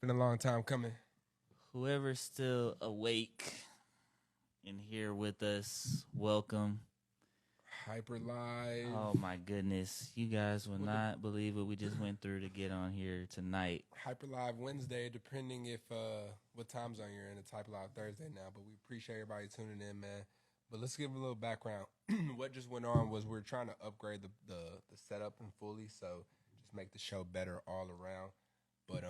Been a long time coming. Whoever's still awake and here with us, welcome. Hyperlive. Oh my goodness. You guys will not believe what we just went through to get on here tonight. Hyperlive Wednesday, depending if what time zone you're in. It's Hyperlive Thursday now, but we appreciate everybody tuning in, man. But let's give a little background. What just went on was we're trying to upgrade the setup and fully, so just make the show better all around. But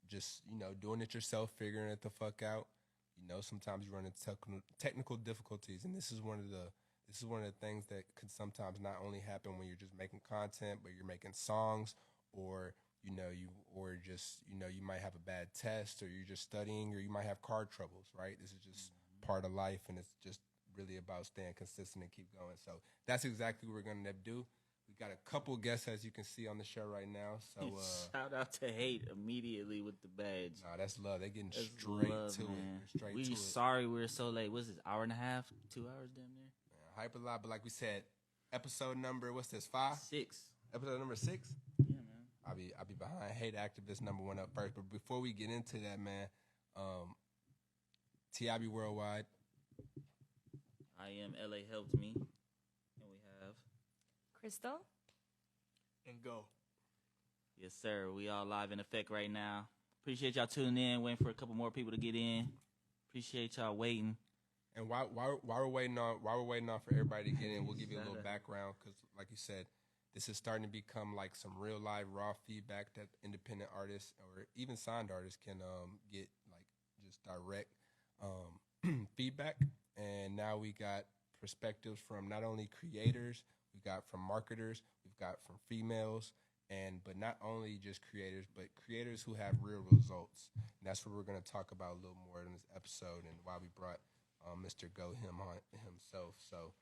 just, doing it yourself, figuring it the fuck out. Sometimes you run into technical difficulties, and this is one of the things that could sometimes not only happen when you're just making content, but you're making songs, or you might have a bad test, or you're just studying, or you might have car troubles, right? This is just part of life, and it's just really about staying consistent and keep going. So that's exactly what we're going to do. We got a couple guests, as you can see on the show right now. So shout out to Hate immediately with the badge. Nah, that's love. They're getting straight to it. We sorry we're so late. What's this, hour and a half, 2 hours damn near? Hyperlive, but like we said, episode number, what's this, 5? 6. Episode number 6? Yeah, man. I'll be behind Hate Activist number 1 up first. But before we get into that, man, TIABI Worldwide. I am LA Helped Me. And we have Crystal. And Go. Yes, sir. We all live in effect right now. Appreciate y'all tuning in. Waiting for a couple more people to get in. Appreciate y'all waiting. And while we're waiting on for everybody to get in, we'll give you a little background because, like you said, this is starting to become like some real live raw feedback that independent artists or even signed artists can get, like just direct feedback. And now we got perspectives from not only creators, we got from marketers, we've got from females, but not only just creators, but creators who have real results. And that's what we're going to talk about a little more in this episode, and why we brought Mr. Go him on himself. So,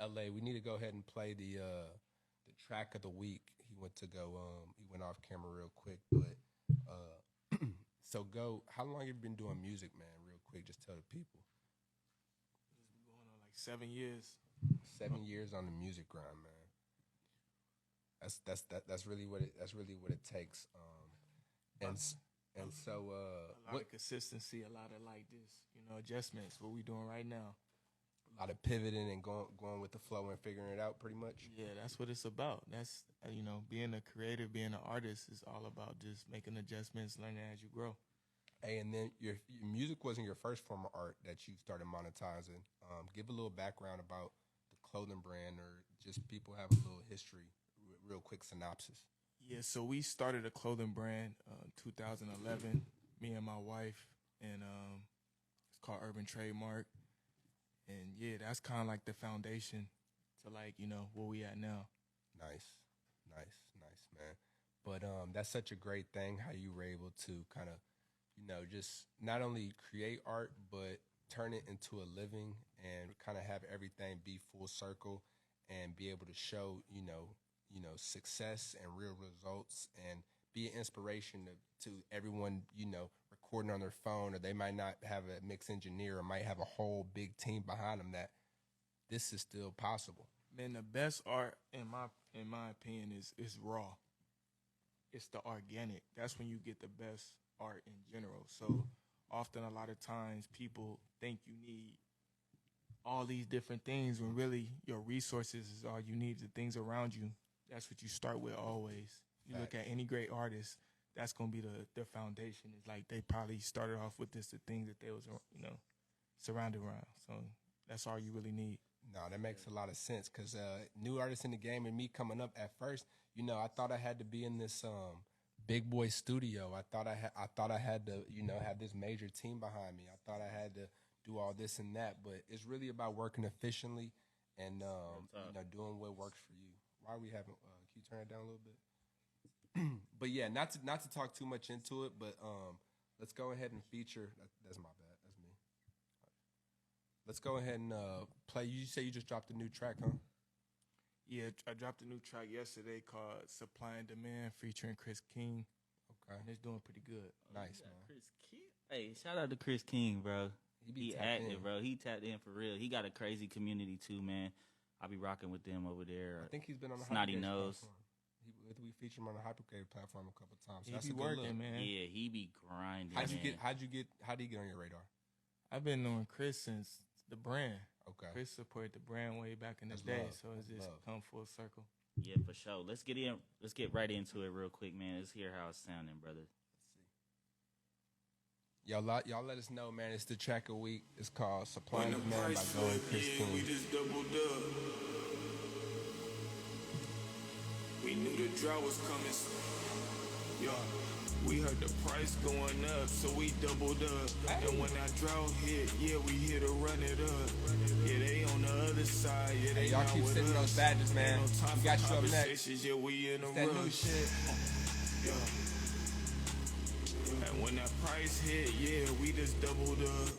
LA, we need to go ahead and play the track of the week. He went off camera real quick, but so Go, how long have you been doing music, man? Real quick, just tell the people. It's been going on like 7 years. 7 years on the music grind, man. That's really what it takes. And so a lot of consistency, a lot of like this, adjustments. What we doing right now? A lot of pivoting and going with the flow and figuring it out, pretty much. Yeah, that's what it's about. That's being a creator, being an artist is all about just making adjustments, learning as you grow. Hey, and then your music wasn't your first form of art that you started monetizing. Give a little background about the clothing brand, or just people have a little history, real quick synopsis. Yeah, so we started a clothing brand 2011, me and my wife, and it's called Urban Trademark. And yeah, that's kind of like the foundation to where we at now. Nice, man. But that's such a great thing how you were able to kind of, just not only create art, but turn it into a living and kind of have everything be full circle and be able to show, success and real results, and be an inspiration to everyone, recording on their phone, or they might not have a mix engineer or might have a whole big team behind them, that this is still possible. Man, the best art, in my opinion, is raw. It's the organic. That's when you get the best art in general. So often, a lot of times, people think you need all these different things when really your resources is all you need, the things around you. That's what you start with always. You look at any great artist, that's going to be the foundation. It's like they probably started off with the things that they was, surrounded around. So that's all you really need. No, that makes a lot of sense, because new artists in the game and me coming up at first, I thought I had to be in this big boy studio. I thought I had to, have this major team behind me. I thought I had to do all this and that, but it's really about working efficiently and doing what works for you. Why are we having? Can you turn it down a little bit? But yeah, not to talk too much into it, but let's go ahead and feature. That's my bad. That's me. Let's go ahead and play. You say you just dropped a new track, huh? Yeah, I dropped a new track yesterday called "Supply and Demand" featuring Chris King. Okay, and it's doing pretty good. Nice, man. Chris King. Hey, shout out to Chris King, bro. He active, in. bro. He tapped in for real. He got a crazy community too, man. I'll be rocking with them over there. I think he's been on the Snotty Hypergaged Nose. platform. We featured him on the HYPERCREW platform a couple times. So He that's be a good working, look. man. Yeah, he be grinding. How did he get on your radar? I've been knowing Chris since the brand. Okay. Chris supported the brand way back in the That's day, love. so it's That's just love. come full circle. Yeah, for sure. Let's get right into it real quick, man. Let's hear how it's sounding, brother. Y'all let us know, man. It's the track of week. It's called Supply and Demand by Going Chris we King. just doubled up. We knew the drought was coming. Yeah. We heard the price going up, so we doubled up. And when that drought hit, yeah, we here to run it up. Yeah, they on the other side. Yeah, they Hey, y'all not keep with sending us. those badges, man. Ain't no time We for got you up next. conversations, yeah, we in a That new rush. shit. Yeah. And when that price hit, yeah, we just doubled up.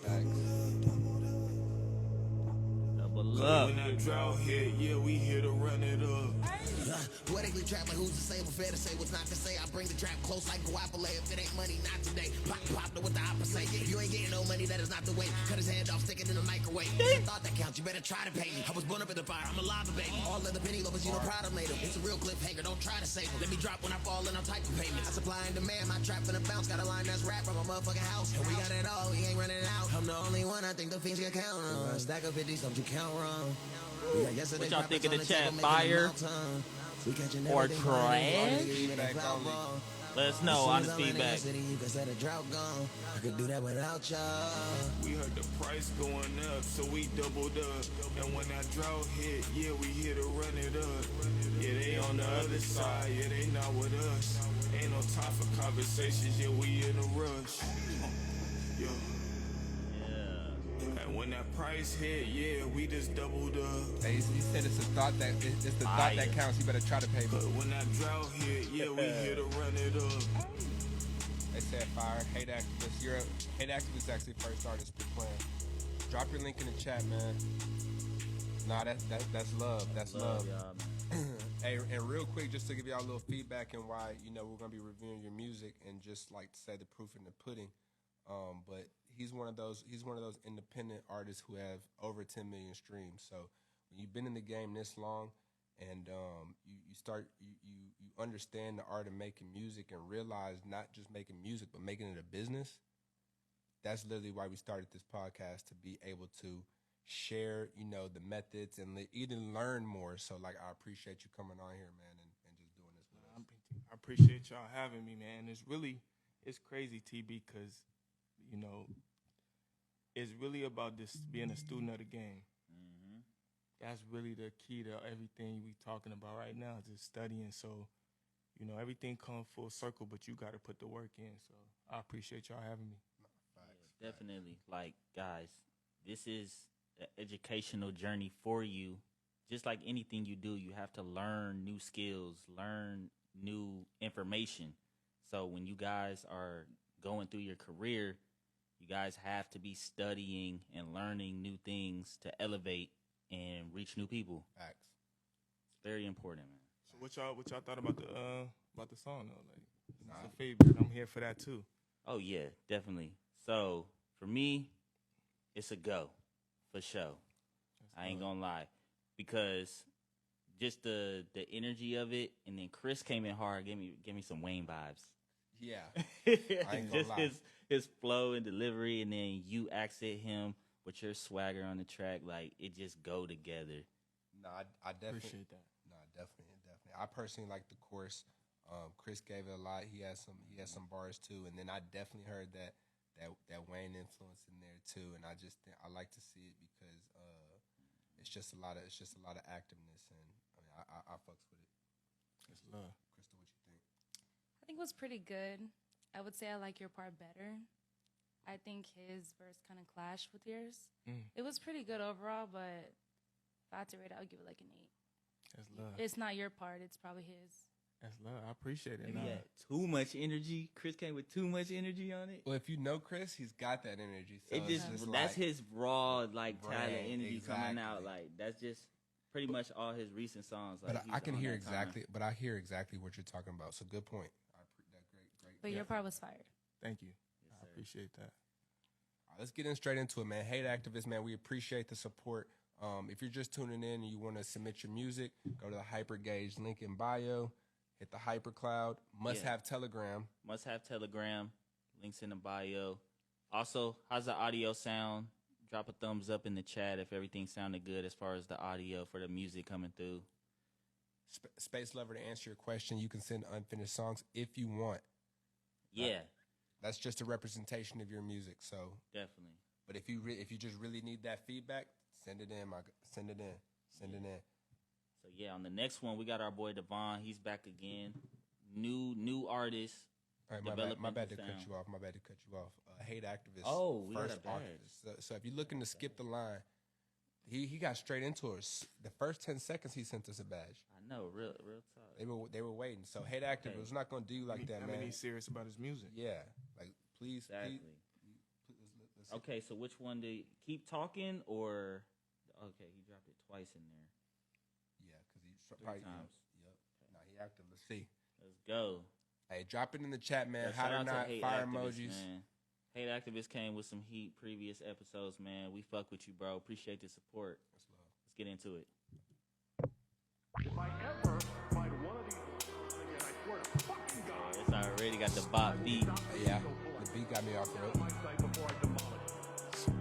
Double When up. that drought hit, yeah, we here to run it up. Poetically trap, like who's to say what's fair to say, what's not to say. I bring the trap close like Guapole. If it ain't money, not today. Pop, with the opposite. If you ain't getting no money, that is not the way. Cut his hand off, stick it in the microwave. It's a thought that counts, you better try to pay me. I was born up in the fire, I'm alive, baby. All of the penny lovers, you know, proud of made them. It's a real cliffhanger, don't try to save them. Let me drop when I fall in, I'm type of payment. I supply and demand, my trap in the bounce. Got a line that's rap from a motherfucking house. And we got it all, we ain't running out. I'm the only one I think the fiends can count on. Stack of 50, something you count wrong. What y'all think of the chat? Fire or trash? Let us know. Honest feedback. I could do that without y'all. We heard the price going up, so we doubled up. And when that drought hit, yeah, we here to run it up. Yeah, they on the other side, yeah, they not with us. Ain't no time for conversations, yeah, we in a rush. Yeah. And when that price hit, yeah, we just doubled up. Hey, he said it's the thought that counts. You better try to pay me. But when that drought hit, yeah, we here to run it up. They said fire. Hate activist. Hate activist actually first artist to plan. Drop your link in the chat, man. Nah, that's love. That's love. Y'all, man. Hey, and real quick, just to give y'all a little feedback and why we're gonna be reviewing your music and just like to say the proof in the pudding. But he's one of those independent artists who have over 10 million streams. So when you've been in the game this long, and you understand the art of making music and realize not just making music but making it a business. That's literally why we started this podcast, to be able to share the methods and even learn more. So like, I appreciate you coming on here, man, and just doing this with us. I appreciate y'all having me, man. It's crazy, TB, because it's really about this being a student of the game. Mm-hmm. That's really the key to everything we talking about right now, just studying. So, everything comes full circle, but you got to put the work in. So I appreciate y'all having me. Yeah, definitely. Like, guys, this is an educational journey for you. Just like anything you do, you have to learn new skills, learn new information. So when you guys are going through your career, you guys have to be studying and learning new things to elevate and reach new people. Facts. It's very important, man. So what y'all thought about the song though? Like, it's a favorite. I'm here for that too. Oh yeah, definitely. So for me, it's a go, for sure. I ain't gonna lie, because just the energy of it, and then Chris came in hard, gave me some Wayne vibes. Yeah, I ain't gonna Just lie. his flow and delivery, and then you accent him with your swagger on the track, like it just go together. No, I definitely Appreciate that. No, definitely. I personally like the chorus. Chris gave it a lot. He has some bars too, and then I definitely heard that Wayne influence in there too. And I just think I like to see it because it's just a lot of activeness, and I fucks with it. It's love. Crystal, what you think? I think it was pretty good. I would say I like your part better. I think his verse kind of clashed with yours. It was pretty good overall, but if I had to rate it, I would give it like an 8. That's love. It's not your part. It's probably his. That's love. I appreciate it. Maybe Nah. he had too much energy. Chris came with too much energy on it. Well, if you know Chris, he's got that energy. So It just it's just that's like, his raw like talent Right, energy coming out. exactly. Like that's just pretty much all his recent songs. Like, But he's I can on hear that time. exactly. But I hear exactly what you're talking about. So good point. Great. But your part was fire. Thank you. Yes, I sir. appreciate that. All right, let's get in straight into it, man. Hate activists, man. We appreciate the support. If you're just tuning in and you want to submit your music, go to the HYPERGAGED link in bio. Hit the HyperCloud. Must have Telegram. Must have Telegram. Links in the bio. Also, how's the audio sound? Drop a thumbs up in the chat if everything sounded good as far as the audio for the music coming through. Space Lover, to answer your question, you can send unfinished songs if you want. Yeah. That's just a representation of your music. So definitely. But if you just really need that feedback, send it in. Send it in. So yeah, on the next one we got our boy Devon. He's back again. New artist. All right, my bad to cut you off. Hate Activist. Oh, we first got a artist. So if you're looking to skip the line, he got straight into it. The first 10 seconds he sent us a badge. I know, real talk. They were waiting. So Hate Activist was not gonna do you like that, man. I mean, he's serious about his music. Yeah, like please. Exactly. Let's okay, so which one to keep talking or? Okay, he dropped it twice in there. Yeah, because he Three times. Yep. Nah, he active. Let's see. Let's go. Hey, drop it in the chat, man. Yeah, Hot shout or out to not, Hate fire Activist, emojis. Man. Hate Activist came with some heat previous episodes, man. We fuck with you, bro. Appreciate the support. That's love. Let's get into it. If I ever find one of these again, I swear to fucking God. It's already got the bop beat. Yeah, the beat got me off road. My site before I demolish it.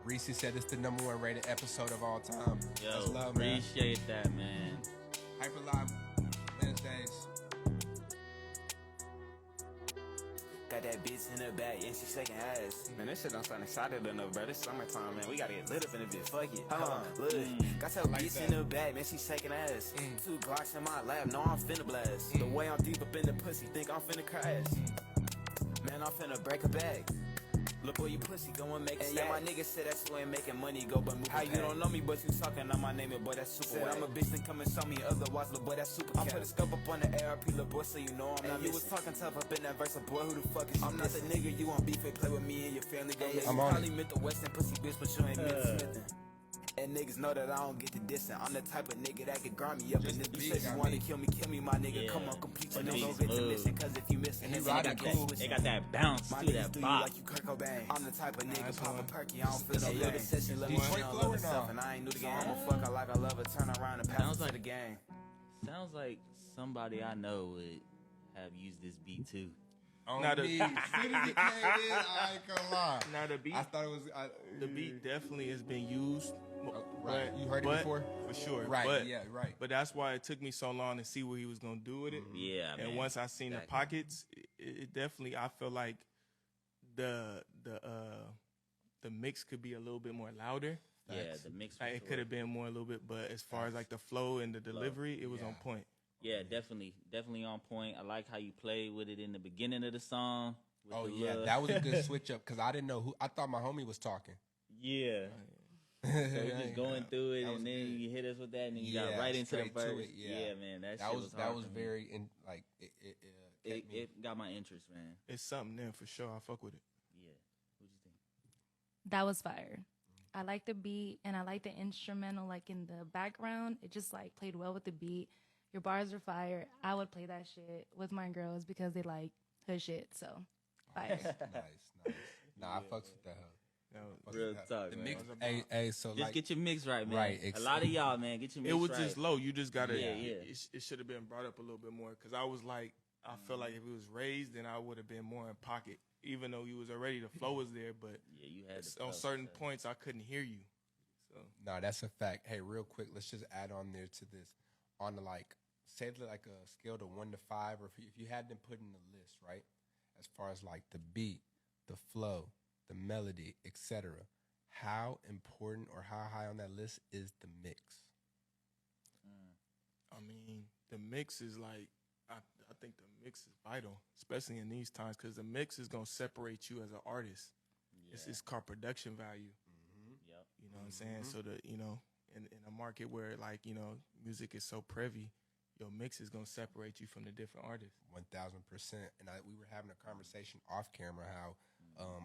Reese said it's the #1 rated episode of all time. Yo, That's love, man. appreciate that, man. Hyperlive Wednesdays. Got that bitch in the back, and she shaking ass. Man, this shit don't sound excited enough, bro. This summertime, man. We gotta get lit up in the bitch. Fuck it. Hold on, look. Got your bitch in the back, man. She shaking ass. 2 Glocks in my lap, no, I'm finna blast. The way I'm deep up in the pussy, think I'm finna crash. Man, I'm finna break a bag. Look boy, you pussy, go and make it. Yeah, my nigga said that's who ain't making money, go but move. How you don't know me, but you talking on my name, boy, that's super. Said I'm a bitch, then come and show me. Otherwise, little boy, that's super. I put a scope up on the ARP, little boy, so you know I'm not. You was talking tough up in that verse, boy, who the fuck is you? I'm not the nigga you want beef, play with me and your family. Go I'm on probably meant the Western pussy bitch, but you ain't meant to Smith. And niggas know that I don't get the dissing. I'm the type of nigga that can grind me up. And if you say you wanna kill me, my nigga. Yeah. Come on, complete your But nigga, these go get the moves. mission. Cause if you missing, And his he nigga riding got cool. They got that bounce my to niggas that do you bop. like you Kurt Cobain. I'm the type of nigga that's poppin' one. perky. I don't feel no Hey, good. Session, let me Detroit know I flow love or myself no? and I ain't new to game. I'm a fucker like I love her. Turn around and pass Sounds it to like- the game. Sounds like somebody I know would have used this beat too. On Now the- me. As soon as it came in, I ain't gonna lie. Now the beat, I thought it was the beat definitely has been used. right. but- You heard it but- before? For sure. Right. But, Yeah. Right. But that's why it took me so long to see what he was gonna do with it. Yeah, And man. once I seen the Exactly. pockets, it definitely, I feel like the mix could be a little bit more louder. Yeah, the mix. Like, it could have been more a little bit, but as far as like the flow and the delivery, it was on point. Yeah, definitely on point. I like how you played with it in the beginning of the song. with Oh the yeah, little- that was a good switch up because I didn't know who. I thought my homie was talking. Yeah. So we're just going through it, That was and then good. you hit us with that, and then you Yeah, got right into the straight to verse. it, yeah. Man, that That shit was hard for me. very in like kept me. It got my interest, man. It's something there for sure. I fuck with it. Yeah. What you think? That was fire. I like the beat and I like the instrumental like in the background. It just like played well with the beat. Your bars are fire. I would play that shit with my girls because they like her shit. So fire. nice. Nah, I fucks with that. Real talk, The man. mix, hey, so Just like, get your mix right, man. Right, A lot of y'all, man, get your mix It was right. just low. You just gotta. Yeah. It should have been brought up a little bit more because I was like, I feel like if it was raised, then I would have been more in pocket. Even though you was already, the flow was there, but Yeah, you had on the certain points I couldn't hear you. So no, that's a fact. Hey, real quick, let's just add on there to this. On the like, say like a scale to 1 to 5, or if you had them put in the list, right? As far as like the beat, the flow, the melody, etc. How important or how high on that list is the mix? I mean, the mix is like, I think the mix is vital, especially in these times, because the mix is gonna separate you as an artist. It's called production value. Yep. You know what I'm saying? So in a market where like music is so privy, your mix is gonna separate you from the different artists. 1000%. And we were having a conversation off camera how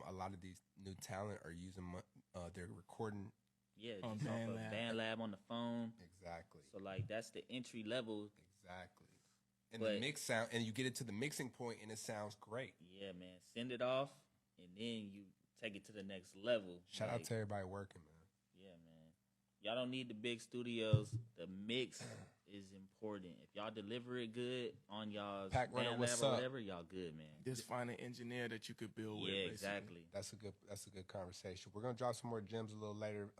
a lot of these new talent are using they're recording. Yeah, On just off of BandLab. BandLab on the phone. Exactly. So like that's the entry level. Exactly. And But- the mix sound, and you get it to the mixing point, and it sounds great. Yeah, man. Send it off, and then you take it to the next level. Shout out Like, to everybody working, man. Yeah, man. Y'all don't need the big studios. The mix is important. important. If y'all deliver it good on y'all's Pack Runner, band what's level or up? whatever, y'all good, man. Just find an engineer that you could build with. Yeah, basically. exactly. That's a good conversation. We're gonna drop some more gems a little later.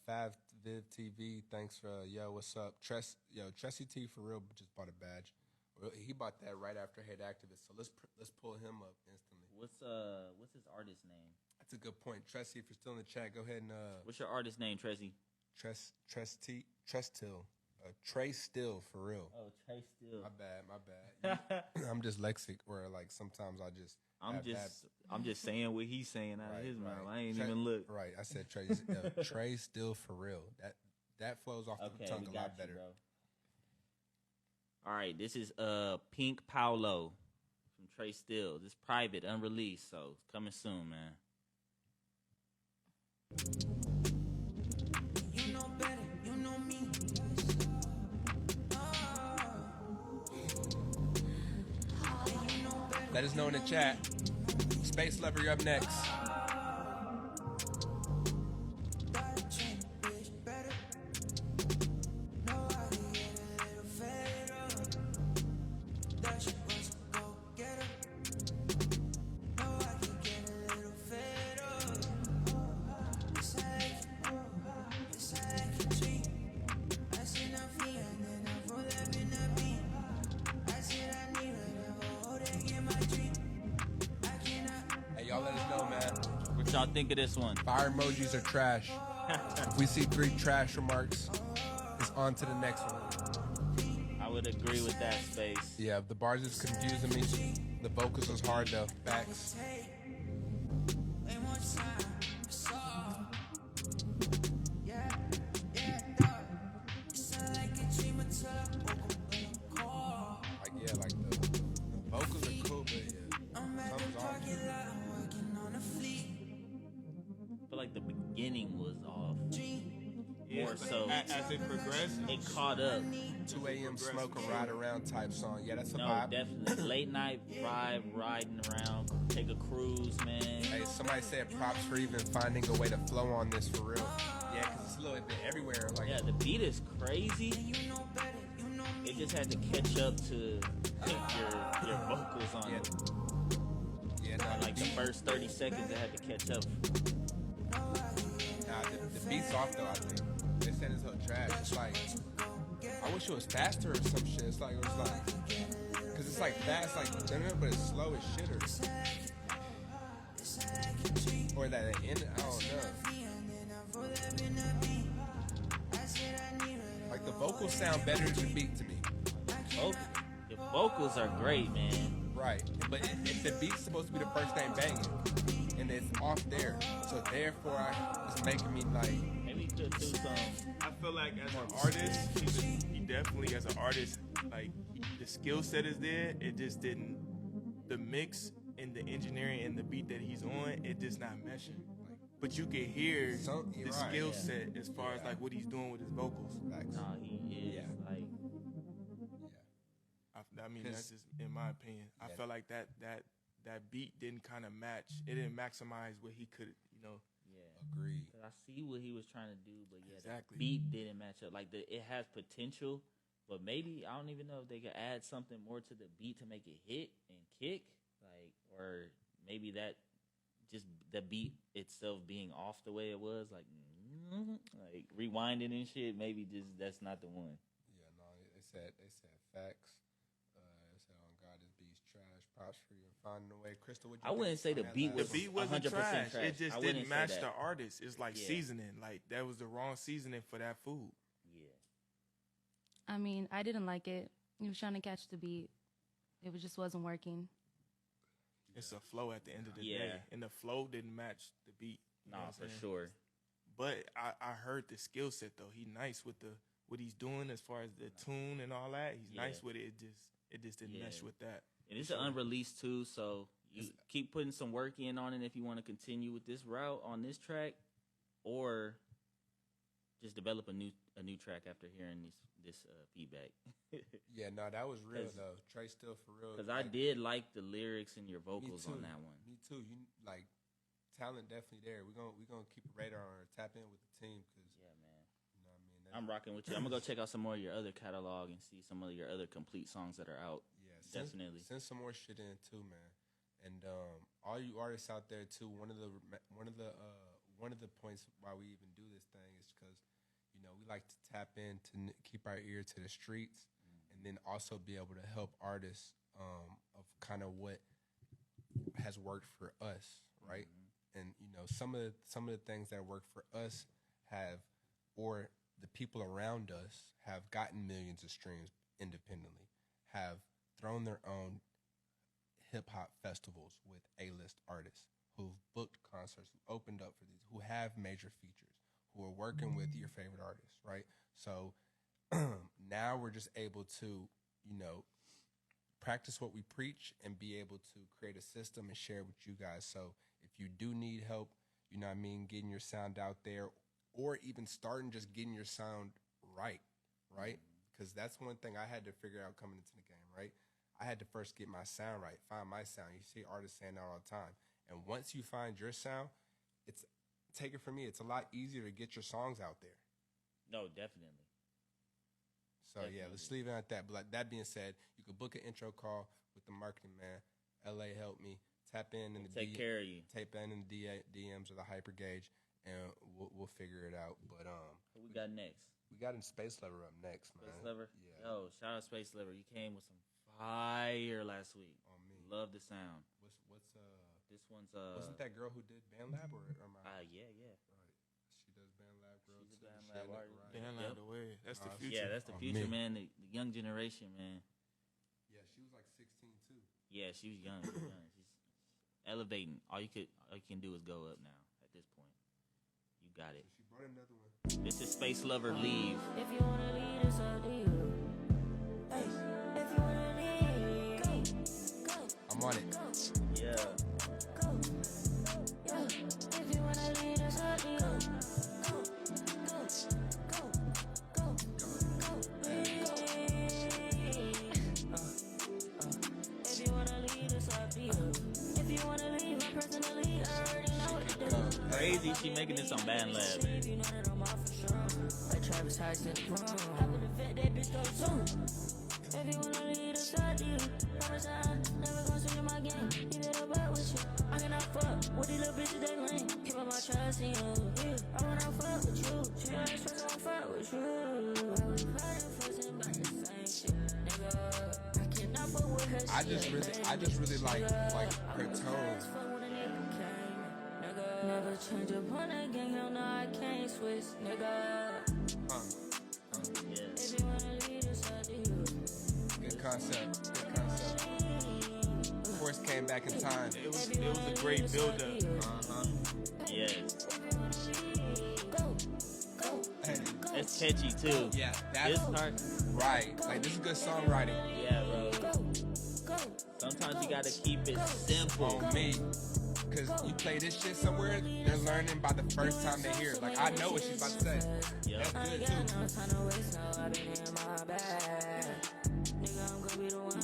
Fav Viv TV, thanks for what's up? Tressie T for real just bought a badge. He bought that right after Head Activist. So let's pull him up instantly. What's his artist name? That's a good point. Tressie, if you're still in the chat, go ahead and What's your artist name, Tressie? Trestill. Trey Still for real. Oh, Trey Still. My bad. I'm dyslexic, where like sometimes I just. I'm just saying what he's saying out of his mouth. I ain't even look. Right, I said Trey Still for real. That flows off the tongue a lot better. Bro. All right, this is Pink Paolo from Trey Still. This private, unreleased, so it's coming soon, man. You know better, you know me. Let us know in the chat. Space Lover, you're up next. Y'all think of this one? Fire emojis are trash. If we see 3 trash remarks, it's on to the next one. I would agree with that, Space. Yeah, the bars is confusing me. The vocals was hard though. Facts. Like the vocals are cool, but something's off. I feel like the beginning was off. Yeah, more so. As it progressed, it caught up. 2 a.m. smoke and ride around type song. Yeah, that's a No, vibe. definitely. Late night vibe, riding around, take a cruise, man. Hey, somebody said props for even finding a way to flow on this for real. Yeah, because it's a little bit everywhere. Like, yeah, the beat is crazy. It just had to catch up to your vocals on it. Yeah, no, like the first 30 seconds, it had to catch up. Nah, the beat's off though, I think. They said it's so trash. It's like, I wish it was faster or some shit. It's like, because it's like fast, like, but it's slow as shit or that it ended, I don't know. Like, the vocals sound better than the beat to me. The vocals are great, man. Right, but if the beat's supposed to be the first thing banging, and it's off there, so therefore it's making me like. Maybe he could do some. I feel like as an artist, he definitely as an artist, like the skill set is there. It just didn't. The mix and the engineering and the beat that he's on, it just not meshing. But you can hear the skill set as far as like what he's doing with his vocals. Nah, he is like. I mean, that's just in my opinion. I felt like that beat didn't kind of match. It didn't maximize what he could, Yeah, agreed. I see what he was trying to do, but yeah, exactly. The beat didn't match up. Like it has potential, but maybe I don't even know if they could add something more to the beat to make it hit and kick, like, or maybe that just the beat itself being off the way it was, like rewinding and shit. Maybe just that's not the one. Yeah, no, they said facts. Props for you finding a way. Crystal, what you I wouldn't say the beat was 100% trash. trash. It just didn't match the artist. It's like seasoning. Like that was the wrong seasoning for that food. Yeah. I mean, I didn't like it. He was trying to catch the beat. It just wasn't working. It's a flow at the end of the day, and the flow didn't match the beat. Nah, for sure. But I heard the skill set though. He nice with what he's doing as far as the tune and all that. He's nice with it. It just didn't mesh with that. And it's an unreleased too, so you keep putting some work in on it if you want to continue with this route on this track, or just develop a new track after hearing this feedback. Yeah, no, that was real though. Trey Still for real. Because I did like the lyrics and your vocals on that one. Me too. You like talent definitely there. We're gonna keep a radar on her, tap in with the team. Cause yeah, man. You know what I mean? I'm rocking with you. I'm gonna go check out some more of your other catalog and see some of your other complete songs that are out. Yeah, definitely. Send some more shit in too, man. And all you artists out there too. One of the points why we even do this thing is because we like to tap in to keep our ear to the streets, and then also be able to help artists of kind of what has worked for us, right? And some of the things that work for us or the people around us have gotten millions of streams independently, have thrown their own hip-hop festivals with A-list artists, who've booked concerts, who opened up for these, who have major features, who are working with your favorite artists, right? So now we're just able to, practice what we preach and be able to create a system and share it with you guys. So if you do need help, getting your sound out there, or even starting just getting your sound right? Because that's one thing I had to figure out coming into the game, right? I had to first get my sound right, find my sound. You see artists saying that all the time. And once you find your sound, take it from me, it's a lot easier to get your songs out there. No, definitely. So, yeah, let's leave it at that. But like that being said, you can book an intro call with the marketing man. LA help me. Tap in the take care of you. Tap in the DMs of the HYPERGAGE, and we'll figure it out. But what we got next? We got Space Lover up next, man. Space Lover? Yeah. Yo, shout out Space Lover. You came with some fire last week. On me. Love the sound. What's This one's wasn't that girl who did BandLab or yeah. Right. She does BandLab, girl. She's too. a BandLab artist. Right. BandLab the way. That's the future. Yeah, that's the future, man. The young generation, man. Yeah, she was like 16 too. Yeah, she was young. She's elevating. All you can do is go up now. At this point, you got it. So she brought another one. This is Space Lover Leave. If you wanna leave, it's up to you. Hey, if you wanna leave, go. I'm on it. Yeah. Go. Yeah. If you wanna leave, it's up to you. Go. If you wanna leave, it's up to you. If you wanna leave, I personally already know what to do. Crazy, she making this on BandLab. You know that I'm off for sure. Like Travis Heist in the room. I would vet that bitch go soon. If you wanna leave, it's up to you. Promise I never gonna switch my game. Keep it up back with you. I cannot fuck with these little bitches, they lame. Keep up my trust in you. Yeah, I wanna fuck with you. She don't expect I wanna fuck with you. I was fighting, fussing about the same shit, nigga. I cannot fuck with her. I just really like her tone. Never change up on that gang, hell no, I can't switch, nigga. Yeah. If you wanna leave, it's up to you. Good concept. Of course, came back in time. It was a great build up. Yes. Hey, It's catchy too. yeah, This that's part. right. Like this is good songwriting. Yeah, bro. Sometimes you gotta keep it simple. On me. Because you play this shit somewhere, they're learning by the first time they hear it. Like, I know what she's about to say. Yeah. That's good, no too. time to waste, no, I been in my bag. Nigga, I'm gonna be the one.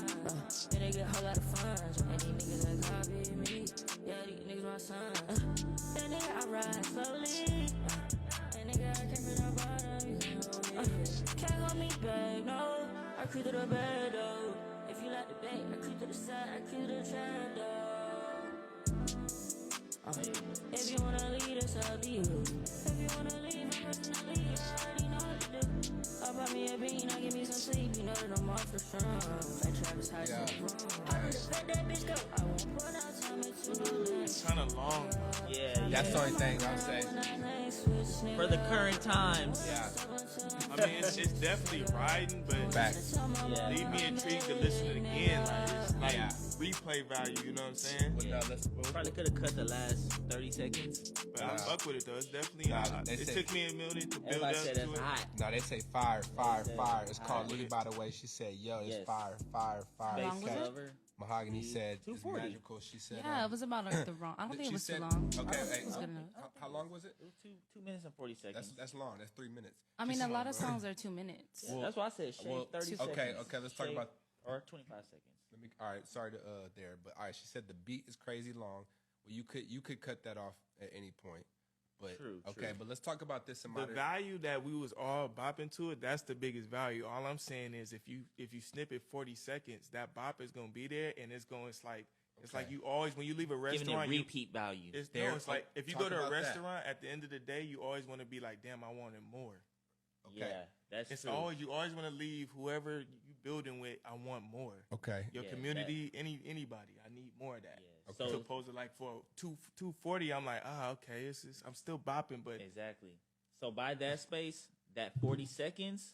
And they get a whole lot of fun. And these niggas that copy me. Yeah, these niggas my son. That nigga, I ride slowly. And nigga, I came from the bottom. You can't hold me. Can't hold me back, no. I creep to the bed, though. If you like the bait, I creep to the side, I creep to the trap, though. If you wanna leave, it's up to you. If you wanna leave, I personally already know what to do. I'll buy me a bean, I'll give me some sleep. You know that I'm off the strong. Like Travis Heist in the room. I would let that bitch go. I won't put out time into no lane. It's kind of long. Yeah. That's the only thing I'll say. For the current times. Yeah. I mean, it's definitely riding, but Back. Yeah. leave me intrigued to listen to it again. Like, it's like replay value, you know what I'm saying? But no, let's Probably could have cut the last 30 seconds. But I fuck with it though. It's definitely they it say- took me a minute to build Everybody up said to that's it. hot. No, they say fire. It's High. called Lily, by the way. She said, yo, it's Yes. fire. Space was it? Lover. Mahogany said, it's 240. magical. She said, Yeah, it was about like the wrong. I don't think she it was too said- long. Okay, It was good enough. how long was it? It was 2 minutes and 40 seconds. That's long. That's 3 minutes. I She mean, a said- lot of songs are 2 minutes. Yeah, that's why I said shave well, 30 seconds. okay, let's talk Shave- about- Or 25 seconds. All right, sorry to there, but all right. She said the beat is crazy long. Well, you could cut that off at any point, But True. but let's talk about this in The modern. value that we was all bopping to it, that's the biggest value. All I'm saying is if you snip it 40 seconds, that bop is gonna be there, and it's like you always, when you leave a Giving restaurant, it repeat value. It's like if you Talk go to a about that. restaurant, at the end of the day, you always want to be like, damn, I wanted more. Okay. Yeah, that's It's true. you always want to leave whoever you building with, I want more. Okay. Your Yeah, community, anybody, I need more of that. Yeah. As So opposed to like for 240, I'm like, okay, I'm still bopping, but exactly. So by that space, that 40 seconds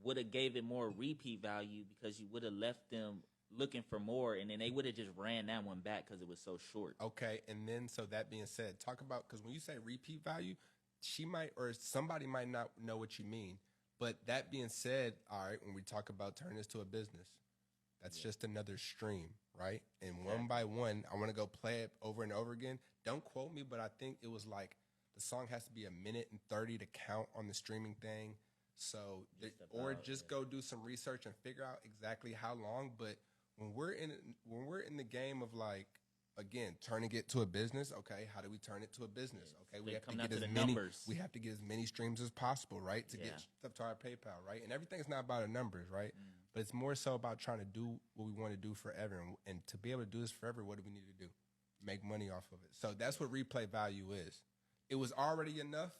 would have gave it more repeat value because you would have left them looking for more, and then they would have just ran that one back because it was so short. Okay. And then, so that being said, talk about, because when you say repeat value, she might, or somebody might not know what you mean. But that being said, all right, when we talk about turning this to a business, that's just another stream, right? And one by one, I want to go play it over and over again. Don't quote me, but I think it was like the song has to be 1:30 to count on the streaming thing. So, go do some research and figure out exactly how long. But when we're in the game of like, again, turning it to a business, okay, how do we turn it to a business? Okay, we have to get as many we have to get as many streams as possible, right? To get stuff to our PayPal, right? And everything's not about the numbers, right? But it's more so about trying to do what we want to do forever. And to be able to do this forever, what do we need to do? Make money off of it. So that's what replay value is. It was already enough.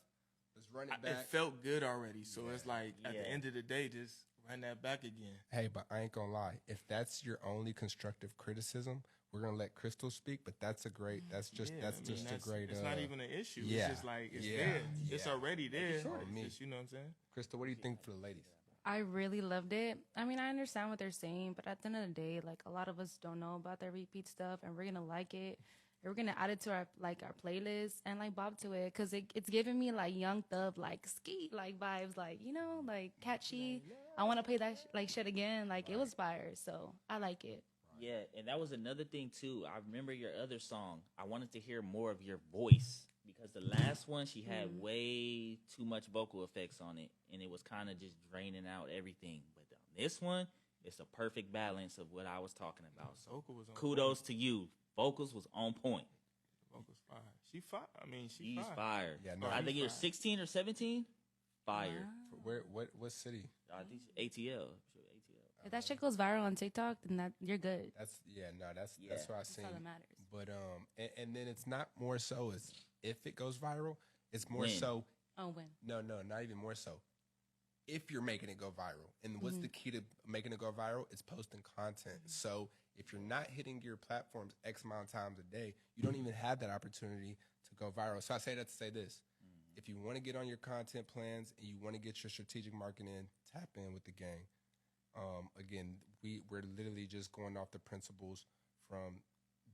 Let's run it back. it felt good already. So it's like at the end of the day, just run that back again. Hey, but I ain't gonna lie. If that's your only constructive criticism, we're gonna let Crystal speak. But that's a great. That's just a great. It's not even an issue. Yeah. It's just like it's there. It's already there. It's on me. Just, you know what I'm saying? Crystal, what do you think for the ladies? I really loved it. I mean, I understand what they're saying, but at the end of the day, like a lot of us don't know about their repeat stuff, and we're gonna like it. And we're gonna add it to our playlist and like bob to it because it's giving me like Young Thug like ski like vibes, like like catchy. I want to play that shit again. Like it was fire, so I like it. Yeah, and that was another thing too. I remember your other song. I wanted to hear more of your voice because the last one she had way too much vocal effects on it, and it was kind of just draining out everything. But on this one, it's a perfect balance of what I was talking about. So Vocal was on kudos to you. Vocals was on point. Vocals fire. She fire. I mean, She's fire. fire. Yeah, no, I she's think you're 16 or 17. Fire. Where? What city? I think it's ATL. If that shit goes viral on TikTok, then you're good. That's what I seen. That's all that matters. But and then it's not more so as if it goes viral. It's more When? so. Oh, when? No, not even more so. If you're making it go viral, and what's the key to making it go viral? It's posting content. So if you're not hitting your platforms X amount of times a day, you don't even have that opportunity to go viral. So I say that to say this. If you want to get on your content plans and you want to get your strategic marketing in, tap in with the gang. Again, we're literally just going off the principles from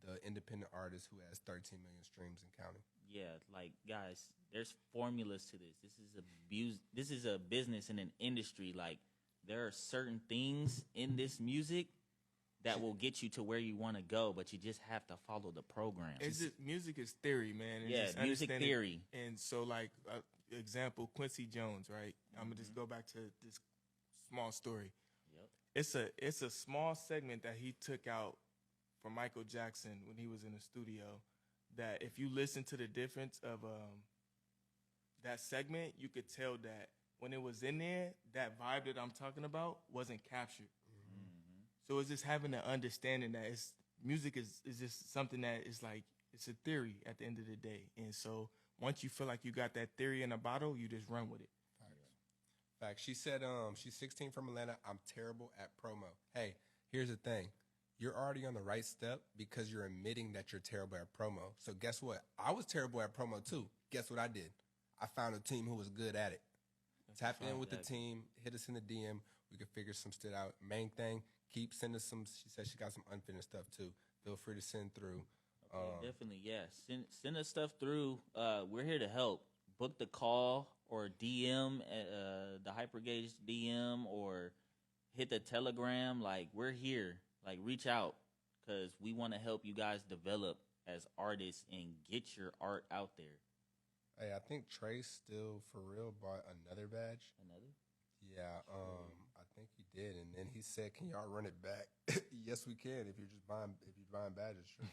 the independent artist who has 13 million streams and counting. Yeah, like guys, there's formulas to this. This is a business and an industry. Like there are certain things in this music that will get you to where you want to go, but you just have to follow the program. Music is theory, man. It's Yeah, just music understanding- theory. And so, like, example, Quincy Jones, right? I'm gonna just go back to this small story. Yep. It's a small segment that he took out from Michael Jackson when he was in the studio. That if you listen to the difference of that segment, you could tell that when it was in there, that vibe that I'm talking about wasn't captured. So it's just having the understanding that music is just something that is like, it's a theory at the end of the day. And so once you feel like you got that theory in a bottle, you just run with it. Fact. She said she's 16 from Atlanta. I'm terrible at promo. Hey, here's the thing. You're already on the right step because you're admitting that you're terrible at promo. So guess what? I was terrible at promo too. Guess what I did? I found a team who was good at it. Tap in with the team. Hit us in the DM. We can figure some shit out. Main thing, keep sending some. She said she got some unfinished stuff too. Feel free to send through. Okay, definitely, yeah. Send us stuff through. We're here to help. Book the call or DM the HYPERGAGED DM or hit the Telegram. Like, we're here. Like, reach out because we want to help you guys develop as artists and get your art out there. Hey, I think Trey still for real bought another badge. Another? Yeah, I think he did, and then he said, "Can y'all run it back?" Yes, we can. If you're buying badges, sure.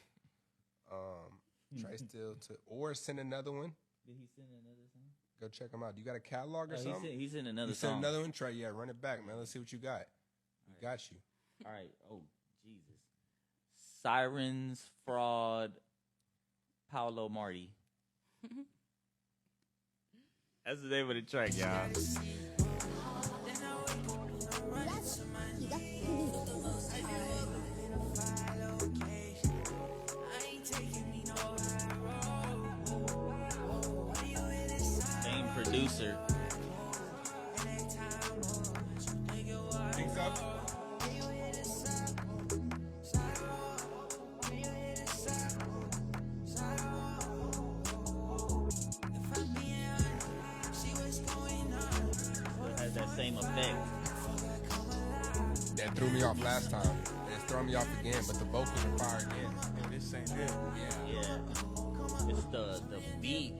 Trey still or send another one. Did he send another song? Go check him out. Do you got a catalog or something? He sent another You song. sent another one? Try, yeah, run it back, man. Let's see what you got. We got you. All right. Oh, Jesus. Sirens, Fraud, Paolo Marti. That's the name of the track, y'all. Same producer. Think so? Has that same effect. That threw me off last time. And it's throwing me off again, but the vocals are fire again. And this ain't it. Yeah. It's the beat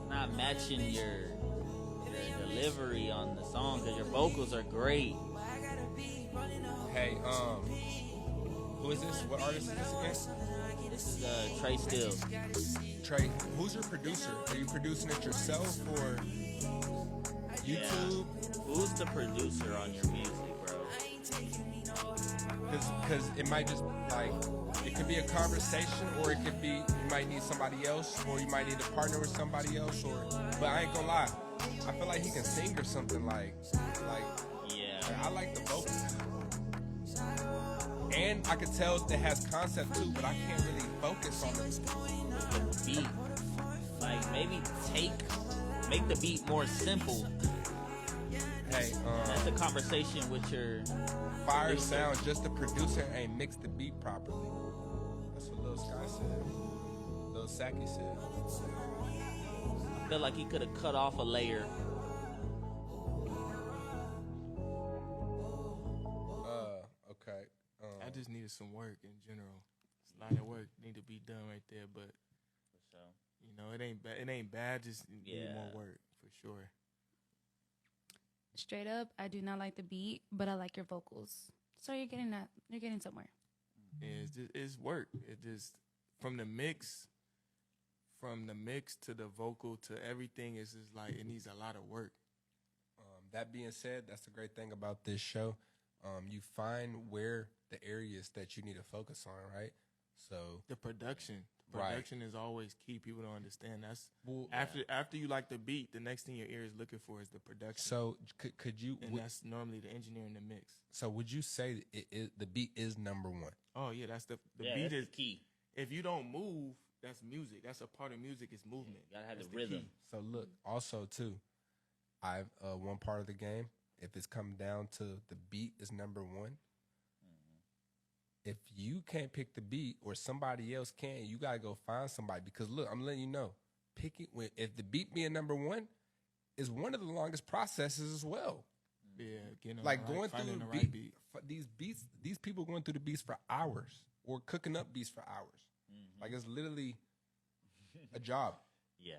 not matching your delivery on the song because your vocals are great. Hey, who is this? What artist is this again? This is Trey Stills. Trey, who's your producer? Are you producing it yourself or YouTube? Who's the producer on your music, bro? Because it might just, like, it could be a conversation, or it could be you might need somebody else, or you might need to partner with somebody else, but I ain't gonna lie, I feel like he can sing or something like Yeah. I like the vocals. And I could tell it has concept too, but I can't really focus on The beat. Like, maybe make the beat more simple. Hey, That's a conversation with your fire producer. sound, just the producer ain't mixed the beat properly. That's what Lil Sky said. Lil Saki said. I feel like he could have cut off a layer. Okay. I just needed some work in general. It's a lot of work need to be done right there, but So, you know, it ain't bad. It ain't bad. Just need more work for sure. Straight up, I do not like the beat, but I like your vocals. So you're getting that. You're getting somewhere. Yeah, it's work. It just from the mix to the vocal to everything is just like it needs a lot of work. That being said, that's the great thing about this show. You find where the areas that you need to focus on, right? So The production Right. is always key. People don't understand. That's Well, after you like the beat, the next thing your ear is looking for is the production. so could you? and that's normally the engineer in the mix. So would you say the beat is number one? Oh yeah, that's the yeah, beat that's is the key. If you don't move, that's music. That's a part of music is movement. You gotta have That's the rhythm. key. So look, also too, I've one part of the game. If it's come down to the beat is number one. If you can't pick the beat or somebody else can, you gotta go find somebody. Because look, I'm letting you know, if the beat being number one is one of the longest processes as well. Yeah, getting on Like the going right, through finding the the beat, right beat. for these people going through the beats for hours or cooking up beats for hours. Like it's literally a job. Yeah.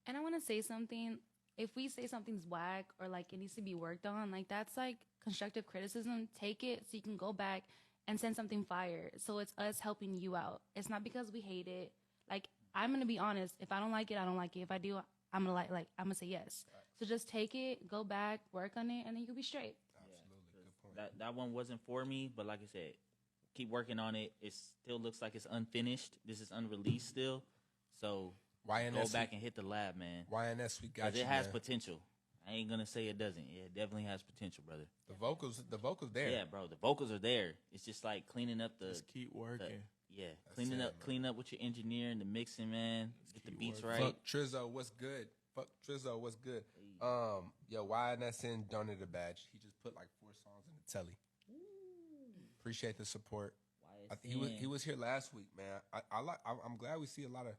And I want to say something. If we say something's whack or like it needs to be worked on, like that's like constructive criticism. Take it so you can go back and send something fire. So it's us helping you out. It's not because we hate it. Like I'm gonna be honest. If I don't like it, I don't like it. If I do, I'm gonna like I'm gonna say yes. So just take it, go back, work on it, and then you'll be straight. Absolutely, good point. That one wasn't for me, but like I said, keep working on it. It still looks like it's unfinished. This is unreleased still. So YNS, go back and hit the lab, man. YNS, we got Because you. it has man. potential. I ain't gonna say it doesn't. It definitely has potential, brother. The vocals there. Yeah, bro. The vocals are there. It's just like cleaning up the. Just keep working. Cleaning it, up, man. clean up with your engineer and the mixing, man. Get the keep beats working. right. Fuck Trizzo, what's good? Fuck Trizzo, what's good? Yo, YNSN donated a badge. He just put like 4 songs in the telly. Appreciate the support. He was here last week, man. I'm glad we see a lot of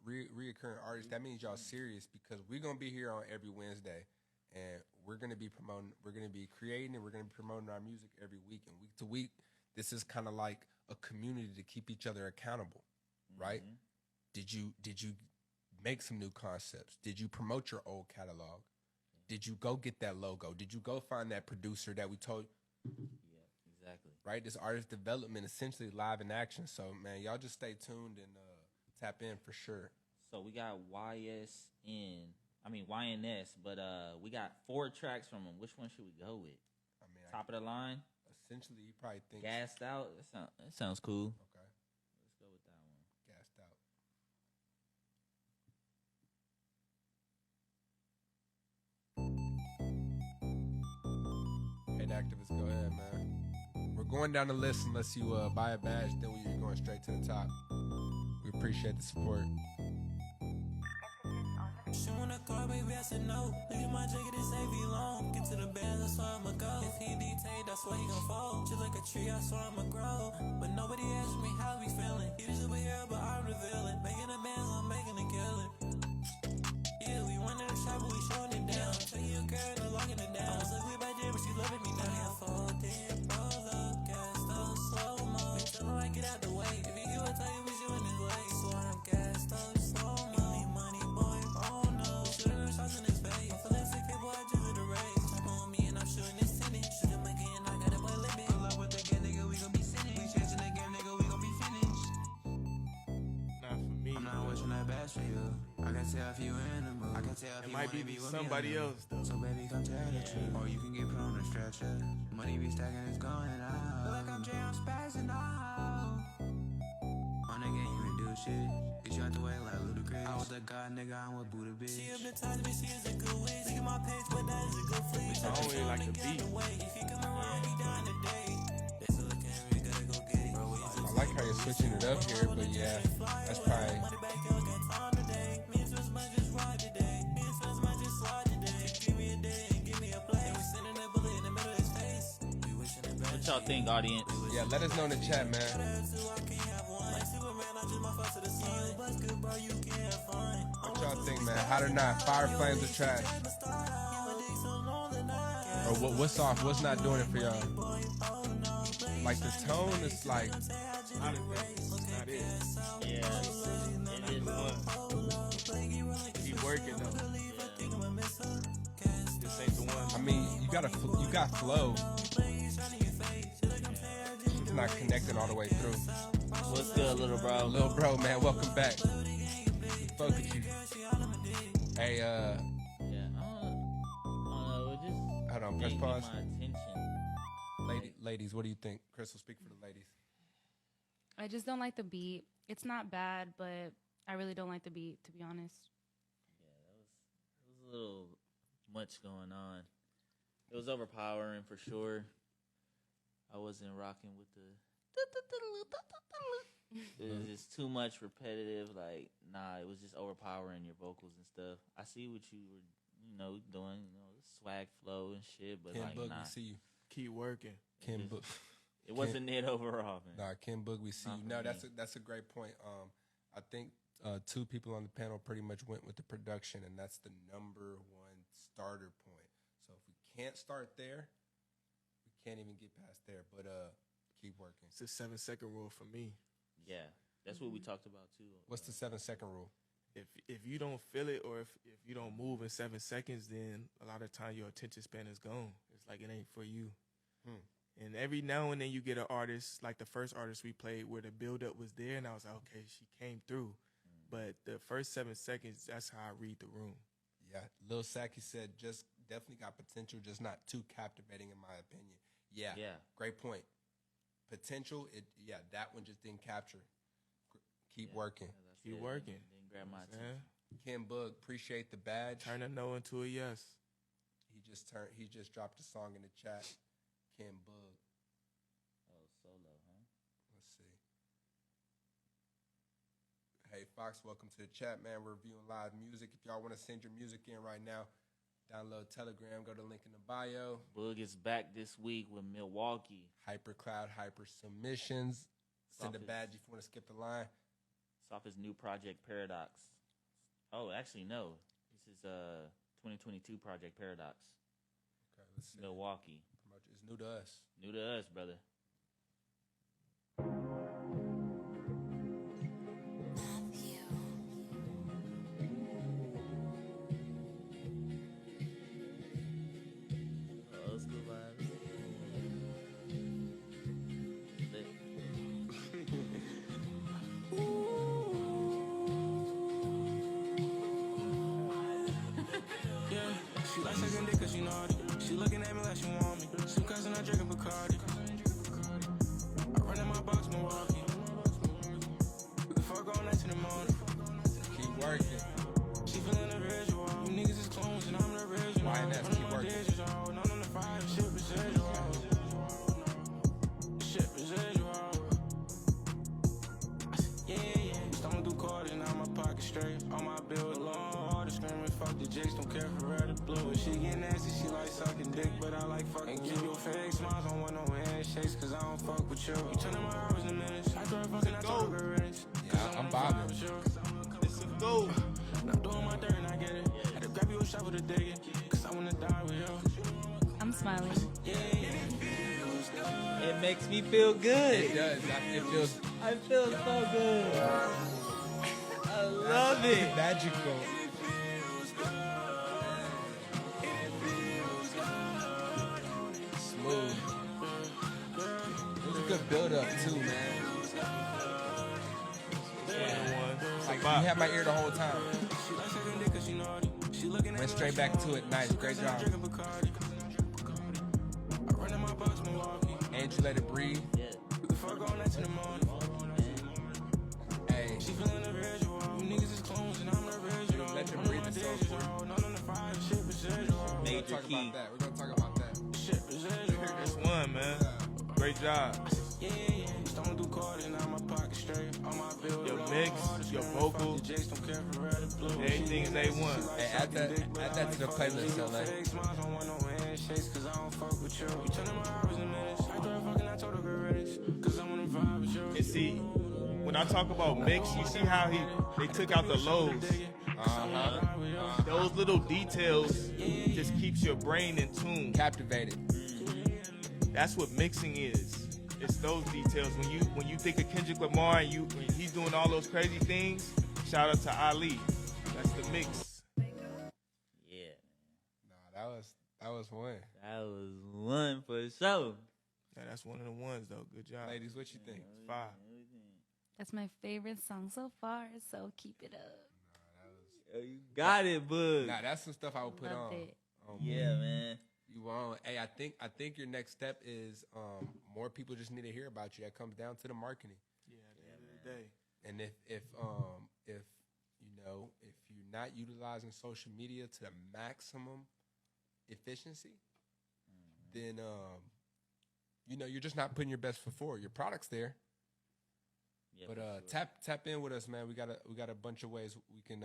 reoccurring artists. That means y'all serious because we're gonna be here on every Wednesday, and we're gonna be promoting. We're gonna be creating, and we're gonna be promoting our music every week and week to week. This is kind of like a community to keep each other accountable, right? Did you make some new concepts? Did you promote your old catalog? Did you go get that logo? Did you go find that producer that we told? Yeah, exactly. Right, this artist development essentially live in action. So man, y'all just stay tuned and tap in for sure. So we got YNS, but we got 4 tracks from him. Which one should we go with? I mean, Top of the line? Essentially, you probably think Gassed Out? That sounds cool. Okay, Let's go with that one. Gassed Out. Hey, activists, go ahead, man. We're going down the list unless you buy a badge, then we're going straight to the top. We appreciate the support. She wanna call, baby, I said no. Look at my jacket, it say be long. Get to the band, that's where I'ma go. If he detained, that's where he gon' fall. Just like a tree, I swear I'ma grow. But nobody asked me how we feeling. He the superhero, but I'm the villain. Making the bands, I'm making a killing. Yeah, we went in the shop, but we showing it down. Tell you a girl, no locking it down. I was ugly by day, but she loving me now. Yeah, 14, roll up, gassed up, slow mo. Tell her I get out the way. If you give a tell you, we shooting his way. Swear I'm gassed up, slow mo. Money, boy, oh no. Shooting the shots in his face. I'm feeling sick, boy, I just did a race. Chop on me and I'm shooting this tennis. Shoot him again, I got a boy limit. Pull up with the game, nigga, we gon' be sinning. We changing the game, nigga, we gon' be finished. Not for me. I'm not wishing that best for you. I can tell if you in the mood. I can tell if It you might wanna be with somebody me else though. So baby, come tell the truth. Or you can get put on a stretcher. Money be stacking, it's going out. Feel like I'm Jay, I'm spazzing out. On the game, you can do shit. Get you out the way like Ludacris. I was a god nigga, I'm with Buddha bitch. She hypnotized me, she is a good witch. Look at my page, but that is a good fleet. I don't really like the beat. If you come around, we down today. They still looking at me, gotta go get it. Bro, we I like how you're switching it up here, but yeah, that's probably. What y'all think, audience? Yeah, let us know in the chat, man. What y'all think, man? Hot or not? Fire, flames, or trash? Or what's off? What's not doing it for y'all? Like the tone is like. Not it. Yeah, it is. Keep working though. This ain't the one. I mean, you got flow. It's not connecting all the way through. What's good, little bro? Little bro, man, welcome back. Fuck with you. Hey, Yeah, I don't know. It just hold on, press didn't pause. get my attention. Ladies, what do you think? Crystal, speak for the ladies. I just don't like the beat. It's not bad, but I really don't like the beat, to be honest. Yeah, it was a little much going on. It was overpowering for sure. I wasn't rocking with the. It was just too much repetitive. Like, nah, it was just overpowering your vocals and stuff. I see what you were, doing, swag flow and shit, but Ken like, Boog, nah, we see you. Keep working. Ken Boog. it wasn't it overall, man. Nah, Ken Boog, we see Not you. for No, me. that's a great point. I think 2 people on the panel pretty much went with the production, and that's the number one starter point. So if we can't start there, we can't even get past there. But keep working. It's a 7-second rule for me. Yeah, that's what we talked about too. What's the 7-second rule? If you don't feel it or if you don't move in 7 seconds, then a lot of time your attention span is gone. It's like it ain't for you. And every now and then you get an artist, like the first artist we played, where the buildup was there, and I was like, okay, she came through. But the first 7 seconds, that's how I read the room. Yeah, Lil Saki said just definitely got potential, just not too captivating in my opinion. Yeah, great point. Potential, that one just didn't capture. Keep working. Keep working. Didn't grab my attention. Ken Boog, appreciate the badge. Turn a no into a yes. He just dropped a song in the chat. Ken Boog. Oh, solo, huh? Let's see. Hey Fox, welcome to the chat, man. We're reviewing live music. If y'all want to send your music in right now, download Telegram, go to the link in the bio. Boog is back this week with Milwaukee. HYPERCLOUD, Hyper Submissions. Send a badge if you want to skip the line. It's off his new project, Paradox. Oh, actually, no. This is 2022 Project Paradox. Okay, let's see. Milwaukee. It's new to us. New to us, brother. Old school vibes. Lit. She get nasty, she like sucking dick, but I like fucking. And give your fake smiles, don't want no handshakes, cause I don't fuck with you. You turning my hours into minutes. I try fucking, I told her rich. Yeah, I'm bobbing. It's a go. Not doing my dirt and I get it. Had to grab you a shovel to dig it, cause I wanna die with you. I'm smiling. It makes me feel good. It does. It feels I feel so good. I love it. magical. Smooth. It was a good build up too, man. Like, you had my ear the whole time. Went straight back to it. Nice. Great job. And you let it breathe. Yeah. Hey. Let them breathe the song for you. Major key. We're gonna talk about that. That's one, man. Great job. Your mix, your vocals, everything is A1. Hey, add that to the playlist, LA. And see, when I talk about mix, you see how they took out the lows. Those little details just keeps your brain in tune. Captivated. That's what mixing is. It's those details. When you think of Kendrick Lamar and when he's doing all those crazy things, shout out to Ali. That's the mix. Yeah. Nah, that was one. That was one for sure. Yeah, that's one of the ones though. Good job. Ladies, what you think? 5. That's my favorite song so far, so keep it up. You got it, bud. Nah, that's some stuff I would put Loved on. it. Yeah, man. You won't. Hey, I think your next step is more people just need to hear about you. That comes down to the marketing. Yeah, at the end of the day. And if you're not utilizing social media to the maximum efficiency, then you're just not putting your best foot forward. Your product's there. Yeah, But for sure. tap in with us, man. We got a bunch of ways we can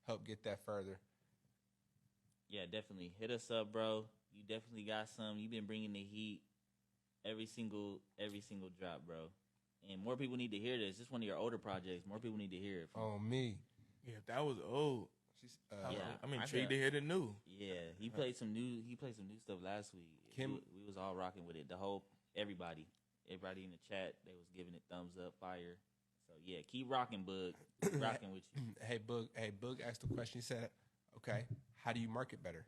help get that further. Yeah, definitely. Hit us up, bro. You definitely got some. You've been bringing the heat every single drop, bro. And more people need to hear this. This is one of your older projects. More people need to hear it. On me. Yeah, if that was old. Yeah, I'm intrigued to hear the new. Yeah, he played some new stuff last week. Kim- we was all rocking with it. Everybody in the chat, they was giving it thumbs up, fire. So yeah, keep rocking, Bug. Keep rocking with you. Hey, Boog asked the question. He said, okay, how do you market better?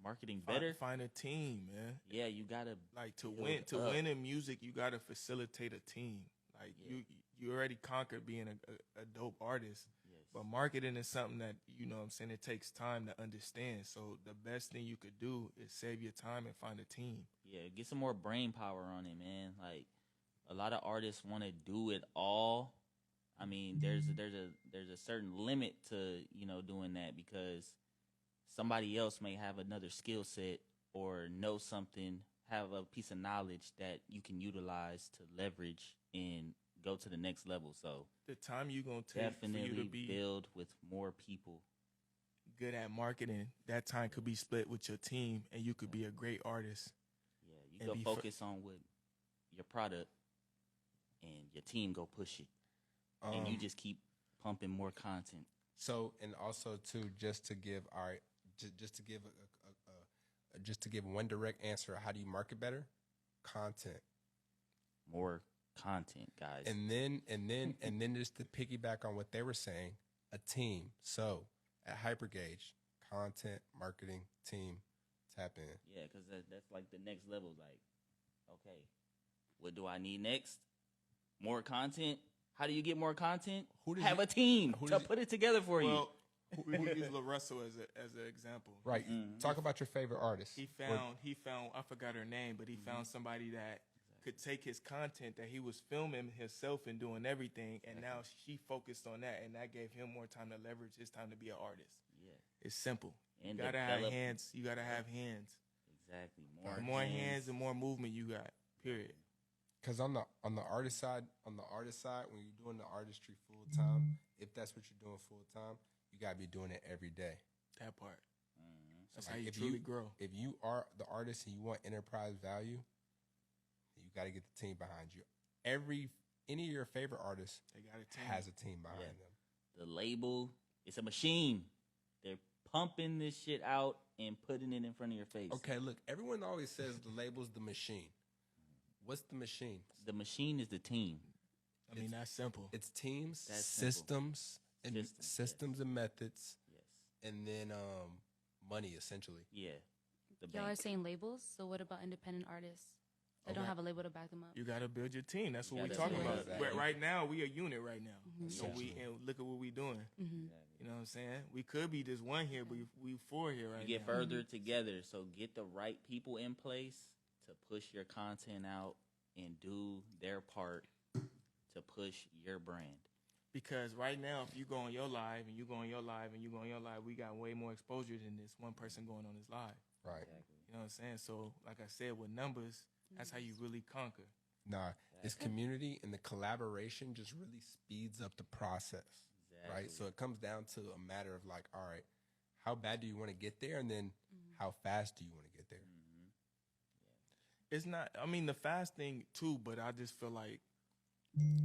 Marketing better? Find a team, man. Yeah, you gotta Like to build win up. win in music, you gotta facilitate a team. Like you already conquered being a dope artist. Yes. But marketing is something that, it takes time to understand. So the best thing you could do is save your time and find a team. Yeah, get some more brain power on it, man. Like a lot of artists want to do it all. I mean, there's a certain limit to doing that because somebody else may have another skill set or know something, have a piece of knowledge that you can utilize to leverage and go to the next level. So The time you're going to take for definitely you to be build with more people. good at marketing, that time could be split with your team and you could be a great artist. Yeah, you And go be focus on what your product and your team go push it. And you just keep pumping more content. So, and also too, just to give one direct answer, how do you market better? Content. More content, guys. And then just to piggyback on what they were saying, a team. So at HYPERGAGE, content, marketing, team, tap in. Yeah, because that's like the next level. Like, okay, what do I need next? More content. How do you get more content? Have a team to put it together for you. Well, we use Lil Russell as an example. Right. Talk about your favorite artist. He found I forgot her name, but he found somebody that could take his content that he was filming himself and doing everything, and now she focused on that, and that gave him more time to leverage his time to be an artist. Yeah, it's simple. And you gotta have develop- hands. You gotta have hands. Exactly. The more hands, the more movement you got. Period. Because on the artist side, when you're doing the artistry full time, if that's what you're doing full time, you gotta be doing it every day. That part. That's how you truly grow. If you are the artist and you want enterprise value, you got to get the team behind you. Any of your favorite artists has a team behind them. The label, it's a machine. They're pumping this shit out and putting it in front of your face. Okay, look, everyone always says the label's the machine. What's the machine? The machine is the team. I mean, that's simple. It's teams, That's systems, simple. and systems and methods, Yes. and then money, essentially. Yeah. The Y'all are bank. saying labels, so what about independent artists that don't have a label to back them up? You got to build your team. That's what we're gotta talking build about. exactly. Right now, we a unit right now. So Essentially. and look at what we doing. Mm-hmm. You know what I'm saying? We could be just one here, but we four here right You get now. further together. So get the right people in place to push your content out and do their part to push your brand. Because right now, if you go on your live and you go on your live and you go on your live, we got way more exposure than this one person going on his live. Right. You know what I'm saying? So, like I said, with numbers, that's how you really conquer. Nah, it's community, and the collaboration just really speeds up the process. Right? So it comes down to a matter of like, all right, how bad do you want to get there? And then how fast do you want to get there? It's not, I mean, the fast thing too, but I just feel like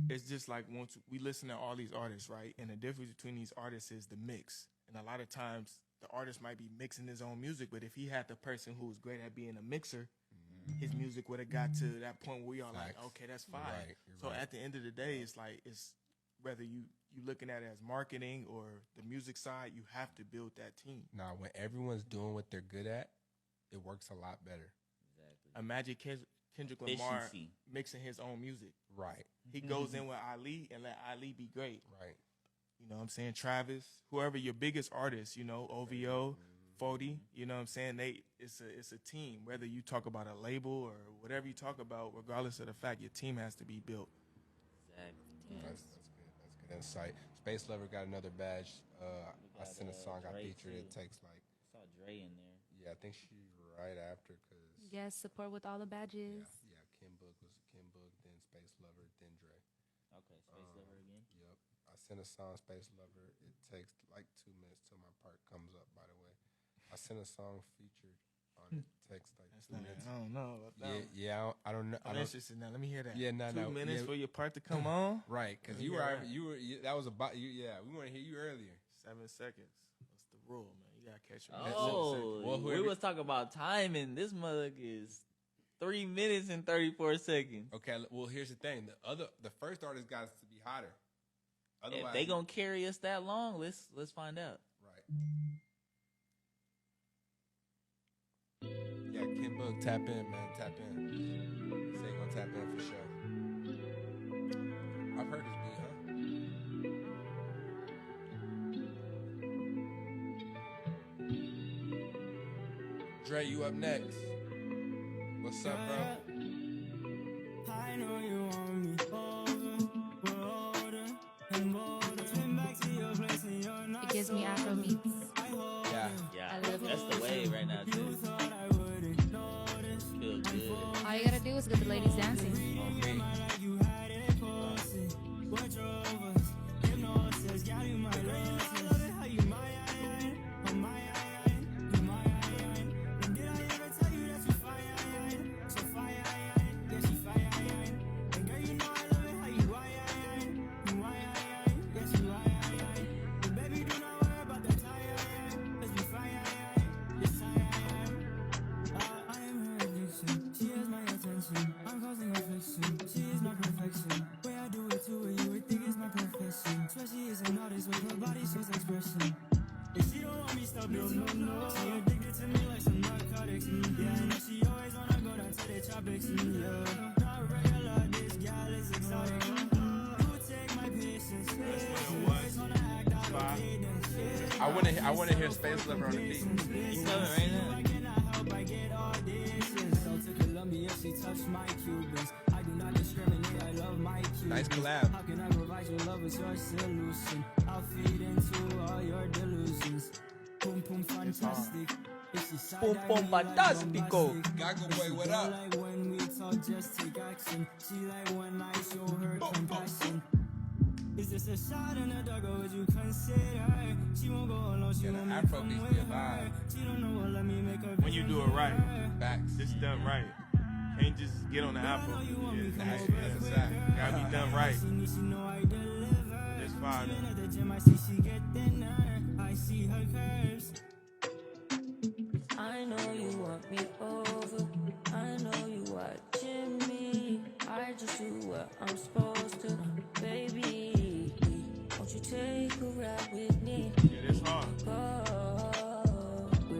it's just like once we listen to all these artists, right? And the difference between these artists is the mix. And a lot of times the artist might be mixing his own music, but if he had the person who was great at being a mixer, his music would have got to that point where we all like, okay, that's fine. So at the end of the day, it's like, it's whether you looking at it as marketing or the music side, you have to build that team. Nah, when everyone's doing what they're good at, it works a lot better. Imagine Kendrick Lamar Efficiency. mixing his own music. Right. He goes in with Ali and let Ali be great. Right. You know what I'm saying? Travis, whoever your biggest artist, you know, OVO, 40, you know what I'm saying? It's a team. Whether you talk about a label or whatever you talk about, regardless of the fact, your team has to be built. Exactly. That's good. That's good insight. Space Lover got another badge. I sent a song I Dre featured. It too. takes like, I saw Dre in there. yeah, I think she's right after because Yes, support with all the badges. yeah, Kim Book, then Space Lover, then Dre. Okay, Space Lover again. Yep. I sent a song, Space Lover. It takes like 2 minutes till my part comes up, by the way. I sent a song featured on it. Takes like 2 minutes. I don't know. I don't know. I'm interested now. Let me hear that. Yeah, no. 2 minutes yeah. for your part to come on? Right, because Let me you hear were, that. that was about, yeah, we want to hear you earlier. 7 seconds. What's the rule, man? You got to catch me. Oh, we was talking about time, and this mother is 3 minutes and 34 seconds. Okay, well, here's the thing. The first artist got to be hotter. Otherwise, If they gonna carry us that long, let's find out. Right. Yeah, Kim Book, tap in, man. Tap in. Say you gonna tap in for sure. I've heard this beat, huh? Dre, you up next. What's up, bro? I know you want me over, we're older and bolder. Spin back to your place and you're not It gives me Afro beats. Yeah. I love it. That's the wave right now, too. You thought I wouldn't notice. Feel good. All you gotta do is get the ladies dancing. Like you had it posted. What drove us? Hypnosis, got you my love. I love it how you my eye, oh my eye, you my eye. And did I ever tell you that you fire, so fire, yeah she fire, and girl you know I love it how you yes you but baby do not worry about that tie, let's be fire, yes I am her addiction, she has my attention, I'm causing affliction, she is my perfection, way I do it to her you would think it's my profession, swear she is an artist with her body shows expression. If she don't want me, stop it, no. She addicted to me like some narcotics, yeah. I know she always wanna go down to the tropics, yeah. Not regular, this gal is exotic. You take my patience, yeah. Always wanna act out of cadence, I wanna hear Space Lover on the beat. You coming right now? I cannot help, I get auditions. So to Colombia, she touched my Cubans. I do not discriminate, I love my Cubans. Nice collab. How can I provide your love with your solution? I'll feed into all your delusions. Boom, boom, fantastic. Boom, boom, fantastico. Gago Boy, what up? Like when we talk, just take action. She like when I show her compassion. Is this a shot in the dark or would you consider? She won't go alone, she won't make Afro beats be a vibe. She don't know what, let me make her When you do it right, Facts. it's done right. Can't just get on the Afro. That's a fact. Gotta be done right. That's fine. At the gym, I see she get thinner. I see her curves. I know you want me over. I know you watching me. I just do what I'm supposed to. Baby, won't you take a ride with me? Yeah, that's hard.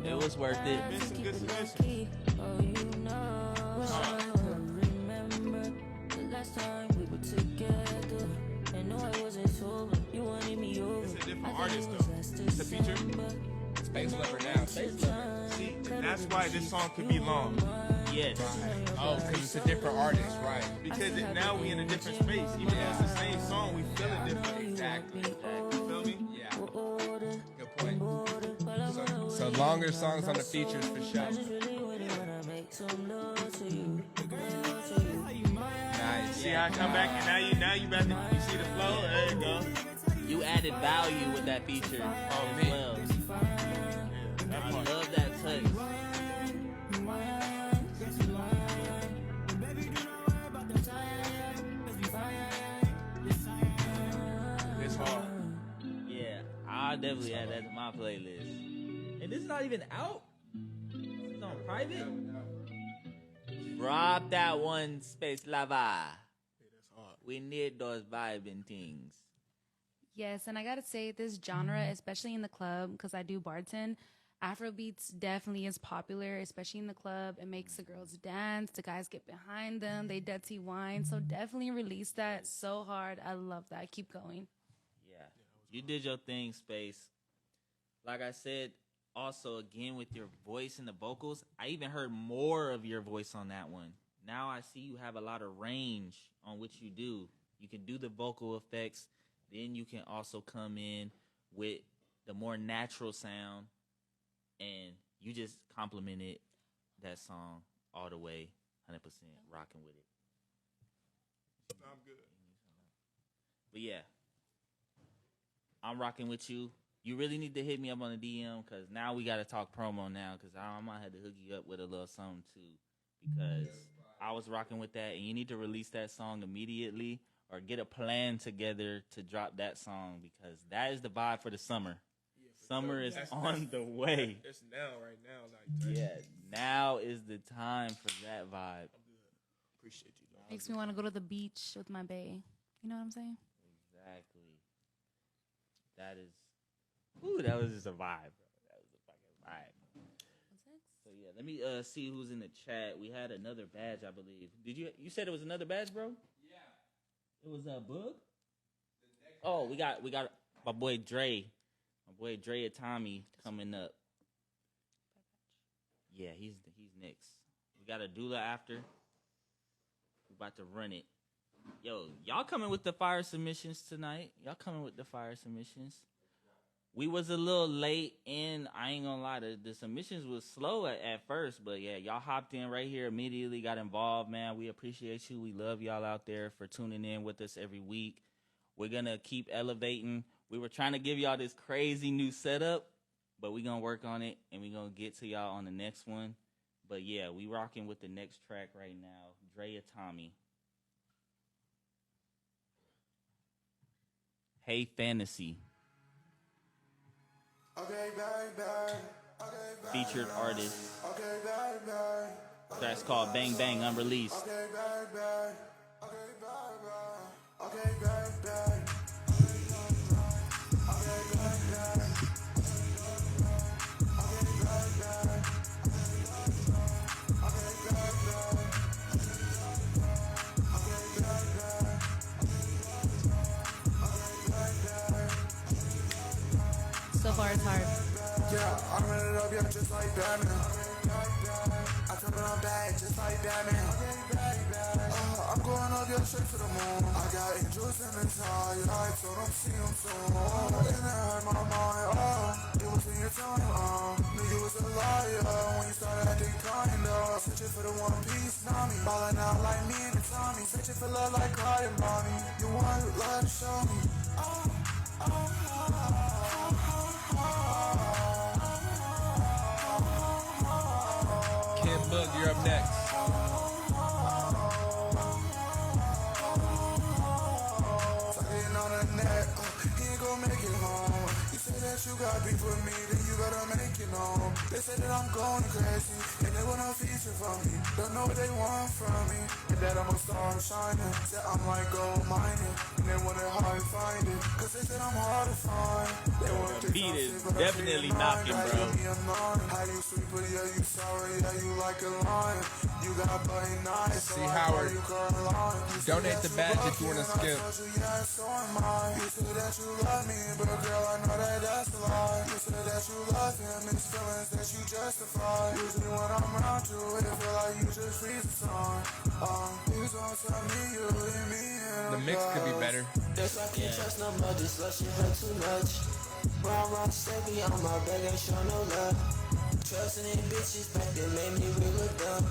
It was worth it. It's a good submission. Oh, you know, remember the last time we were together. And no, I wasn't sober. You wanted me over. It's a different artist though. It's a feature. Space Lover now. Space Lover. See, that's why this song could be long. Yes. Oh, because it's a different artist, right? Because now we in a different space. Even though it's the same song, we feel it different. Exactly. You feel me? Yeah. Good point. So longer songs on the features for sure. Nice. See how I come back and now you back. You see the flow? There you go. You added value with that feature as well. I love that touch. It's hard. Yeah, I'll definitely add that to my playlist. And this is not even out. This is on private. Drop that one, Space Lava. We need those vibing things. Yes, and I gotta say, this genre, especially in the club, because I do bartend, Afrobeats definitely is popular, especially in the club. It makes the girls dance, the guys get behind them, they dirty wine. So definitely release that so hard. I love that. Keep going. Yeah, you did your thing, Space. Like I said, also again with your voice and the vocals, I even heard more of your voice on that one. Now I see you have a lot of range on what you do. You can do the vocal effects. Then you can also come in with the more natural sound, and you just complimented that song all the way, 100% rocking with it. I'm good. But yeah, I'm rocking with you. You really need to hit me up on the DM, because now we got to talk promo now, because I might have to hook you up with a little something too, because I was rocking with that, and you need to release that song immediately. Or get a plan together to drop that song, because that is the vibe for the summer. Yeah, summer is on the way. It's now, right now. Like, yeah, now is the time for that vibe. I'm good. Appreciate you, dog. Makes me want to go to the beach with my bae. You know what I'm saying? Exactly. That is. Ooh, that was just a vibe, bro. That was a fucking vibe. What's next? So yeah, let me see who's in the chat. We had another badge, I believe. You said it was another badge, bro? It was a book. Oh, we got my boy Dre, and Tommy coming up. Yeah, he's next. We got a doula after. We about to run it. Yo, y'all coming with the fire submissions tonight? We was a little late, and I ain't gonna lie, the submissions was slow at first, but yeah, y'all hopped in right here immediately, got involved, man. We appreciate you. We love y'all out there for tuning in with us every week. We're gonna keep elevating. We were trying to give y'all this crazy new setup, but we gonna work on it, and we gonna get to y'all on the next one. But yeah, we rocking with the next track right now, Dre and Tommy. Hey Fantasy. Okay, baby. Featured artist. Okay, baby. Track's called Bang Bang, unreleased. Okay, baby. Okay, baby. So far, it's hard. Yeah, I'm running up, yeah, just like Batman. I turn it on bad, just like Batman. I'm going up, yeah, straight to the moon. I got angels in the sky, I told them see them soon. And it hurt my mind, it was in your time, nigga was a liar. When you started acting kinda, such searching for the one piece, Nami. Ballin' out like me and Tommy. Searching for love like Clyde and Bonnie. You want love to show me. Kim Book, you're up next. Talking on the net, he ain't gon' make it home. You say that you got beef with me, then you gotta make it known. They say that I'm going crazy, and they want a feature from me. Don't know what they want from me, and that I'm a star shining. Said I'm like gold mining, and they want it hard to find it. Cause they said I'm hard to find. They want The beat is definitely knocking, bro. How you sweet, but yeah, you sour, yeah, you like a lion. You got butty nice, See Howard. Donate the badge if you want to skip. yeah, so am I. You say that you love me, but girl, I know that that's a lie. You say that you love him, it's feelings that you justify. Usually when I'm around you, it feel like you just freeze the song. Please don't tell me you and me. The mix could be better. That's why I can't trust nobody, slut, she hurt too much. Round, steady on my back, ain't show no love. Trusting in bitches back then made me real look dumb.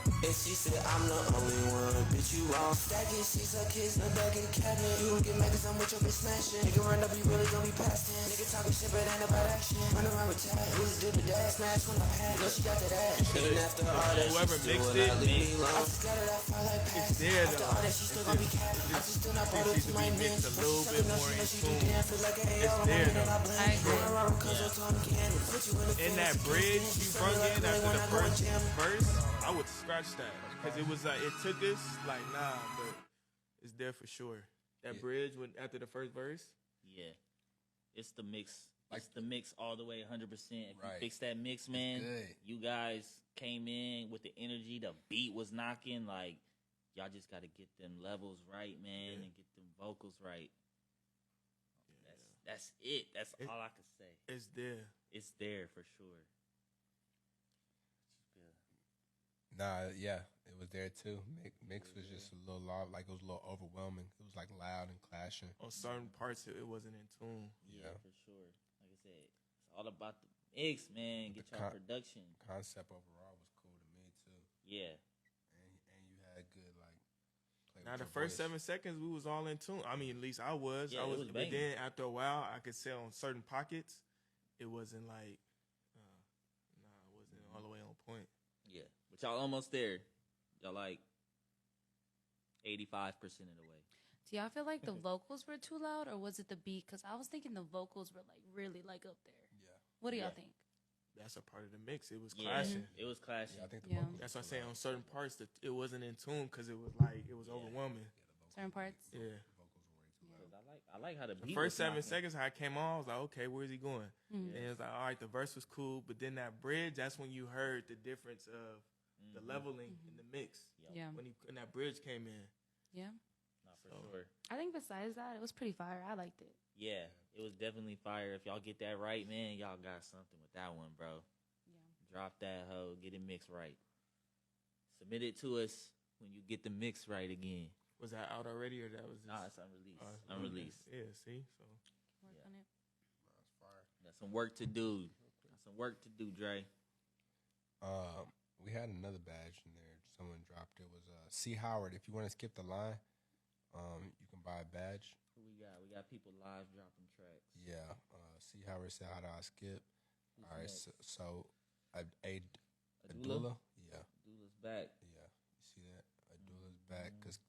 And she said I'm the only one, bitch you wrong. Stacking seats, her kids in the back of the cabinet. You don't get mad cause I'm with your bitch smashing. Nigga run up, you really gon' be past it. Nigga talking shit but ain't about action. Run around with tag, who's do the dash, smash when I pass. You know she got that ass. And after all that, Whoever she still mixed will not it, leave me alone. I just got it, I feel like pass. It's there After though. all that, she still gon' be cat. I just still not brought up to my man. Mixed a little bit more in tune. It's there though. I agree. In that bridge you brung in after the first verse, I would scratch that because it was like it took us like but it's there for sure. That bridge when after the first verse, Yeah, it's the mix. It's the mix all the way 100%. If you fix that mix, man, you guys came in with the energy. The beat was knocking. Like, y'all just got to get them levels right, man, and get them vocals right. That's it. That's all I can say. it's there. It's there for sure. Nah, yeah, it was there too. Mix was just a little loud, like it was a little overwhelming. It was like loud and clashing. On certain parts, it wasn't in tune. Yeah, for sure. Like I said, it's all about the mix, man. Get your production. Concept overall was cool to me too. Yeah. And you had good like. Now the first 7 seconds, we was all in tune. I mean, at least I was. Yeah, it was but banging. then after a while, I could say on certain pockets, it wasn't like, it wasn't all the way on point. Yeah. But y'all almost there. Y'all like 85% of the way. Do y'all feel like the vocals were too loud, or was it the beat? Because I was thinking the vocals were like really like up there. Yeah. What do y'all think? That's a part of the mix. It was clashing. It was clashing. Yeah, I think the vocals. That's what I'm saying. On certain parts, that it wasn't in tune because it was like it was overwhelming. Certain parts. Yeah. I like how the beat The first was 7 knocking. seconds, how it came on, I was like, okay, where's he going? Mhm. And it was like, all right, the verse was cool, but then that bridge, that's when you heard the difference of the leveling in the mix. Yeah. When that bridge came in. Yeah. Nah, for sure. I think besides that, it was pretty fire. I liked it. Yeah, it was definitely fire. If y'all get that right, man, y'all got something with that one, bro. Yeah. Drop that hoe, get it mixed right. Submit it to us when you get the mix right again. Was that out already, or that was just... Nah, it's unreleased. Yeah, see? So Work on it. Got some work to do. Got some work to do, Dre. We had another badge in there. Someone dropped it. Was C. Howard. If you want to skip the line, you can buy a badge. Who we got? We got people live dropping tracks. Yeah. C. Howard said, "How do I skip?" Who's All right. next? So Adula. Adula? Yeah. Adula's back. Yeah. You see that? Adula's back. Cause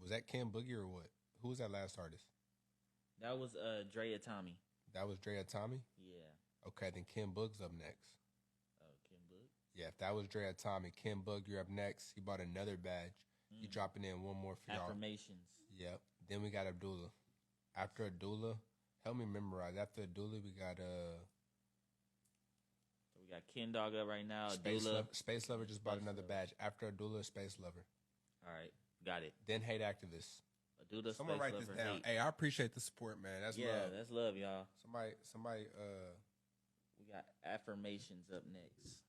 was that Kim Boogie or what? Who was that last artist? That was Drea Tommy. That was Drea Tommy? Yeah. Okay, then Kim Boog's up next. Oh, Kim Boog. Yeah, if that was Drea Tommy, Kim Boog, you're up next. He bought another badge. He dropping in one more for y'all. Affirmations. Yep. Then we got Abdullah. After Abdullah, help me memorize. After Abdullah, we got So we got Ken Dog up right now. Space Lover just bought another badge. After Abdullah, Space Lover. All right, got it. Then Hate Activists. Adula, Someone Space write Lover, this down. Hate. Hey, I appreciate the support, man. That's love. That's love, y'all. Somebody. We got Affirmations up next.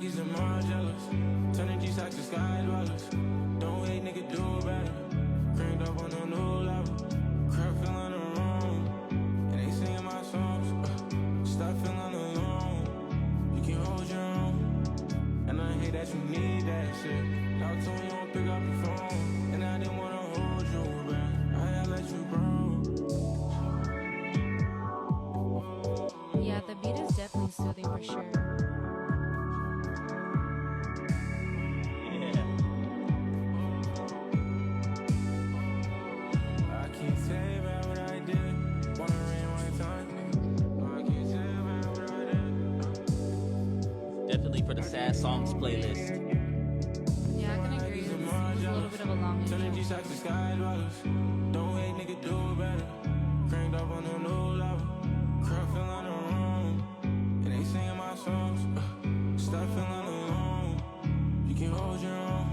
Nikes and Margielas. Turning G-Stocks to sky dwellers. Don't hate, nigga, do better. Cranked up on a new level. Crowd feeling the room. And they singing my songs. Stop feeling alone. You can hold your own. And I hate that you need that shit. Talk to me, you don't pick up the phone. And I didn't wanna hold you back. I had let you grow. Yeah, the beat is definitely soothing for sure. I can't say about what I did. Wanna rewind time. I can't say about what I did. Definitely for the sad songs playlist. Yeah, I can agree. It's a little bit of a long Turning intro. G-Stocks to sky dwellers. Don't hate, nigga, do better. Cranked up on a new level. Crowd feeling the room. And they singing my songs. Stop feeling alone. You can hold your own.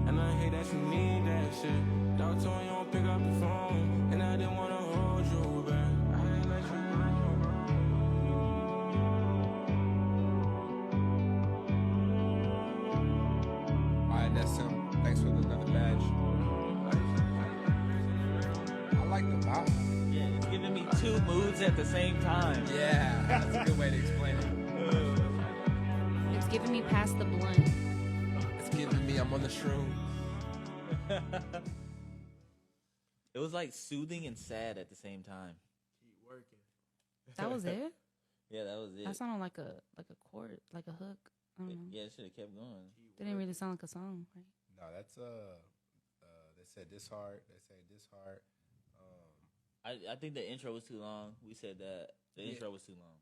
And I hate that you need that shit. Dog told you don't pick up the phone. And I didn't wanna hold you back. I had let you All right, that's him. Thanks for another badge. I like the vibe. Yeah, it's giving me two moods at the same time. Yeah, that's a good way to explain it. It's giving me past the blunt. It's giving me I'm on the shroom. It was like soothing and sad at the same time. Keep working. That was it? Yeah, that was it. That sounded like a chord, like a hook. I don't know. Yeah, it should have kept going. Didn't really sound like a song, right? No, that's they said this hard. They say this hard. I think the intro was too long. We said that the Yeah. intro was too long.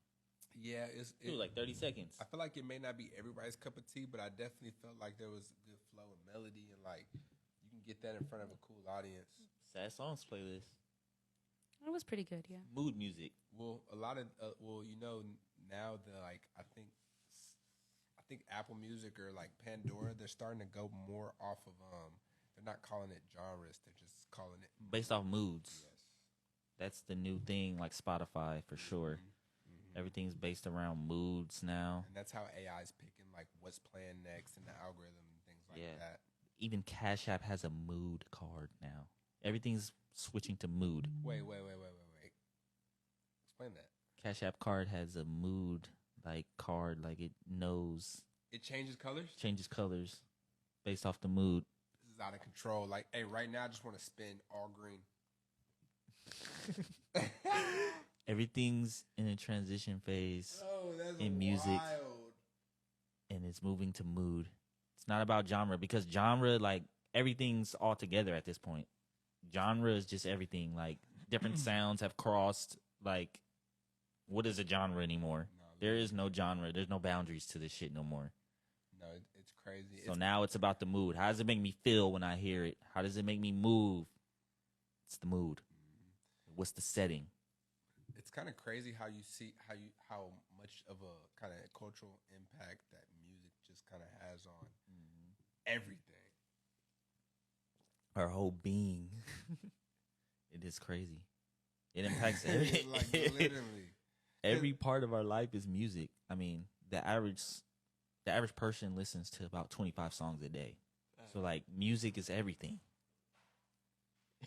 Yeah, It was like 30 seconds. I feel like it may not be everybody's cup of tea, but I definitely felt like there was good flow and melody, and like you can get that in front of a cool audience. Sad songs playlist. It was pretty good, yeah. Mood music. Well, a lot of now the like I think Apple Music or like Pandora, they're starting to go more off of they're not calling it genres, they're just calling it Based off moods. Yes. That's the new thing, like Spotify for sure. Everything's based around moods now. And that's how AI is picking like what's playing next in the algorithm and things like that. Even Cash App has a mood card now. Everything's switching to mood. Wait. Explain that. Cash App card has a mood like card, like it knows. It changes colors? Changes colors based off the mood. This is out of control. Like, hey, right now I just want to spin all green. Everything's in a transition phase in music. Wild. And it's moving to mood. It's not about genre because genre, like everything's all together at this point. Genre is just everything. Like different sounds have crossed. Like, what is a genre anymore? There is no genre. There's no boundaries to this shit no more. No, it's crazy. So now it's about the mood. How does it make me feel when I hear it? How does it make me move? It's the mood. What's the setting? It's kind of crazy how you see how much of a kind of cultural impact that music just kind of has on everything. Our whole being. It is crazy. It impacts everything. Like literally. Every part of our life is music. I mean, the average person listens to about 25 songs a day. So like music is everything.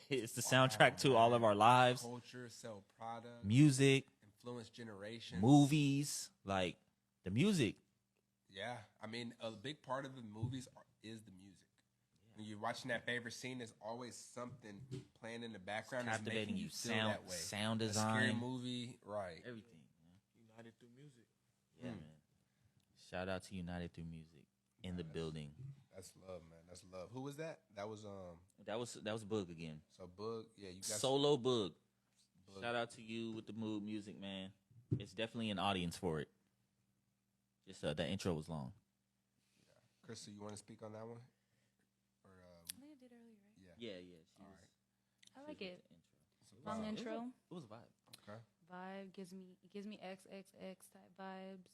It's the soundtrack to all of our lives. Culture, sell product, music, influence generations, movies, like the music. Yeah, I mean, a big part of the movies is the music. When you're watching that favorite scene, there's always something playing in the background that's Captivating making you. feel Sound, that way. sound A design, scary movie, right? Everything. United through music. Yeah, man. Shout out to United Through Music in the building. That's love, man. That's love. Who was that? That was Boog again. So Boog, yeah, you got Solo Boog. Shout out to you with the mood music, man. It's definitely an audience for it. Just that intro was long. Yeah. Crystal, you want to speak on that one? Or I think I did earlier, right? Yeah. All right. I like it. It's a Long vibe. intro. It was a vibe. Okay. Vibe gives me XXX type vibes.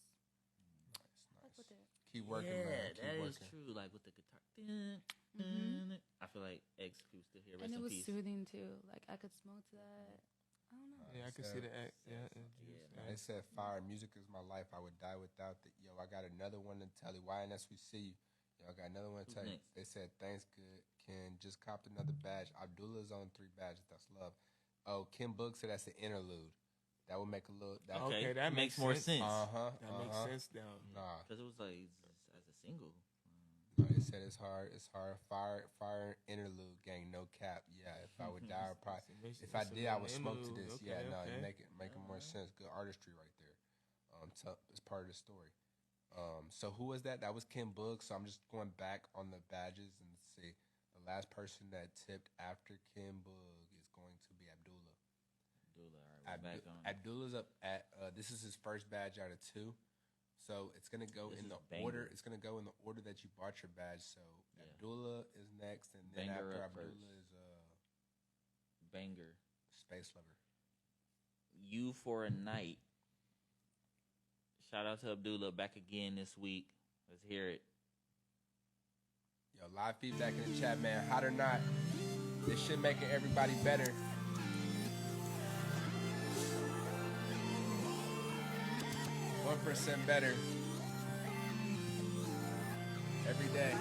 Nice. Like with it. Keep working, yeah, man. Keep that working. is true. Like with the guitar. I feel like X Crew still here. Rest And it in was peace. soothing too. Like I could smoke to that. I don't know. Yeah, I can see the act. Yeah, And They said, fire, music is my life. I would die without it. Yo, I got another one to tell you. YNS, we see you. Yo, I got another one to tell you. They said, thanks, good. Ken just copped another badge. Abdullah's on 3 badges. That's love. Oh, Kim Book said that's an interlude. That would make a little... Okay, that makes more sense. sense. That makes sense now. Nah. Because it was like, as a single. No, they said it's hard. It's hard. Fire interlude, gang. No cap. Yeah, if I would die, I would probably... If I did, I would smoke to this. Okay, yeah, no, okay. make it more sense. Good artistry right there. It's part of the story. So who was that? That was Kim Boog. So I'm just going back on the badges and see. The last person that tipped after Kim Boog is going to be Abdullah. All right, back on. Abdullah's up at. This is his first badge out of 2. So it's gonna go in the order. It's gonna go in the order that you bought your badge. So Abdullah is next, and then Banger after up Abdullah first. is Banger. Space Lover. You for a Night. Shout out to Abdullah back again this week. Let's hear it. Yo, live feedback in the chat, man. Hot or not, this shit making everybody better. %1 better every day.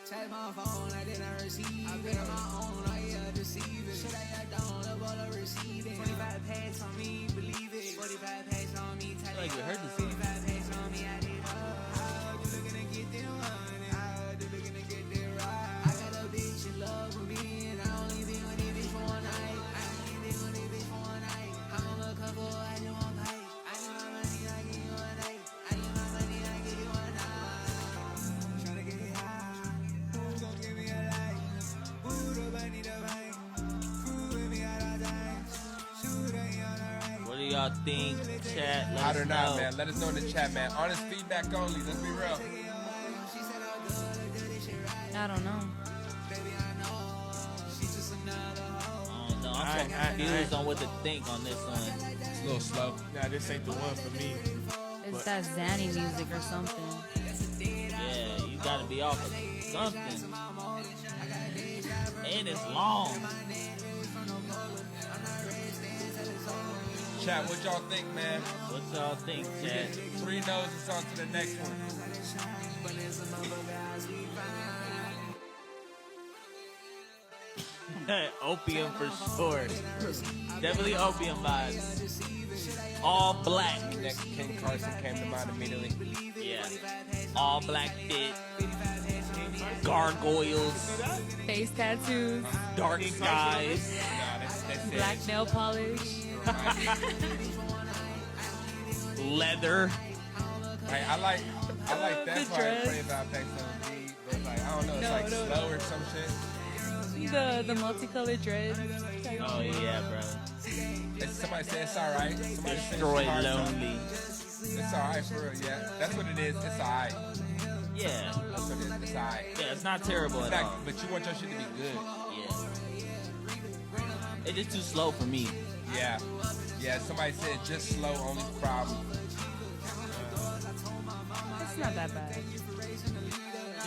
Check my phone, I did not receive. I've been on my own, I yeah, deceiving. Should I act down, love all I receiving. 45 packs on me, believe it. 45 packs on me, tell like we heard this song. 45 packs on me, I did how you looking to get them money? How you looking to get them right? I got a bitch in love with me, and I only be on this bitch for one night. I only be on this bitch for one night. I'm on a couple, I do one pipe. I need my money, I give you one night. I need my money, I give you one night. Tryna get high. What do y'all think, chat? Let Hot us or not, know. man. Let us know in the chat, man. Honest feedback only. Let's be real. I don't know. No, I'm so confused on what to think on this one. It's a little slow. Nah, this ain't the one for me. It's that Zanny music or something. Yeah, you gotta be off of something. And it's long. Chat, what y'all think, man? What y'all think, chat? 3 no's, it's on to the next one. Opium for sure. Definitely opium vibes. All black. Next, King Carson came to mind immediately. Yeah. All black fit. Gargoyles. Face tattoos. Dark skies. Black nail polish. Leather. Hey, I like that The part. dress. 25 packs on beat, but it's like, I don't know, it's like slow or some shit. The multicolored dreads. Oh yeah, bro. Somebody said it's alright. Somebody said Destroy it's hard. lonely. It's alright for real, yeah. That's what it is. It's alright. Yeah. That's what it is. It's alright. Yeah, it's not terrible It's at not, all. but you want your shit to be good. Yeah. It's just too slow for me. Yeah. Yeah, somebody said just slow, only problem. It's not that bad.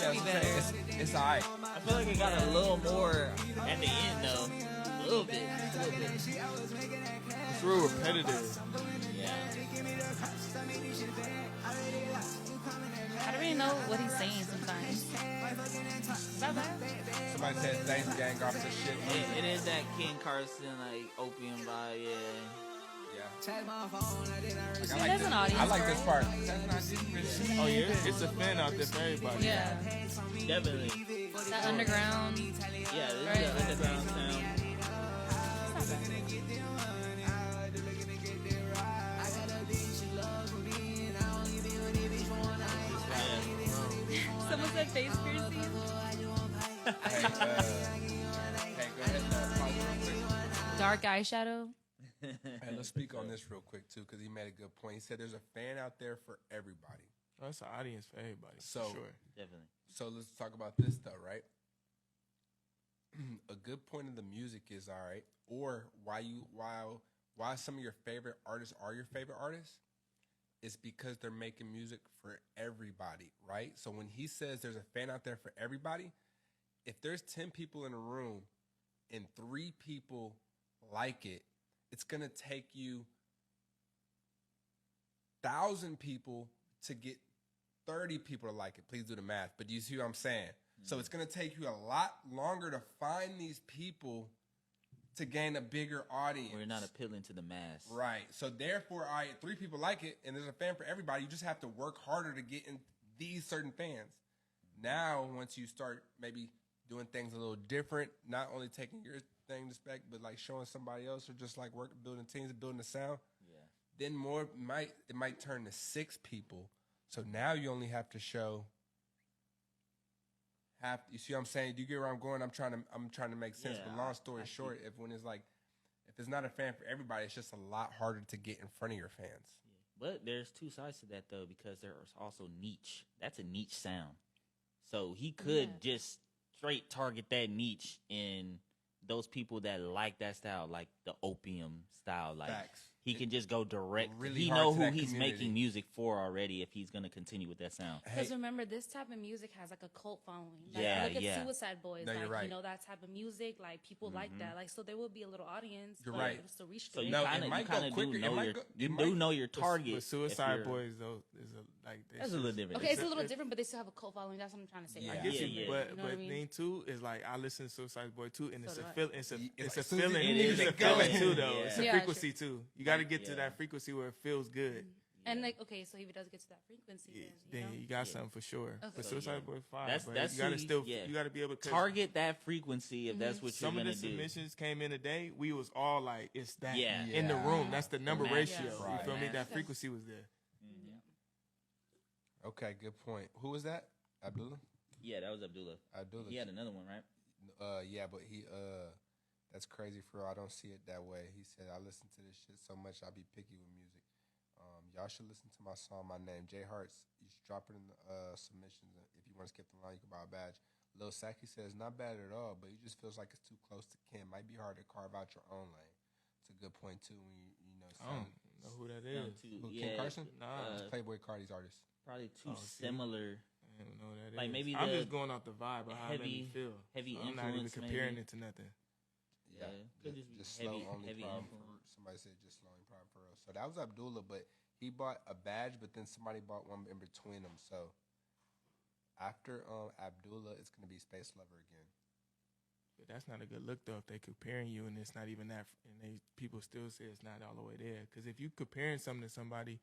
Yeah, it's alright. I feel like it got a little more at the end though. A little bit. It's real repetitive. Yeah. I don't really know what he's saying sometimes. Is that bad? Somebody said thanks, gang, off the shit. It is that King Carson like opium vibe, yeah. I like this part. Oh yeah, it's a fan out there for everybody. Yeah. Definitely. That underground. Yeah, this Right. is the underground sound. Someone said face piercing. Hey, go ahead. Pause real quick. Dark eyeshadow. Hey, let's speak on this real quick too, because he made a good point. He said there's a fan out there for everybody. Oh, it's an audience for everybody. So, for sure. Definitely. So let's talk about this though, right? A good point of the music is all right, or why some of your favorite artists are your favorite artists is because they're making music for everybody, right? So when he says there's a fan out there for everybody, if there's 10 people in a room and 3 people like it, it's going to take you 1,000 people to get 30 people to like it. Please do the math. But you see what I'm saying? So it's going to take you a lot longer to find these people to gain a bigger audience. We're not appealing to the mass. Right. So therefore, 3 people like it, and there's a fan for everybody. You just have to work harder to get in these certain fans. Now, once you start maybe doing things a little different, not only taking your thing to spec, but like showing somebody else, or just like building teams and building a sound. Yeah. Then it might turn to 6 people. So now you only have to show. You see what I'm saying? Do you get where I'm going? I'm trying to make sense. Yeah, but long story short, if it's not a fan for everybody, it's just a lot harder to get in front of your fans. Yeah. But there's 2 sides to that though, because there's also niche. That's a niche sound. So he could just straight target that niche in those people that like that style, like the opium style. Like Facts. He can just go direct. Really he hard know to who that he's community. making music for already if he's going to continue with that sound. Because remember, this type of music has like a cult following. Like, Yeah, look at yeah. Suicide Boys. No, like, you're right. you know, that type of music. Like, people like that. Like, so there will be a little audience. You're but right. it'll still reach So to you it. kind of quicker. do know you know your target. But Suicide Boys though is That's a little different. Okay, it's a little different, but they still have a cult following. That's what I'm trying to say. I Like, guess Yeah. but You know what I mean? thing too is like I listen to Suicide Boy too, and So it's a do I. feel. It's a As feeling. soon as you It is It's a a feeling feeling. too, though. Yeah. It's a Yeah, frequency too. You got to get to Yeah. that frequency where it feels good. And like, okay, so if it does get to that frequency, Then then, you got something for sure. Okay. But So, Suicide Boy fire. That's but that's you got to who still. yeah. You got to be able to target that frequency if that's what you're Some of gonna the do. submissions came in today. We was all like, it's that Yeah. in the room. That's the number match. ratio. Yes. You feel me? Right. That frequency was there. Okay, good point. Who was that? Abdullah? Yeah, that was Abdullah. Abdullah. He had another one, right? Yeah, but that's crazy for real. I don't see it that way. He said, I listen to this shit so much, I'll be picky with music. Y'all should listen to my song, My Name. J Hearts, you should drop it in the submissions. If you want to skip the line, you can buy a badge. Lil Saki says, not bad at all, but he just feels like it's too close to Kim. Might be hard to carve out your own lane. It's a good point, too, when you know. I don't know who that is. Kim Carson? Nah. It's Playboy Cardi's artist. Probably too see? similar. I don't know who that Like is. maybe I'm the just going off the vibe of how it made me feel. heavy So I'm not even influence, comparing maybe. it to nothing. Yeah, could just be Just heavy, slow only heavy problem. influence. Somebody said just slow only problem for real. So that was Abdullah, but he bought a badge, but then somebody bought one in between them. So after Abdullah, it's gonna be Space Lover again. But that's not a good look though. If they comparing you and it's not even that, and people still say it's not all the way there. Because if you comparing something to somebody,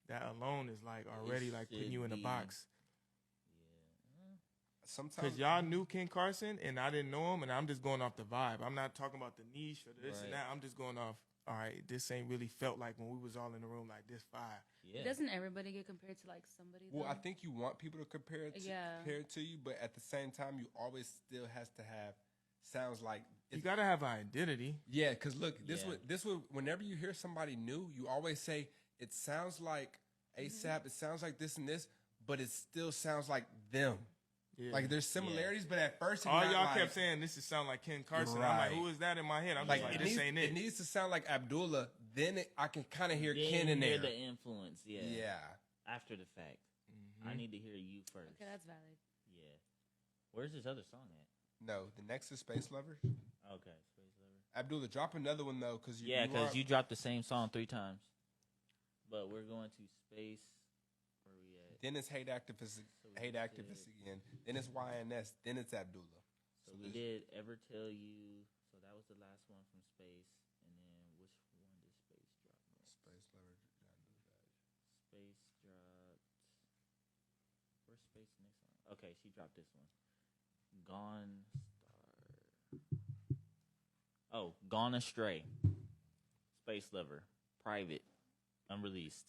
that alone is like already like putting you in a box. Sometimes Because y'all knew Ken Carson and I didn't know him, and I'm just going off the vibe. I'm not talking about the niche or this and Right. that. I'm just going off. All right, this ain't really felt like when we was all in the room like this fire. Yeah. Doesn't everybody get compared to like somebody? Well, though? I think you want people to compare it to you, but at the same time, you always still has to have sounds like You gotta have an identity. Yeah, because look, Yeah. this would whenever you hear somebody new, you always say it sounds like ASAP, it sounds like this and this, but it still sounds like them. Yeah. Like there's similarities, but at first all it's not y'all like, kept saying this is sound like Ken Carson. I'm Right. like, who is that in my head? I'm like, just like, it this needs, ain't it. It needs to sound like Abdullah. Then I can kind of hear Then Ken in you hear there. the influence, yeah. Yeah. After the fact, I need to hear you first. Okay, that's valid. Yeah. Where's this other song at? No, the next is Space Lover. Okay, Space Lover. Abdullah, drop another one though, because you dropped the same song 3 times. But we're going to Space. Where we at? Then it's Hate Activist again. Then it's YNS. Then it's Abdullah. So we did Ever Tell You. So that was the last one from Space. And then which one did Space drop next? Space Lover. Space dropped. Where's Space next song? Okay, she dropped this one. Gone Star. Oh, Gone Astray. Space Lover. Private. Unreleased.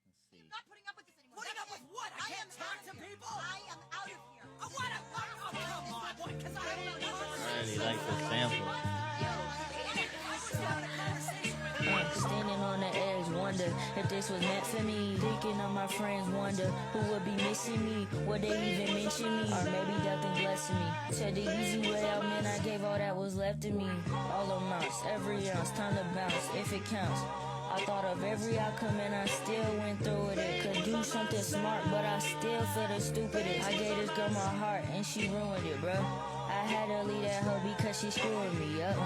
Let's see. Not putting up with this anymore. Putting up with what? I can't talk to people. I am out of here. Oh, what? Oh, come on, boy, because I don't know. I really like the sample. Standing on the edge, wonder if this was meant for me. Thinking of my friends, wonder who would be missing me. Would they even mention me? Or maybe nothing blessing me. Said the easy way out, man, I gave all that was left of me. All amounts, every ounce, time to bounce, if it counts. I thought of every outcome and I still went through with it. Could do something smart, but I still feel the stupidest. I gave this girl my heart and she ruined it, bro. I had to leave that hoe because she screwing me up.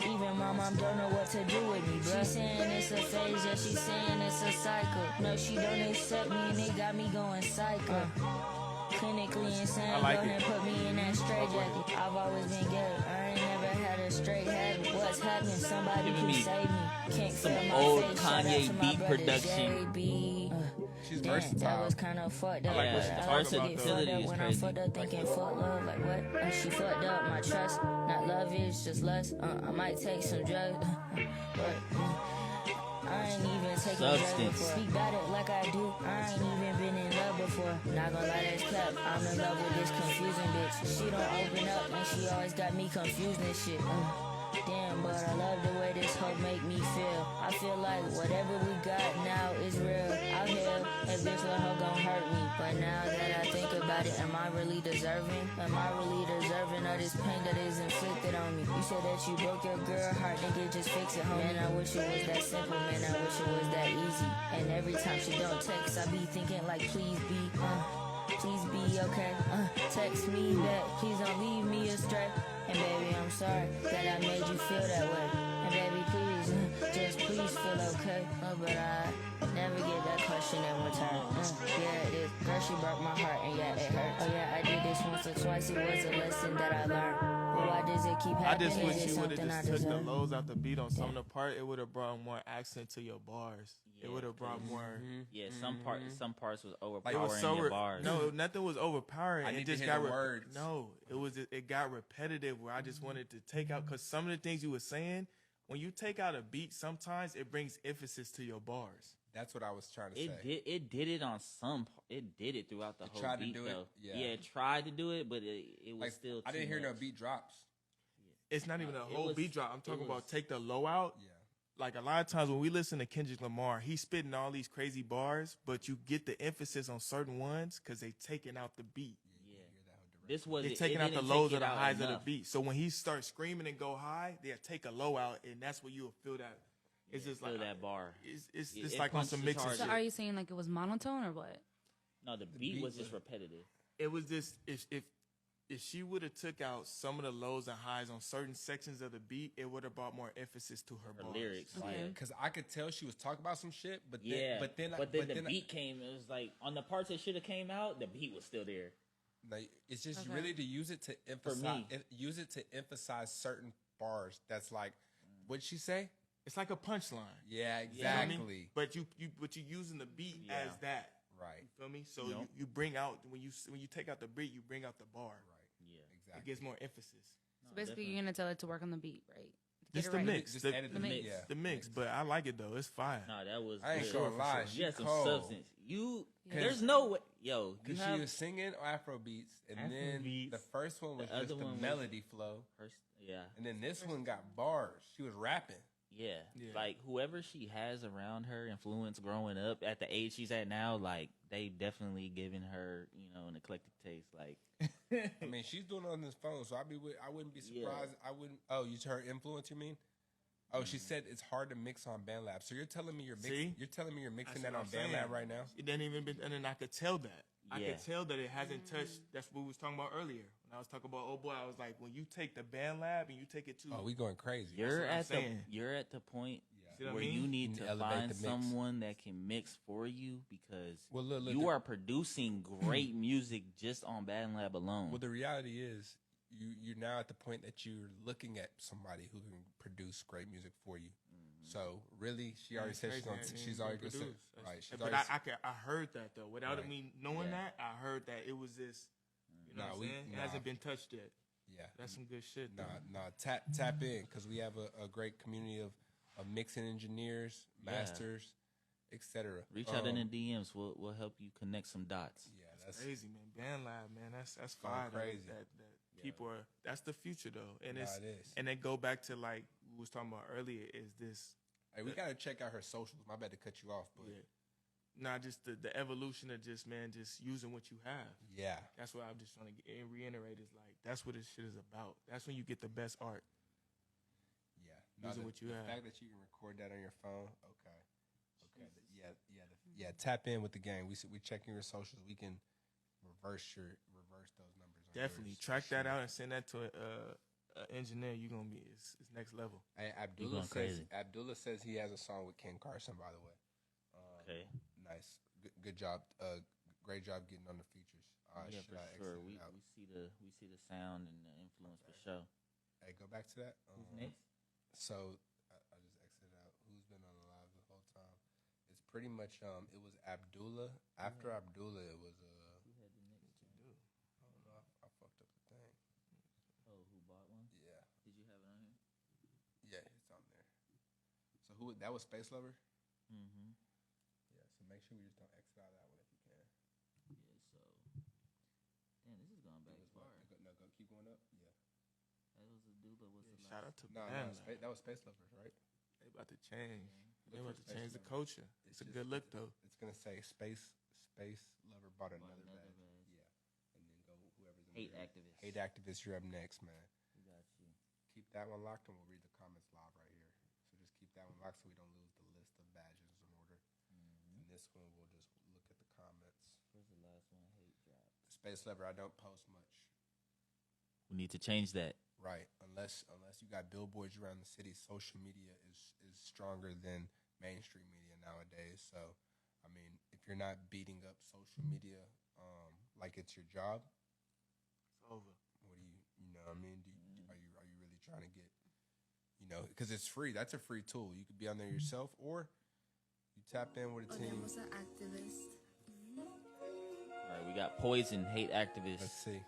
Even my mom don't know what to do with me, bro. She saying it's a phase, yeah, she saying it's a cycle. No, she don't accept me and it got me going psycho. Clinically insane, go ahead and put me in that straight jacket. I've always been gay, I ain't never had a straight habit. What's happening? Somebody please save me. Can't some feel my old face. Shout out to Kanye my beat brother production. JB. She's Damn, versatile. that was kind of fucked up. Yeah, But I like to get fucked versatility up is when I'm crazy. fucked up thinking fuck love. Like what? She fucked up my trust. Not love is just lust. I might take some drugs. But I ain't even taking drugs before. Speak about it like I do. I ain't even been in love before. Not gonna lie, that's cap. I'm in love with this confusing bitch. She don't open up and she always got me confused and shit. Damn, but I love the way this hoe make me feel. I feel like whatever we got now is real. Out here, that bitch little hoe gon' hurt me. But now that I think about it, am I really deserving? Am I really deserving of this pain that is inflicted on me? You said that you broke your girl heart, nigga, just fix it, homie. Man, I wish it was that simple, man, I wish it was that easy. And every time she don't text, I be thinking like, please be okay. Text me back, please don't leave me astray. And baby, I'm sorry that I made you feel that way. And baby, please, just please feel okay. But I never get that question in return. Yeah, this girl, she broke my heart, and yeah, it hurt. Oh yeah, I did this once or twice. It was a lesson that I learned. But why does it keep I happening? just wish Is it you would have something I just took the deserve? lows out the beat on some of the part. It would have brought more accent to your bars. It would have brought more. Yeah, some parts was It overpowering was so your bars. no, nothing was overpowering. I It need to just hear got the words. no. It got repetitive where I just wanted to take out because some of the things you were saying when you take out a beat, sometimes it brings emphasis to your bars. That's what I was trying to say. It did it on some. It did it throughout the whole tried to beat do it, though. yeah. It tried to do it, but it was Like, still. I didn't too hear no much. beat drops. It's not even a whole was- beat drop. I'm it talking about was- take the low out. Yeah. Like a lot of times when we listen to Kendrick Lamar, he's spitting all these crazy bars, but you get the emphasis on certain ones because they taking out the beat. Yeah, this was They're it taking out the didn't lows take or the it out highs of the enough. beat. So when he starts screaming and go high, they'll take a low out, and that's where you'll feel that. It's just Feel like that bar. It's It- just it like on some punches mixing hard. So shit. are you saying like it was monotone or what? No, the beat was just repetitive. It was just if she would have took out some of the lows and highs on certain sections of the beat, it would have brought more emphasis to her bars. Lyrics. Okay. Yeah. Because I could tell she was talking about some shit, but then, Yeah, but then the beat came. It was like on the parts that should have came out, the beat was still there. like, it's just Okay. really to use it to emphasize certain bars. That's like, what'd she say? It's like a punchline. Yeah, You know what I mean? exactly. But you using the beat Yeah. as that. Right. You feel me? So Yep. you bring out when you take out the beat, you bring out the bar. Right. Yeah, It Exactly. gives more emphasis. So basically, you're gonna tell it to work on the beat, right? Get Just it the right. mix. Just The, edit the mix. Yeah. the mix. But I like it though. It's fire. No, that was. I ain't good. gonna lie. sure. She You had some cold. substance. You Yeah. there's no way. Yo, you Because she have was singing Afro beats, and then Afrobeats. the first one was The other just the one was- melody flow, yeah. and then this one got bars. She was rapping. Yeah. Yeah. Like whoever she has around her, influence growing up at the age she's at now, like they definitely given her, an eclectic taste. Like I mean, she's doing it on this phone, so I wouldn't be Yeah. surprised. I wouldn't. Oh, you her influence? You mean? Oh, she said it's hard to mix on BandLab. So you're telling me you're See? mixing That's that what on I'm saying. BandLab right now? It didn't even been, and then I could tell that. I Yeah. could tell that it hasn't touched. That's what we was talking about earlier. When I was talking about oh boy, I was like, when you take the band lab and you take it to Oh, we going crazy. you're what I'm at saying. you're at the point See what I where mean? you need You to elevate find the mix. someone that can mix for you because Well, look, you are producing great music just on BandLab alone. Well, the reality is, you're now at the point that you're looking at somebody who can produce great music for you. So really, she already said she's already gonna say, right. She's But already I heard that though. Without Right. me knowing Yeah. that, I heard that it was this. You know what I'm saying? It hasn't been touched yet. yeah. That's some good shit. Nah, Though. tap in because we have a great community of mixing engineers, masters, etc. Reach out in the DMs. We'll help you connect some dots. Yeah, That's that's crazy, man. Band lab, man. That's going fire. though, crazy. That people are. That's the future though, and Nah, it's it is. and they go back to like we was talking about earlier. Is this? Hey, we gotta check out her socials. My bad to cut you off, but Yeah. Not just the evolution of just using what you have. yeah. That's what I'm just trying to reiterate. Is like that's what this shit is about. That's when you get the best art. Yeah. using what you the have. fact that you can record that on your phone, okay. Tap in with the game. We checking your socials. We can reverse those numbers. Definitely track that out and send that to an engineer. You're gonna be it's next level. Hey, Abdullah says he has a song with Ken Carson. By the way, Okay. nice, good job, great job getting on the features. Yeah, for sure. We see the sound and the influence for sure. Hey, go back to that. Who's next? So I just exited out. Who's been on the live the whole time? It's pretty much it was Abdullah. After Abdullah, it was Who had the next one? I don't know. I fucked up the thing. Oh, who bought one? Yeah. Did you have it on here? Yeah, it's on there. So that was Space Lover? Mm-hmm. Yeah, so make sure we just don't exit out of that one if you can. Yeah, so damn, this is going back far. Keep going up. Yeah. That was a dude that was the Shout out last. to that was Space Lovers, right? They about to change. They Look about for to change Space the Lover. culture. It's a good look though. It's gonna say Space Lover bought another bag. bag. Yeah, and then go whoever's in Hate there. activist. Hate activist, you're up next, man. We got you. Keep that one locked, and we'll read the comments live right here. So just keep that one locked, so we don't lose the list of badges in order. And this one, we'll just look at the comments. Where's the last one? Hate drop. Space Lover, I don't post much. We need to change that. Right, unless you got billboards around the city, social media is stronger than mainstream media nowadays. So, I mean, if you're not beating up social media like it's your job, It's over. what do you know what I mean? Are you really trying to get, because it's free. That's a free tool. You could be on there yourself, or you tap in with a team. All right, we got Poison, Hate activist. Let's see.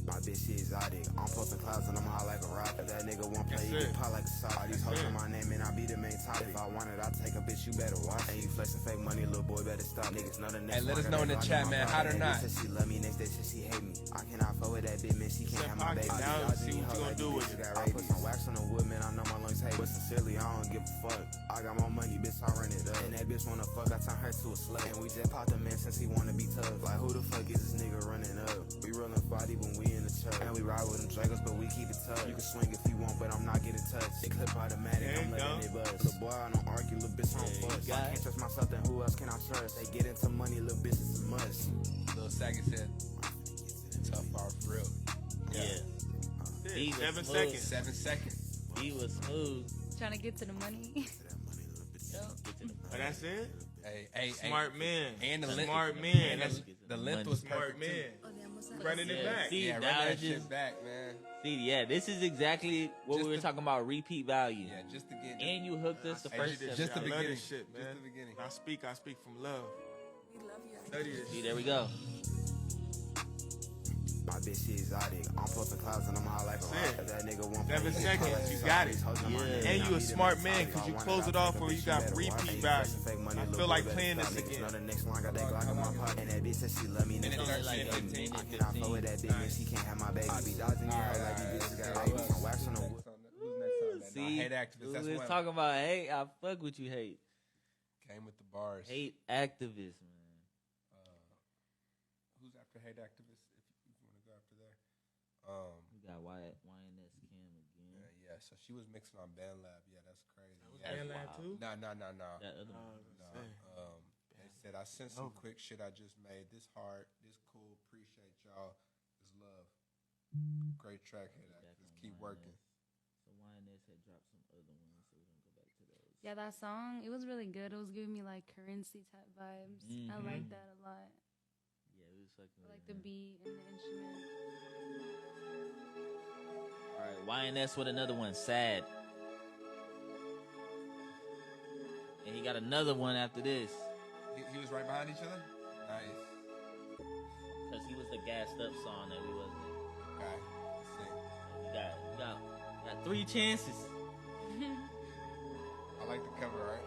My bitch, she exotic. I'm posting clouds and I'm high like a rocket. That nigga won't play, you get pop like a sock. All these hoes on my name and I be the main topic. If I want it, I'll take a bitch, you better watch. And you flexing fake money, little boy, better stop. Niggas know the next Hey, let us know in the chat, man, hot or not. She love me, next day said she hate me. I cannot fuck with that bitch, man, she can't have my baby. Now see what you gonna do with it. I put some wax on the wood, man, I know my lungs hate. But sincerely, I don't give a fuck. I got more money, bitch, I run it up. And that bitch wanna fuck, I turn her to a slut. And we just popped a man since he wanna be tough. Like, who the fuck is this nigga running up? We rollin' 40 when we in the truck. And we ride with them Dragos, but we keep it tough. You can swing if you want, but I'm not getting touched. It clip automatic, I'm letting it bust. Little boy, I don't argue, little bitch, I don't fuss. I can't trust myself, then who else can I trust? They get into money, little bitch, it's a must. Lil Sagan said, tough bar for real. Yeah. He was 7 smooth. seconds. 7 seconds. He was smooth. Trying to get to the money. But that's it. Hey, Smart man. And the Smart length, man. and That's the length was smart perfect man. too. Running it back. See, Yeah, run now that it's shit just back, man. see, yeah. This is exactly what Just we were the- talking about. Repeat value. Yeah, just to get. And you hooked us the Hey, first just step. the I love beginning. this shit, man. Just the beginning. I speak from love. Study this See, shit. there we go. My bitch, she exotic. I'm posting clouds and I'm high like a That's rocket. it. That nigga won't 7 play, seconds, like you a got sock. it. These hoes on my Yeah. name, And I you a be the smart main man, topic. because I you want close it, it I'll off take a where you bitch, got better watch. repeat And you value. flexing fake money, I little feel boy, like better playing stop. this Niggas again. know the next one I got that Glock in my pocket. And that bitch said she love me, And nigga, it's don't like she hate me. 15 I and cannot 15. fuck with that bitch, man, she can't have my baby. I be dodging you, hoes like these bitches got babies. I'm waxing the wood. Who's next on that? See, Hate activist. we That's was one. talking about hate. I fuck what you hate. Came with the bars. Hate activist, man. Who's after hate activist? If you want to go after there. We got YNS Kim again. Yeah. So she was mixing on BandLab. Yeah, that's crazy. That was Yeah. BandLab too? No. That other one. They said I sent some quick shit I just made. This hard, this cool. Appreciate y'all. This love. Great track, hate activist. Keep working. So YNS had dropped some other ones, so we're gonna go back to those. Yeah, that song, it was really good. It was giving me like currency type vibes. I like that a lot. Yeah, it was fucking. I like the beat and the instrument. All right, YNS with another one, Sad. And he got another one after this. He was right behind each other. Nice. Because he was the gassed up song that we wasn't. Okay. Let's see. So we got 3 chances. I like the cover art.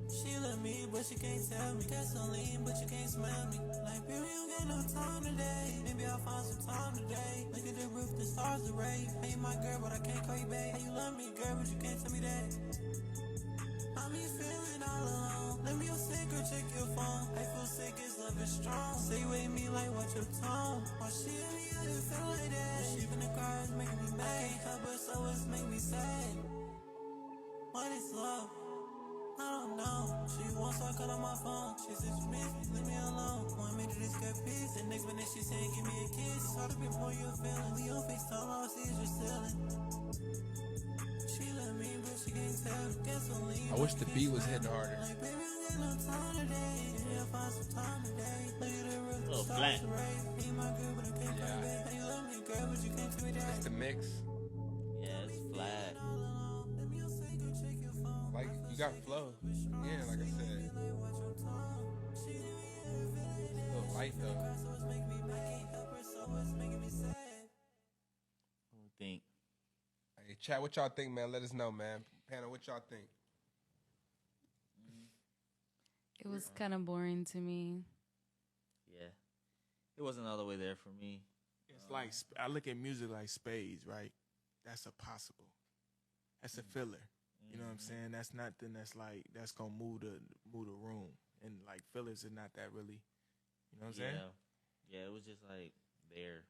She let me me, but you can't tell me. Gasoline, but you can't smell me. Like, baby, you got no time today. Maybe I'll find some time today. Look at the roof, the stars array. Hey, you my girl, but I can't call you babe. Hey, you love me, girl, but you can't tell me that. I'm here feeling all alone. Let me your secret, check your phone. I feel sick, it's love is strong. Say you with me like watch your tone. Why she and me, I didn't feel like that. She in the car is making me mad. I can't help her, so it's making me sad. What is love? I don't know. She wants to cut on my phone. She says she miss me, leave me alone. Want me to escape peace. The next minute she saying give me a kiss. It's hard to pinpoint your feelings. We on FaceTime, all I see is your ceiling. She love me, but she can't tell me. Gasoline. I wish the beat was hitting harder. Like, baby, I got no time today. Yeah, I find some time today. Look at the roof, the flat. stars array. Be my girl, but I can't call you back. Hey, you love me, girl, but you can't tell me that. It's the mix. Yeah, it's flat. Like, you got flow. Yeah, like I said. It's a little light, though. What do you think? Hey, chat, what y'all think, man? Let us know, man. Panel, what y'all think? It was kind of boring to me. Yeah. It wasn't all the way there for me. It's like, I look at music like spades, right? That's a possible. That's a filler. You know what I'm saying? That's nothing that's like, that's going to move the room. And like fillers are not that really, you know what I'm saying? Yeah, it was just like there.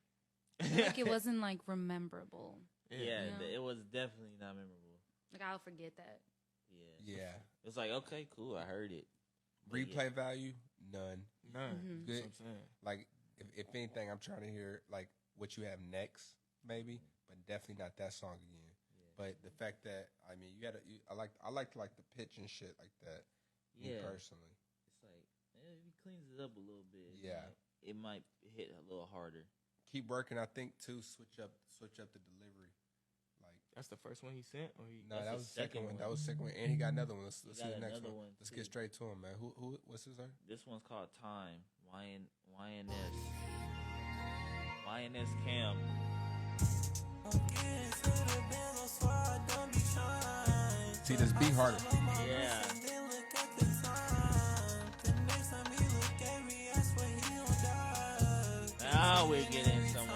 Like it wasn't like rememberable. Yeah, you know? it was definitely not memorable. Like I'll forget that. Yeah. It was like, okay, cool, I heard it. But Replay value? None. Mm-hmm. Good. That's what I'm saying. Like, if anything, I'm trying to hear, like, what you have next, maybe, but definitely not that song again. But the fact that, I mean, I like the pitch and shit like that. Me personally. It's like, it cleans it up a little bit. Yeah. It might hit a little harder. Keep working, I think, too. Switch up the delivery. Like, that's the first one he sent, or he? No, that was the second one. That was the second one, and he got another one. Let's see the next one. Let's too. get straight to him, man. Who? What's his name? This one's called Time. YNS Cam. See this beat harder. Yeah. Now we're getting somewhere.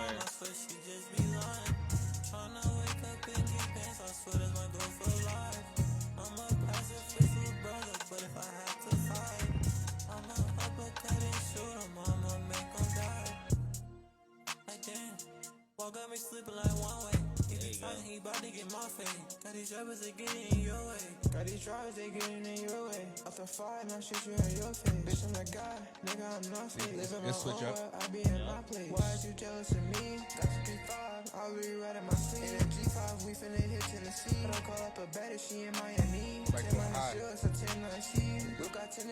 Walk got me slipping like one way. If you tight, he bout to get my face. Got these rappers, they getting in your way. Got these drivers, they getting in your way. After 5, now shit you in your face. Bitch, I'm that guy, nigga, I'm not fake. Living my own world, I be in my place. Why is you jealous of me? Got to be 5, I'll be right at my sleep. In a G5, we finna hit Tennessee. I don't call up a baddie, she in Miami.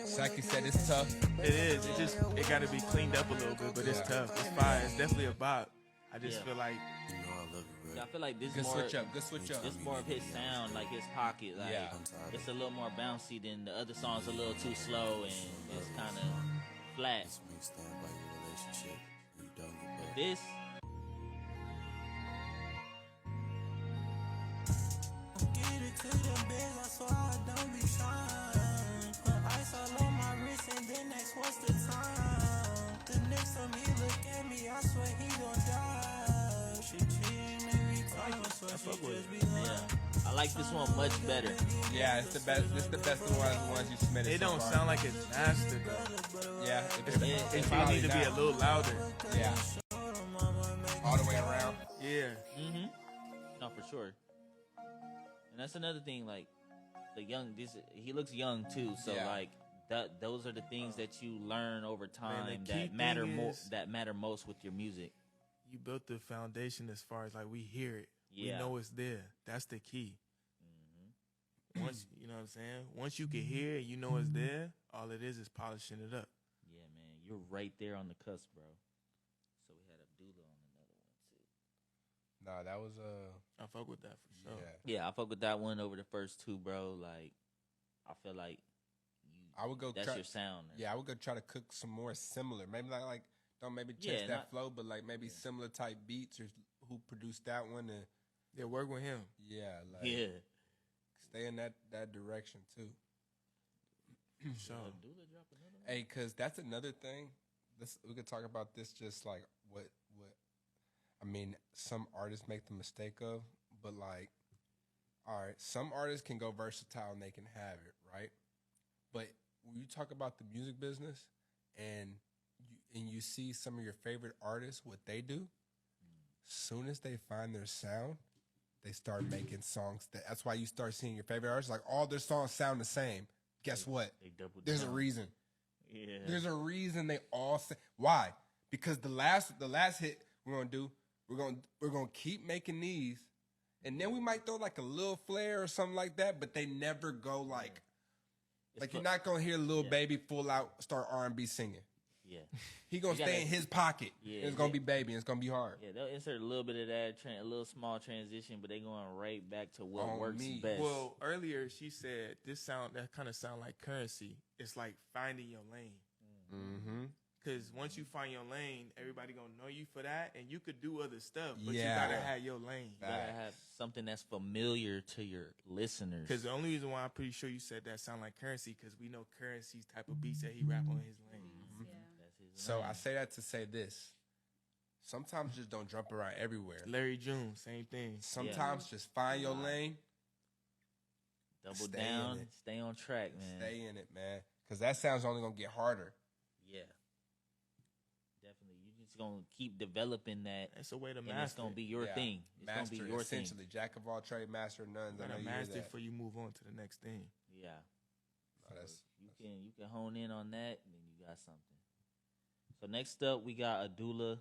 Saki said it's tough. It is. It gotta be cleaned up a little bit, but it's tough. It's fire. It's definitely a bop. I just feel like, I feel like this Good more switch up. Good switch up. It's more of his sound, like his pocket. Like it's a little more bouncy than the other songs. A little too slow and it's kind of flat. But this. Get it to the biz, I swear I don't be trying. Put ice all on my wrist and then next what's the time? The next time he look at me, I swear he gon' die. She cheating every time, I swear she just be lying. I like this one much better. Yeah, it's the best. It's the best of the ones you submitted. it so don't far. sound like it's mastered though. Yeah, It probably need to be a little louder. Yeah. All the way around. Yeah. Mm-hmm. No, for sure. And that's another thing. Like the young, he looks young too. So like that, those are the things that you learn over time that matter more. That matter most with your music. You built the foundation as far as like we hear it. We know it's there. That's the key. Once you know what I'm saying. Once you can hear it, you know it's there. All it is polishing it up. Yeah, man, you're right there on the cusp, bro. So we had Abdullah on another one too. Nah, that was I fuck with that for sure. Yeah, I fuck with that one over the first two, bro. Like, I feel like I would go. That's your sound. Yeah, I would go try to cook some more similar. Maybe like don't maybe chase that flow, but like maybe similar type beats or who produced that one and work with him. Yeah, like stay in that direction too. So, Hey, cause that's another thing. We could talk about this. Just like what I mean, some artists make the mistake of, but like, all right, some artists can go versatile and they can have it, right? But when you talk about the music business and you see some of your favorite artists, what they do, soon as they find their sound, they start making songs. That's why you start seeing your favorite artists, like all their songs sound the same. Guess what? There's a reason. Yeah. There's a reason they all say. Why? Because the last hit we're gonna keep making these, and then we might throw like a little flair or something like that, but they never go like you're not gonna hear Lil Baby full out start R&B singing. Yeah, he gonna stay in his pocket. Yeah, it's gonna be Baby. And it's gonna be hard. Yeah, they'll insert a little bit of that, a little small transition, but they going right back to what works best. Well, earlier she said that kind of sound like Currency. It's like finding your lane. Mm-hmm. Because once you find your lane, everybody gonna know you for that, and you could do other stuff, but you gotta have your lane. You gotta have something that's familiar to your listeners. Because the only reason why I'm pretty sure you said that sound like Currency, because we know Currency's type of beats that he rap on his lane. Mm-hmm. That's his So lane. I say that to say this. Sometimes just don't jump around everywhere. Larry June, same thing. Sometimes just find your lane. Double down, stay on track, man. Stay in it, man. Because that sound's only gonna get harder. Yeah. Definitely. You're just going to keep developing that. That's a way to and master. It's going to be your thing. It's going to be your thing. Essentially, jack of all trades, master of none. You gotta master it before you move on to the next thing. Yeah. No, you can hone in on that, and then you got something. So next up, we got Adula.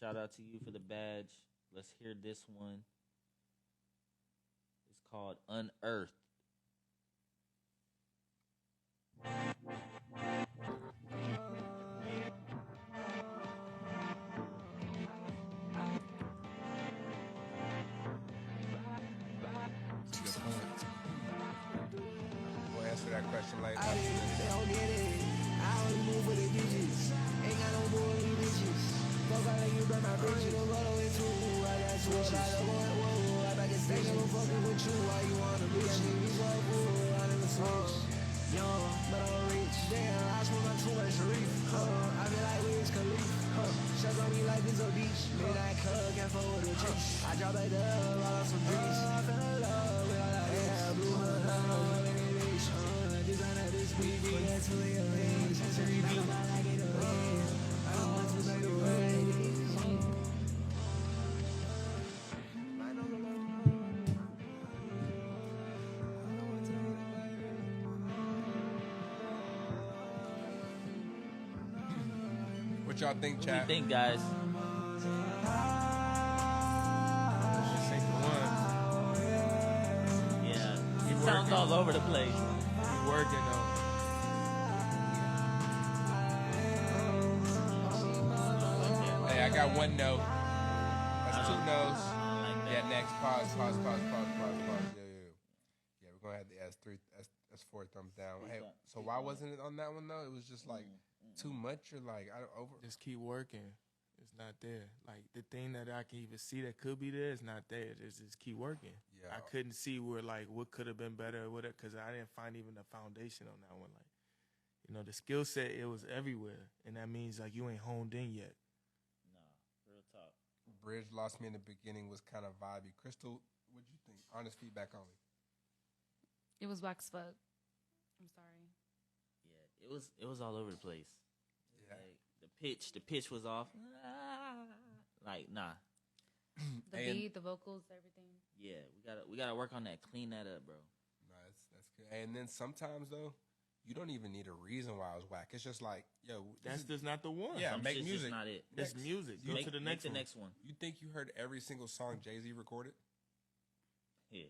Shout out to you for the badge. Let's hear this one. It's called Unearthed. We'll answer that question later. They don't get it. I only move with the bitches. Ain't got no more with these bitches. Fuck all of you, burn my bridges. Don't roll away too. I got switches. I back and stay never fucking with you. Why you wanna bitch? You fuck fool. I never switch. Young, but I'm rich. Damn, I smoke my too much reef. I feel like Wiz Khalifa. Shots on me like it's a beach. Midnight club, can't fuck with a chick. I drop a dub, all on some grease. I fell in love with all that hair. Blue hood, designer this week, that's for your range. That's a repeat. I get a win. I don't want to make a way. What y'all think, chat? What do you think, guys? This ain't the one. Yeah. It sounds all over the place. We working though. Hey, I got one no. That's two no's. Yeah, next. Pause. Yeah, we're gonna have the that's four thumbs down. Hey, so why wasn't it on that one though? It was just like too much or like I don't over. Just keep working. It's not there. Like the thing that I can even see that could be there is not there. Just keep working. Yeah. I couldn't see where like what could have been better or whatever because I didn't find even the foundation on that one. Like, you know, the skill set it was everywhere, and that means like you ain't honed in yet. Nah, real talk. Bridge lost me in the beginning was kind of vibey. Crystal, what'd you think? Honest feedback only. It was whack as fuck. I'm sorry. Yeah, it was all over the place. Yeah. Like, the pitch was off. Like, nah. The beat, the vocals, everything. Yeah, we gotta work on that. Clean that up, bro. No, that's good. And then sometimes though, you don't even need a reason why I was whack. It's just like, yo, That's just not the one. yeah, Some make shit's music. just not it. It's music. Go to the next one. next one. You think you heard every single song Jay-Z recorded? Yeah.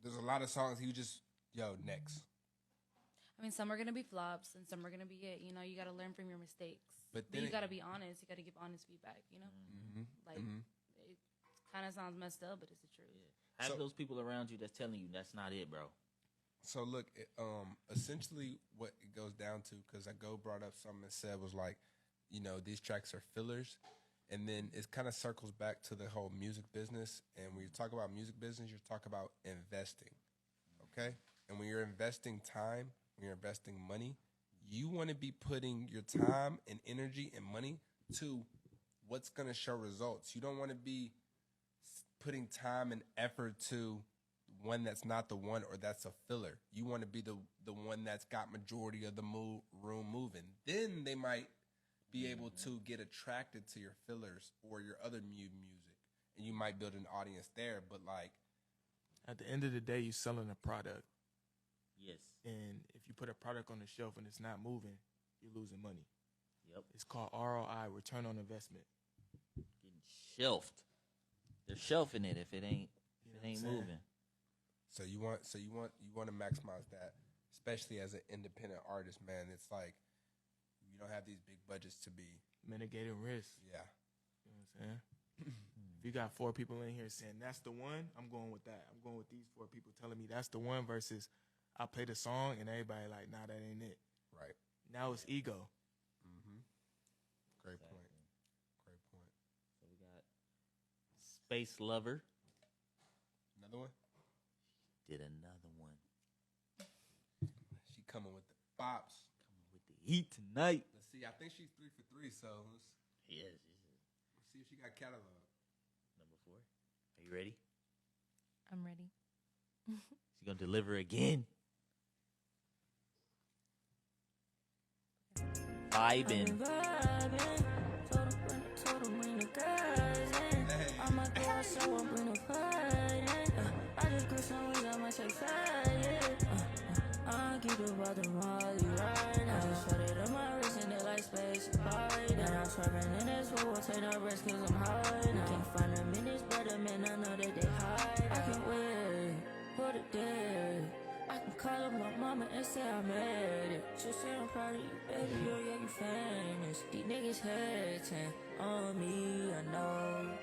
There's a lot of songs he just, next. I mean, some are gonna be flops and some are gonna be it. You know, you gotta learn from your mistakes. But But then you it- gotta be honest. You gotta give honest feedback. You know, like it kind of sounds messed up, but it's the truth. Have So- those people around you that's telling you that's not it, bro. So look, essentially what it goes down to, because I brought up something and said was like, these tracks are fillers. And then it kind of circles back to the whole music business. And when you talk about music business, you're talking about investing, okay? And when you're investing time, when you're investing money, you want to be putting your time and energy and money to what's going to show results. You don't want to be putting time and effort to one that's not the one or that's a filler. You want to be the one that's got majority of the room moving. Then they might be able to get attracted to your fillers or your other music, and you might build an audience there. But like at the end of the day, you're selling a product. Yes. And if you put a product on the shelf and it's not moving, you're losing money. Yep. It's called ROI, return on investment. Getting shelved. They're shelving it if it ain't moving. So you want to maximize that, especially as an independent artist, man. It's like you don't have these big budgets to be mitigating risk. Yeah. You know what I'm saying? If you got 4 people in here saying that's the one, I'm going with that. I'm going with these 4 people telling me that's the one versus I play the song and everybody like, nah, that ain't it. Right. Now it's ego. Mm-hmm. Great point. Great point. So we got Space Lover. Another one? Did another one. She coming with the bops. Coming with the heat tonight. Let's see. I think she's 3 for 3, so let's see if she got catalog. Number 4. Are you ready? I'm ready. She's gonna deliver again. Vibing. I'm a girl, so I bring the fight in. I just grew some wings, I might take flight. I keep the bottom Molly right now. I just shut it on my wrist and they like space apart. And I'm swerving in this fool, won't take no risk cause I'm hard. I can't find them in this better man, I know that they hide. I can't wait, put it there. I can call up my mama and say I made it. She say I'm proud of you, baby, yo, yeah, you famous. These niggas hating on me, I know.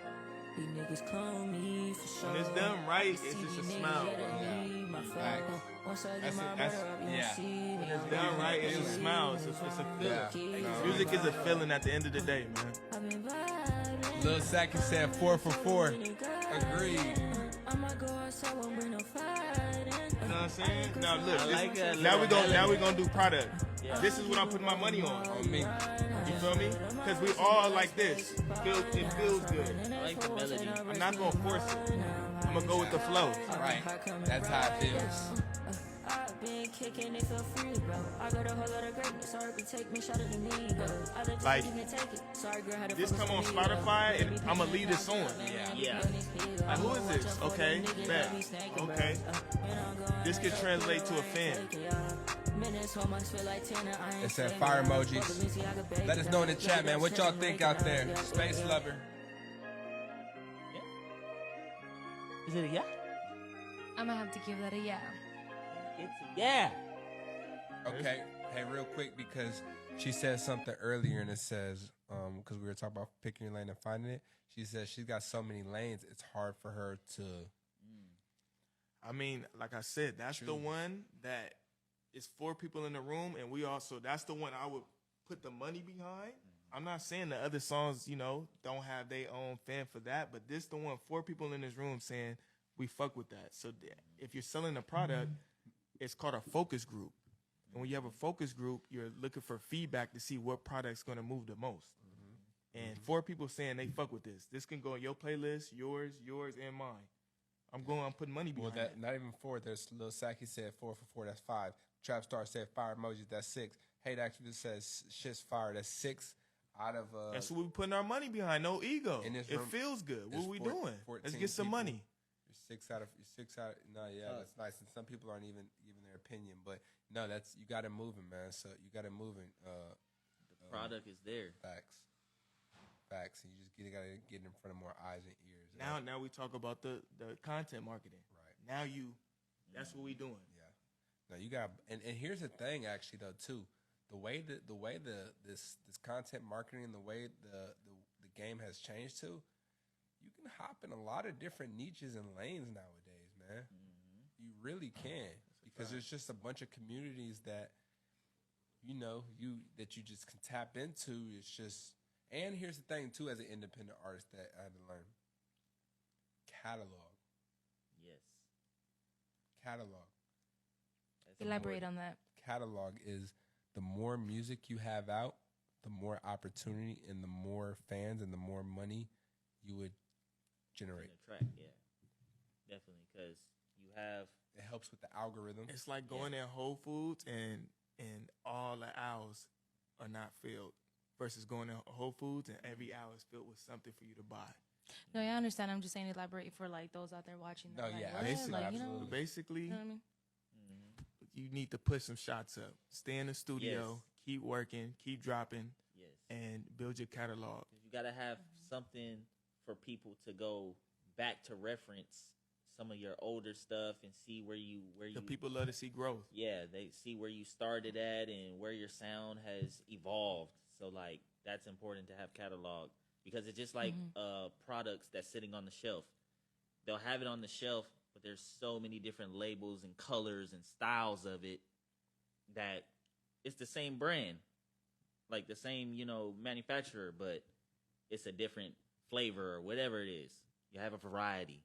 These niggas clone me for sure. When it's done right, it's just a smile. Once I get That's my it, brother up, you see me. When it's done right, it's a smile. It's a feeling. Music is a feeling at the end of the day, man. Lil Sacky said 4 for 4. Agreed. You know what I'm saying? Now look, now we're gonna do product. Yeah. This is what I'm putting my money on me. You feel me? Because we all like this. It feels good. I like the melody. I'm not gonna force it. I'm gonna go with the flow. Right. That's how it feels. I've been kicking it for free, bro. I got a whole lot of greatness. Sorry, take me, shout it to me, bro. Like, this come on Spotify, and I'ma leave this on. Yeah. Like, who is this? Okay, bet. Okay. This could translate to a fan. It said fire emojis. Let us know in the chat, man. What y'all think out there? Space Lover. Is it a yeah? I'm gonna have to give that a yeah. It's a yeah. Okay. Hey, real quick, because she said something earlier, and it says, because we were talking about picking your lane and finding it. She says she's got so many lanes, it's hard for her to. I mean, like I said, that's the one that is 4 people in the room, and we also, that's the one I would put the money behind. I'm not saying the other songs, don't have their own fan for that, but this the one, 4 people in this room saying we fuck with that. So if you're selling a product, it's called a focus group. And when you have a focus group, you're looking for feedback to see what product's going to move the most. And 4 people saying they fuck with this. This can go on your playlist, yours, and mine. I'm putting money behind that. Not even 4. There's Lil Sacky said 4 for 4. That's 5. Trap Star said fire emojis. That's 6. Hate Actually says shit's fire. That's 6 out of. That's what we're putting our money behind. No ego. It room, feels good. What are we doing? Let's get some money. You're 6 out of. No, yeah, that's nice. And some people aren't even giving their opinion, but no, that's you got it moving, man. So you got it moving. The product is there. Facts. And you just gotta get in front of more eyes and ears. Now we talk about the content marketing. Right. Now that's what we doing. Yeah. Now you got, and here's the thing, actually, though, too. The way this content marketing and the way the game has changed too, you can hop in a lot of different niches and lanes nowadays, man. You really can, because there's just a bunch of communities that you just can tap into. It's just. And here's the thing, too, as an independent artist that I had to learn. Catalog. Yes. Catalog. Elaborate on that. Catalog is the more music you have out, the more opportunity and the more fans and the more money you would generate. In the track, yeah, definitely, because you have. It helps with the algorithm. It's like going in Whole Foods and all the aisles are not filled versus going in Whole Foods and every aisle is filled with something for you to buy. No, I understand. I'm just saying elaborate for like those out there watching. No, like, yeah, what? Basically, Like, absolutely. Basically, You know what I mean? you need to put some shots up. Stay in the studio, Yes. keep working, keep dropping, Yes. and build your catalog. You got to have something for people to go back to reference some of your older stuff and see where you The people love to see growth. yeah, they see where you started at and where your sound has evolved. So like that's important to have catalog because it's just like products that's sitting on the shelf. They'll have it on the shelf, but there's so many different labels and colors and styles of it that it's the same brand, like the same, manufacturer, but it's a different flavor or whatever it is. You have a variety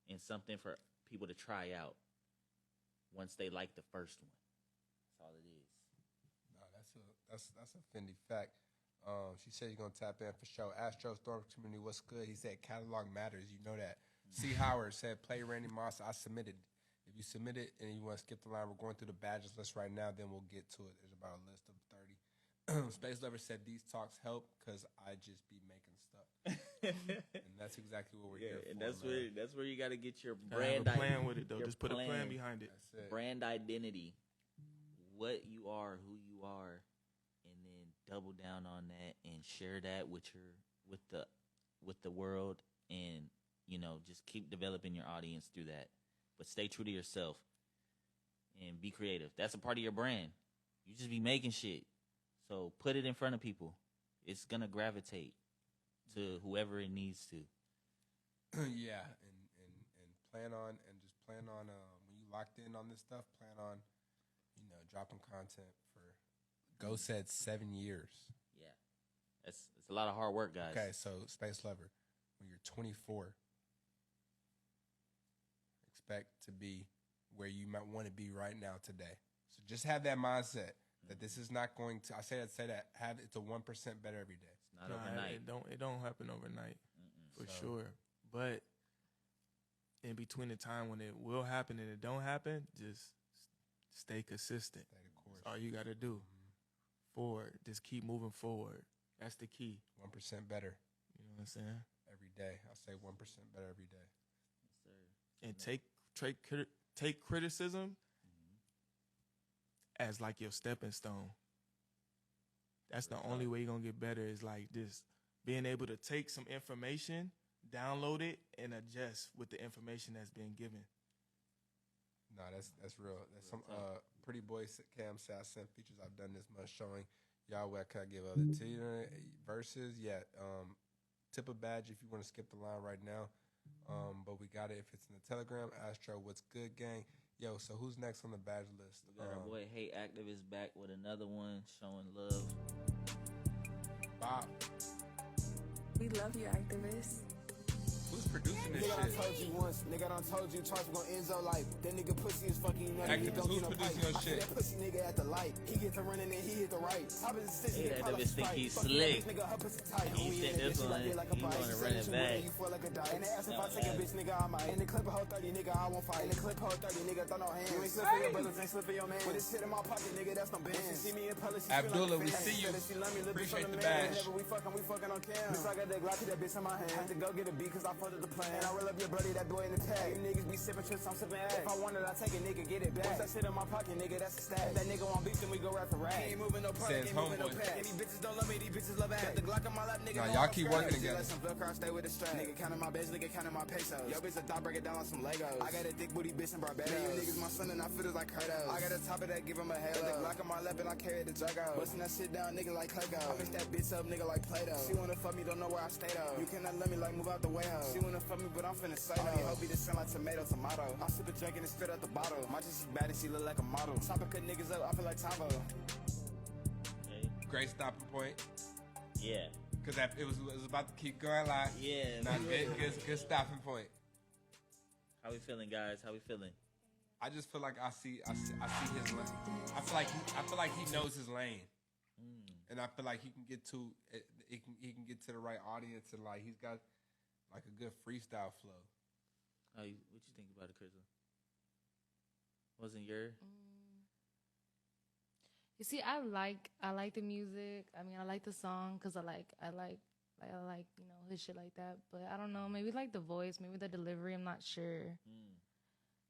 and something for people to try out once they like the first one. That's all it is. No, that's a Fendi fact. She said you're gonna tap in for show. Astro Storm Community, what's good? He said catalog matters. You know that. C. Howard said play Randy Moss. I submitted. If you submit it and you want to skip the line, we're going through the badges list right now. Then we'll get to it. There's about a list of 30. Space Lover said these talks help because I just be making stuff, and that's exactly what we're here and for. that's where you got to get your Brand brand plan with it though. your Just put a plan behind it. That's it. brand identity, what you are, who you are, and then double down on that and share that with the world, and just keep developing your audience through that. But stay true to yourself and be creative. That's a part of your brand. You just be making shit. So put it in front of people. It's gonna gravitate to whoever it needs to. Yeah, and plan on when you locked in on this stuff, plan on dropping content for Go said 7 years. Yeah, it's a lot of hard work, guys. Okay, so Space Lover, when you're 24, expect to be where you might want to be right now today. So just have that mindset that this is not going to. I say that have it's a 1% better every day. It's not overnight. It don't happen overnight for sure. But in between the time when it will happen and it don't happen, just stay consistent. Stay the course. That's all you got to do. Forward, just keep moving forward. That's the key. 1% better. You know what I'm saying? Every day, I say 1% better every day. Yes, sir. And take criticism as like your stepping stone. That's the only way you're gonna get better is like this, being able to take some information, download it, and adjust with the information that's been given. No, that's real. That's some pretty boy Cam said I sent features I've done this month showing y'all where can I give other verses. Yeah, tip a badge if you want to skip the line right now. But we got it if it's in the Telegram. Astro, what's good, gang? Yo, so who's next on the badge list? We got our boy Hate Activist back with another one showing love. Bob. We love you, activists. Who's producing this Nigga, I shit? told you once. Nigga, I told you twice. We gon' Enzo life. That nigga pussy is fucking you. Activist, who's producing your shit? That pussy nigga at the light. He get to running and he hit the right. Hate Activist think he's slick. He think this one, he want to run it back. And they ask if I take a bitch, nigga, I might. In the clip of 30, nigga, I won't fight. In the clip of 30, nigga, throw no hands. You ain't slipping your brothers, ain't slipping your man. With this shit in my pocket, nigga, that's no bands. See me in public, Abdullah, we see you. Appreciate the badge. Whenever we fucking on cam. Bitch, I got that Glock, that bitch in my hand. Had to go get a beat cause I fucked up the plan. And I roll up your brody, that boy in the tag. You niggas be sipping trips, I'm sipping ass. If I want it, I take it, nigga, get it back. Once that shit in my pocket, nigga, that's a stat. If that nigga want beef, then we go rap for rap. He ain't moving no product, ain't moving no pack. And these bitches don't love me, these bitches love ass. Got the Glock on my lap, nigga. Nah, y'all keep working together. Like some Velcro, I stay with the strap. Nigga counting my bets, nigga counting my pesos. Yo, bitch, a dog, break it down on some Legos. I got a thick booty bitch in Barbados. You niggas my son and I feel it like Kurdos. I got a top of that, give him a halo. Got the Glock on my lap and I carry the Jago. Busting that shit down, nigga, like Lego. I mix that bitch up, nigga, like Play-Doh. She wanna fuck me, don't know where I stay though. You cannot let me like move out the way, ho. She wanna fuck me, but I'm finna say no. All these hoes be the sound like tomato. I sip a drink and it's straight out the bottle. My just as bad as she look like a model. Top cut niggas up, I feel like Tavo. Okay. Great stopping point. Yeah. Because it was about to keep going like. Yeah. Not good stopping point. How we feeling, guys? How we feeling? I just feel like I see his lane. I feel like he knows his lane, and I feel like he can get to the right audience, and like he's got like a good freestyle flow. What you think about it, Crystal? Wasn't your? You see, I like the music. I mean, I like the song because I like his shit like that. But I don't know, maybe like the voice, maybe the delivery. I'm not sure.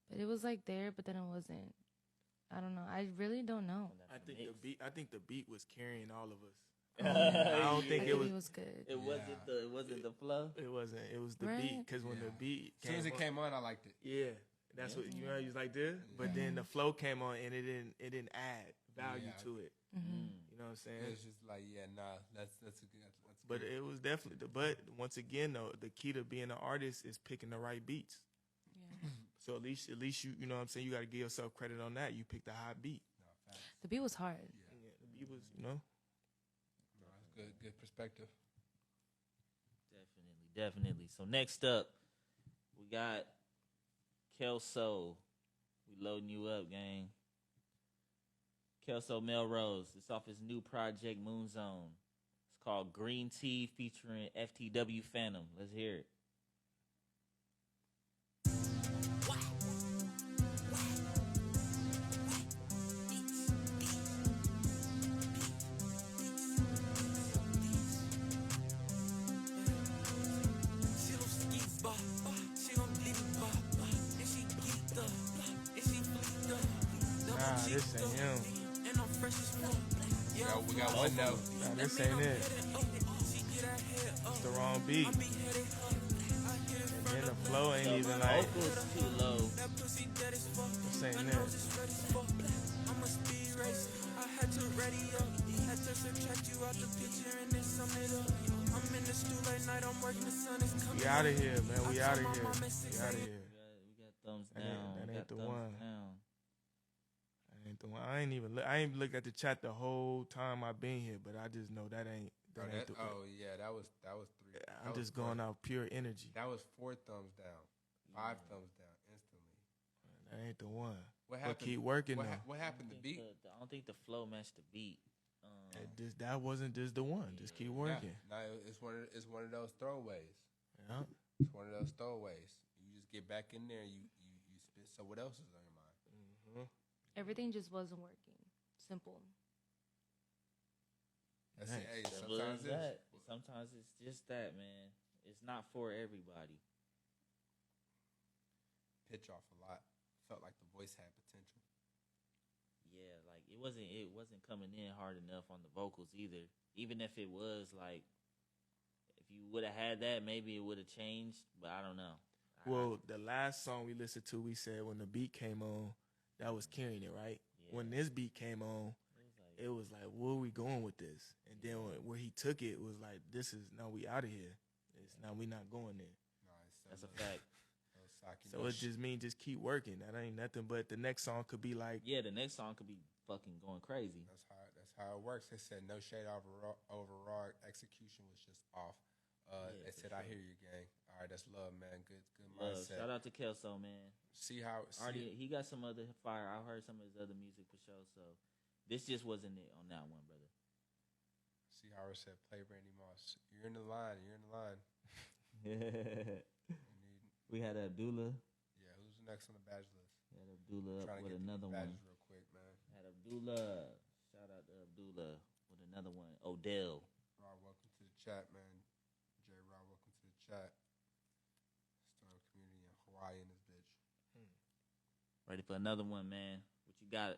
But it was like there, but then it wasn't. I don't know. I really don't know. I think the beat was carrying all of us. I don't think it was good. It wasn't the flow. It wasn't. It was the beat, because when the beat as soon as it came on, I liked it. Yeah, that's what you know. He was like this, but then the flow came on, and it didn't add value to it. You know what I'm saying? It's just like that's a good. But it was definitely. But once again, though, the key to being an artist is picking the right beats. Yeah. So at least you know what I'm saying. You got to give yourself credit on that. You picked a high beat. The beat was hard. Yeah, the beat was, you know. Good perspective. Definitely. So next up, we got Kelso. We loading you up, gang. Kelso Melrose. It's off his new project, Moon Zone. It's called Green Tea, featuring FTW Phantom. Let's hear it. This ain't him. We got one now. Nah, this ain't it. It's the wrong beat. And then the flow ain't even like. Vocals too low. This ain't it. We out of here, man. We out of here. We out of here. We got thumbs down. That ain't the one. I ain't looked at the chat the whole time I've been here, but I just know that ain't. That was 3. I'm just going out pure energy. That was 4 thumbs down, 5 thumbs down instantly. That ain't the one. What happened? But keep working though. What happened to beat? I don't think the flow matched the beat. That wasn't just the one. Just keep working. No, it's one of those throwaways. Yeah. It's one of those throwaways. You just get back in there and you spit. So what else is on your mind? Mm-hmm. Everything just wasn't working. Simple. That's nice. Hey, sometimes it's just that, man. It's not for everybody. Pitch off a lot. Felt like the voice had potential. Yeah, like it wasn't coming in hard enough on the vocals either. Even if it was like, if you would have had that, maybe it would have changed. But I don't know. Well, the last song we listened to, we said when the beat came on, that was carrying it, right? Yeah. When this beat came on, it was like, where are we going with this? And then where he took it was like, we out of here. We not going there. That's a fact. So it just means just keep working. That ain't nothing but the next song could be like. Yeah, the next song could be fucking going crazy. That's how it works. They said no shade overall. Execution was just off. They said, sure. I hear you, gang. All right, that's love, man. Good mindset. Shout out to Kelso, man. He got some other fire. I heard some of his other music for sure. So this just wasn't it on that one, brother. See how it said, play Randy Moss. You're in the line. We had Abdullah. Yeah, who's next on the badge list? We had Abdullah up with another one. Real quick, man. Had Abdullah. Shout out to Abdullah with another one. Odell. Rob, welcome to the chat, man. J-Rob, welcome to the chat. Startup community in Hawaii in this bitch. Ready for another one, man. What you got?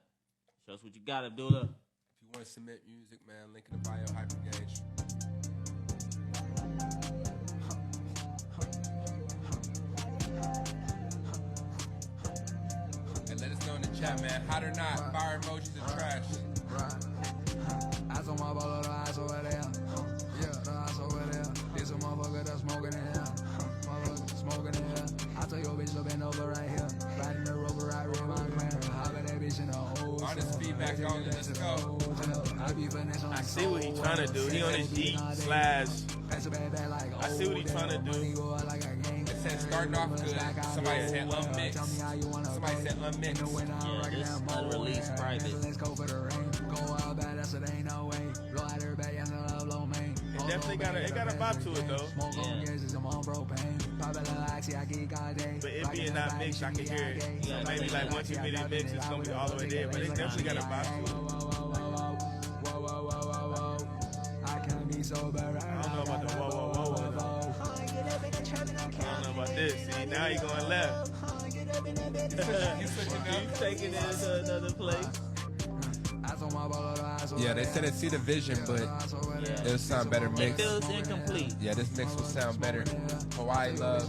Show us what you got, Abdullah. If you want to submit music, man, link in the bio, HYPERGAGED. And let us know in the chat, man. Hot or not, fire emojis or trash. Eyes on my ball, the eyes over there. Yeah, the eyes over there. There's a motherfucker that's smoking in here. Motherfucker smoking in here. I tell your bitch to bend over right here. Riding the rover right with my man. Hopping that bitch in the hole. Honest feedback only, let's go. I see what he trying to do. He on his D / I see what he trying to do. said starting off good. Somebody said unmixed. Somebody said unmixed. Yeah, this unreleased private. It definitely got a vibe to it though. But it being not mixed, I can hear it. So maybe like once you get it mixed, it's gonna be all the way there. But it definitely got a vibe to it. I don't know about the whoa whoa whoa whoa though. I don't know about this. See, now he going left. He's taking it to another place. Yeah, they said they see the vision, but it'll sound better mixed. It feels incomplete. Yeah, this mix will sound better. Hawaii Love.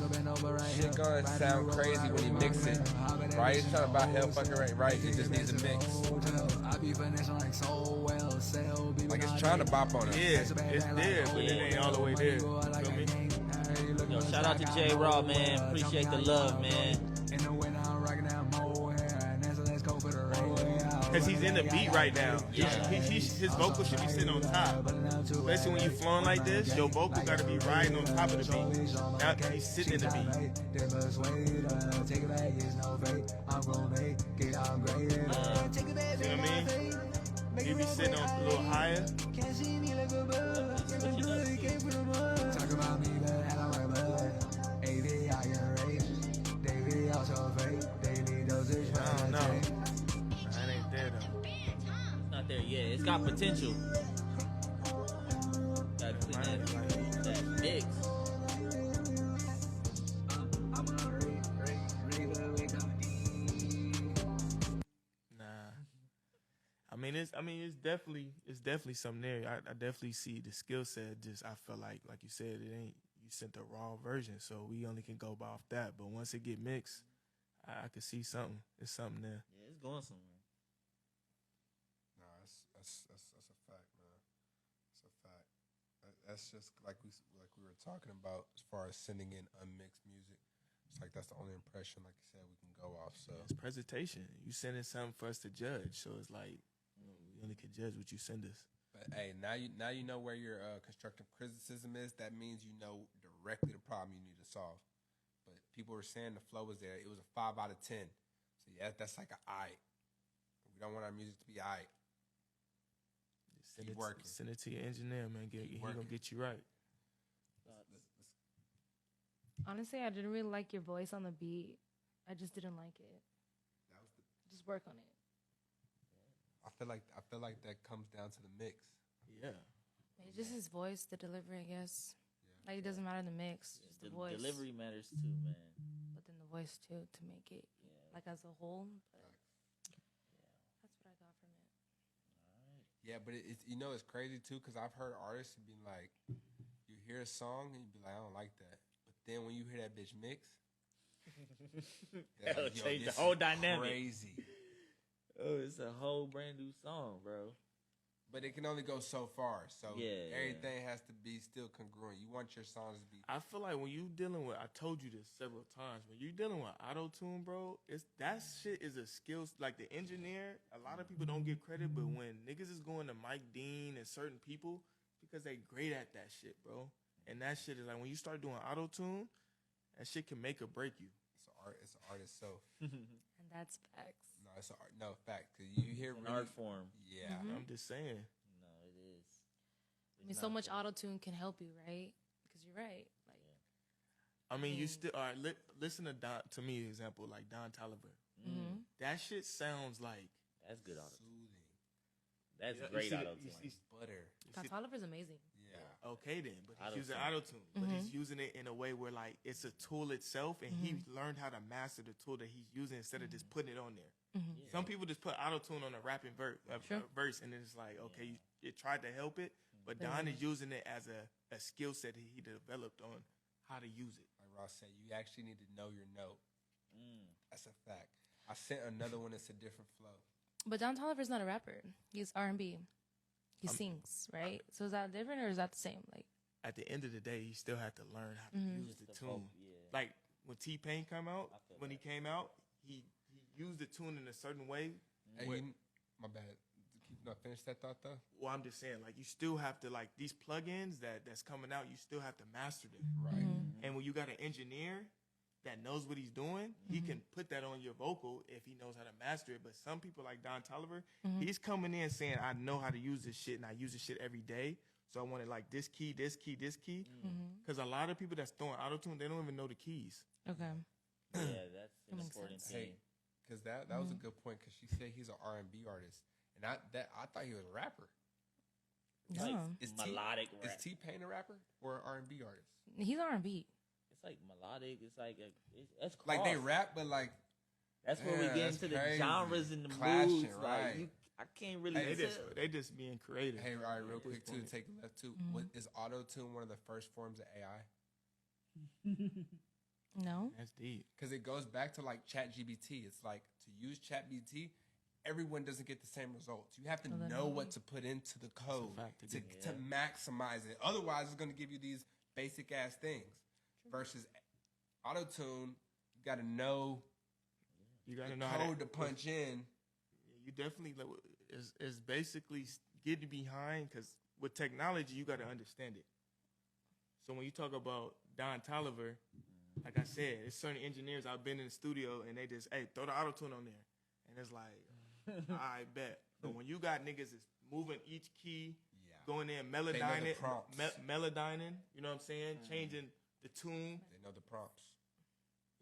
Shit gonna sound crazy when he mix it. Right? He's talking about hell fucking right. He just needs a mix. Like it's trying to bop on it. Yeah, it's there, but it ain't all the way there. You feel me? Yo, shout out to J Raw, man. Appreciate the love, man. Because he's in the beat right now. Yeah. His vocal should be sitting on top. Especially when you flowing like this, your vocal got to be riding on top of the beat. Now he's sitting in the beat. See what I mean? He be sitting on a little higher. I don't know. Not there yet. It's got potential. Got that mix. Nah. I mean it's definitely something there. I definitely see the skill set. Just I feel like you said, it ain't, you sent the raw version, so we only can go by off that. But once it get mixed, I could see something. There's something there. Yeah, it's going somewhere. That's a fact, man. That's a fact. That's just like we were talking about as far as sending in unmixed music. It's like that's the only impression, like you said, we can go off. So it's presentation. You sending something for us to judge, so it's like we only can judge what you send us. But hey, now you know where your constructive criticism is. That means you know directly the problem you need to solve. But people were saying the flow was there. It was a 5 out of 10. So yeah, that's like an I. We don't want our music to be I. Send it to your engineer, man. He gonna get you right. Honestly, I didn't really like your voice on the beat. I just didn't like it. Just work on it. I feel like that comes down to the mix. Yeah. It's just his voice, the delivery, I guess. Yeah. Like it doesn't matter the mix, just the voice. Delivery matters too, man. But then the voice too to make it like as a whole. But that's what I got from it. Yeah, but it's it's crazy too because I've heard artists be like, you hear a song and you be like, I don't like that, but then when you hear that bitch mix, that'll change the whole dynamic. Crazy. Oh, it's a whole brand new song, bro. But it can only go so far. So everything has to be still congruent. You want your songs to be. I feel like when you dealing with, I told you this several times, when you dealing with auto-tune, bro, that shit is a skill. Like the engineer, a lot of people don't get credit, but when niggas is going to Mike Dean and certain people, because they great at that shit, bro. And that shit is like, when you start doing auto-tune, that shit can make or break you. It's an art itself. And that's facts. No, it's an art. No, fact. Because you hear an art form. Yeah. I'm just saying. No, it is. I mean, so much auto-tune can help you, right? Because you're right. Like, I mean, you still, all right, listen to to me, example, like Don Toliver. That shit sounds like. That's good auto-tune. That's great auto-tune. Butter. Don Toliver's amazing. Yeah. Okay then, but he's using auto-tune. But he's using it in a way where like it's a tool itself, and he learned how to master the tool that he's using instead of just putting it on there. Yeah. Some people just put auto-tune on a rapping verse, and it's like, okay, you tried to help it, but Don is using it as a skill set he developed on how to use it. Like Ross said, you actually need to know your note. That's a fact. I sent another one that's a different flow. But Don Toliver's not a rapper. He's R&B. He sings, right? So is that different or is that the same? Like, at the end of the day, he still had to learn how to use the tune. Like when T-Pain came out, he used the tune in a certain way. Hey, my bad. Keep not finish that thought though. Well, I'm just saying, like you still have to these plugins that's coming out. You still have to master them, right? And when you got an engineer, that knows what he's doing, he can put that on your vocal if he knows how to master it. But some people like Don Toliver, he's coming in saying, I know how to use this shit and I use this shit every day. So I want it like this key, this key, this key. Because a lot of people that's throwing auto-tune, they don't even know the keys. Okay. Yeah, that's an important thing. Because that was a good point. Because she said he's an R&B artist, and I thought he was a rapper. No. Is melodic rap. Is T-Pain a rapper or an R&B artist? He's R&B. It's like melodic. It's like that's cross. Like they rap, but like that's where we get into the genres and the clashing, moods. right? Like I can't really tell. They just being creative. Hey, all right, real quick too, to take a left too. What is auto-tune one of the first forms of AI? No. That's deep. Because it goes back to like ChatGPT. It's like to use ChatGPT, everyone doesn't get the same results. You have to know what to put into the code to maximize it. Otherwise, it's going to give you these basic ass things. Versus auto-tune, you got to know. You got to the know code to punch in. You definitely is basically getting behind, because with technology you got to understand it. So when you talk about Don Toliver, like I said, there's certain engineers I've been in the studio and they just throw the auto-tune on there, and it's like I bet. But when you got niggas that's moving each key, going in melodyning, you know what I'm saying, changing the tune. They know the prompts.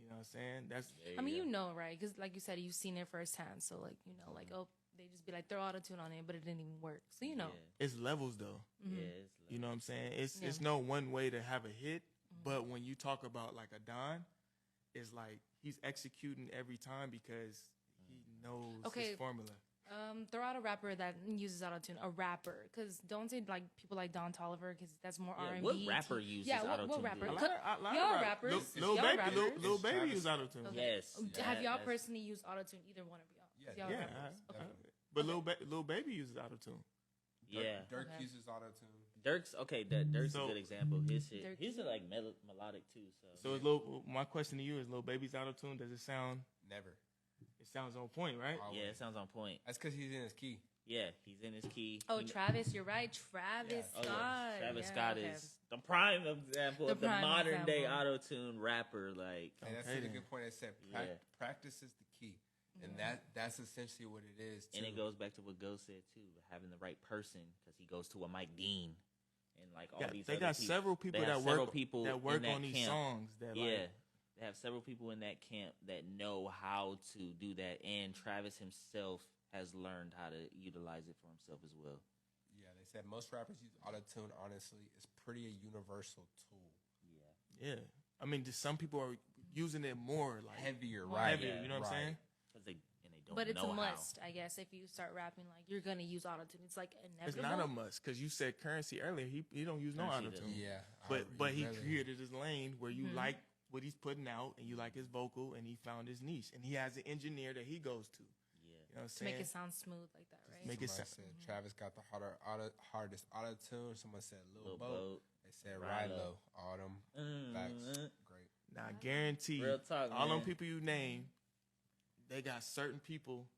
You know what I'm saying? That's. I mean, you know, right? Because like you said, you've seen it firsthand. So like, you know, like they just be like throw auto-tune on it, but it didn't even work. So you know, it's levels though. Yeah, it's levels. You know what I'm saying? It's no one way to have a hit. But when you talk about like a Don, it's like he's executing every time because he knows his formula. Throw out a rapper that uses auto-tune. A rapper, because don't say like people like Don Toliver, because that's more R&B. What rapper uses auto-tune? What rapper? A lot y'all of rappers. Lil Baby uses auto-tune. Okay. Yes. Have y'all personally used auto-tune? Either one of y'all? Yeah. Okay. But Lil Baby uses auto-tune. Yeah. Dirk uses auto-tune. Dirk's Dirk's a good example. His shit, his are like melodic too. So my question to you is, Lil Baby's auto-tune, does it sound? Never. It sounds on point, right? Yeah, it sounds on point. That's because he's in his key. Yeah, he's in his key. Oh, Travis, you're right. Travis Scott. Travis Scott is the prime example of the modern day auto-tune rapper. Like, that's a good point. I said practice is the key, and that's essentially what it is. Too. And it goes back to what Go said too, having the right person, because he goes to a Mike Dean and like all these. They got several people that work on these songs. That they have several people in that camp that know how to do that, and Travis himself has learned how to utilize it for himself as well. Yeah, they said most rappers use auto-tune. Honestly, it's pretty a universal tool. Yeah. I mean, just some people are using it more like heavier, right? Heavier, you know what I'm saying? Because they don't. But it's know a must, I guess. If you start rapping, like you're gonna use auto-tune. It's like inevitable. It's not a must, because you said Currency earlier. He don't use no auto-tune. Yeah, but he created his lane where you like what he's putting out and you like his vocal, and he found his niche, and he has an engineer that he goes to. You know what I'm saying? To make it sound smooth like that, right? Make it sound. Travis got the hardest auto-tune. Someone said Lil Boat. They said Rilo. Autumn. Facts. Great. Now, guarantee Real talk, all man. them people you name, they got certain people.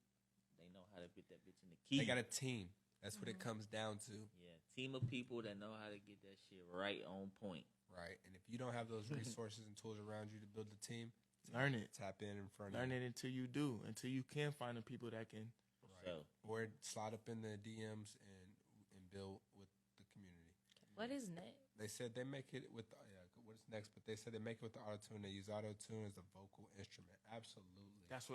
They know how to get that bitch in the key. They got a team. That's what it comes down to. Yeah, team of people that know how to get that shit right on point. Right. And if you don't have those resources and tools around you to build the team, learn it. Tap in front of Learn you. it until you do. Until you can find the people that can. Right. Or slide up in the DMs and build with the community. What is next? They said they make it with what is next, but they said they make it with the auto-tune. They use auto-tune as a vocal instrument. Absolutely. That's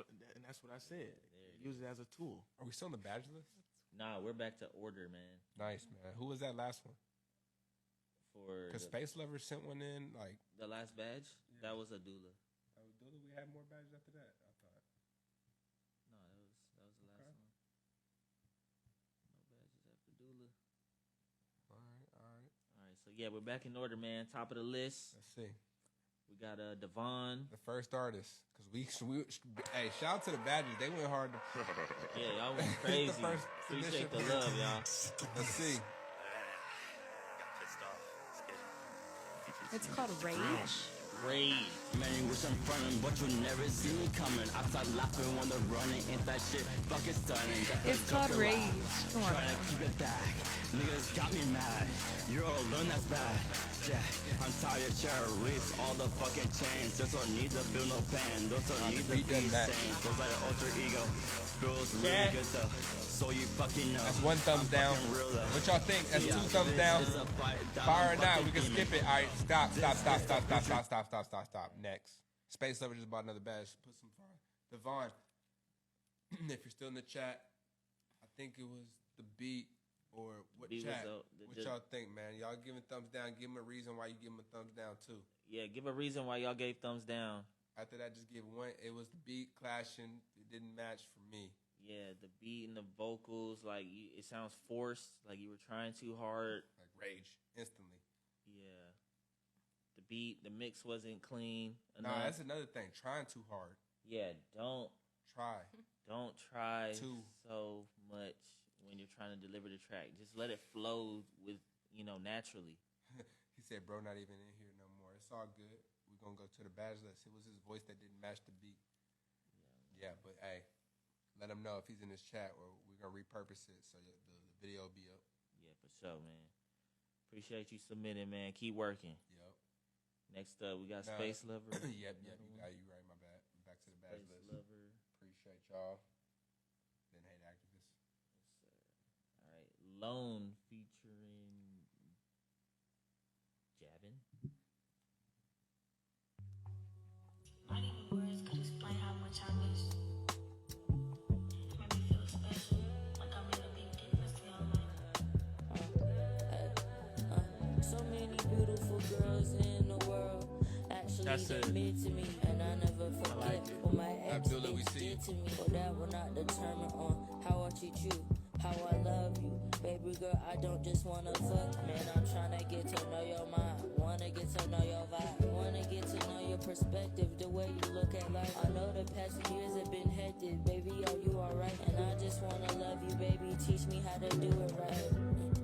what I said. Use it as a tool. Are we still on the badge list? Nah, we're back to order, man. Nice, man. Who was that last one? Because For Space Lover sent one in, like the last badge. That was a doula. That was doula. We had more badges after that. I thought. No, that was the last one. No badges after doula. All right. So yeah, we're back in order, man. Top of the list. Let's see. We got Devon, the first artist, because we hey, shout out to the badges. They went hard. Yeah, y'all went crazy. Appreciate the love, y'all. Let's see. It's called Rage. Rage. Man, you wish I'm frontin', but you never see me coming. I start laughing when they're running, ain't that shit fucking stunning. It's called Rage. Come on. Trying to keep it back. Niggas got me mad. You're alone, that's bad. Yeah, I'm tired of terrorists, all the fucking chains. Those don't need to feel no pain. Those don't need to be sane. Those like an alter ego. Feels really good though. So you fucking know. That's 1 thumbs down. What y'all think? That's 2 thumbs down. Fire or not, we can skip it. All right, stop. Next. Space Lover just bought another badge. Put some fire. Devon, if you're still in the chat, I think it was the beat or what chat? What y'all think, man? Y'all giving thumbs down. Give them a reason why you give them a thumbs down, too. Yeah, give a reason why y'all gave thumbs down. After that, just give 1. It was the beat clashing. It didn't match for me. Yeah, the beat and the vocals, like, it sounds forced, like you were trying too hard. Like rage, instantly. Yeah. The beat, the mix wasn't clean enough. Nah, that's another thing. Trying too hard. Yeah, don't try too so much when you're trying to deliver the track. Just let it flow with, naturally. He said, bro, not even in here no more. It's all good. We're going to go to the badge list. It was his voice that didn't match the beat. Yeah, but hey, let him know if he's in this chat or we're going to repurpose it so the video will be up. Yeah, for sure, man. Appreciate you submitting, man. Keep working. Yep. Next up, we got Space Lover. Yep, you right, my bad. Back to the badge list. Lover. Appreciate y'all. Then Hate Activists. Yes, sir. All right. Lone featuring Jabin. Not even words could explain how much I miss you. It made me feel special, like I'm in a big difference to your life. So many beautiful girls in the world. Actually, admit to me, and I never forget what my ex did to me. But that will not determine on how I treat you, how I love you. Baby girl, I don't just wanna fuck, man. I'm tryna get to know your mind, wanna get to know your vibe, wanna get to know your perspective, the way you look at life. I know the past years have been hectic, baby, are you alright? And I just wanna love you, baby, teach me how to do it right.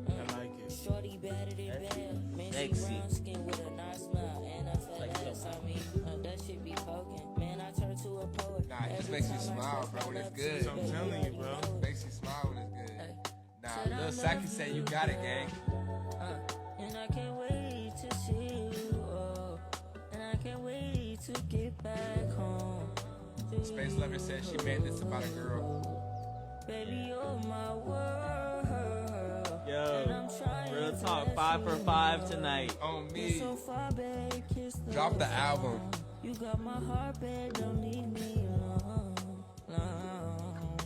I like it. Shorty better than bad, man, she brown skin with a nice smile and a fat ass. I mean, that shit be poking, man, I turn to a poet. Nah, it just makes you smile, bro, when it's good. I'm telling you, bro. It makes you smile when it's good. Nah, Lil Saki said you got it, gang. And I can't wait to see you, and I can't wait to get back home. Space Lover said she made this about a girl. Baby, you're my world. Yo, real talk, 5 for 5 tonight. On me. So far, babe, kiss the Drop the album. You got my heart, babe, don't leave me alone,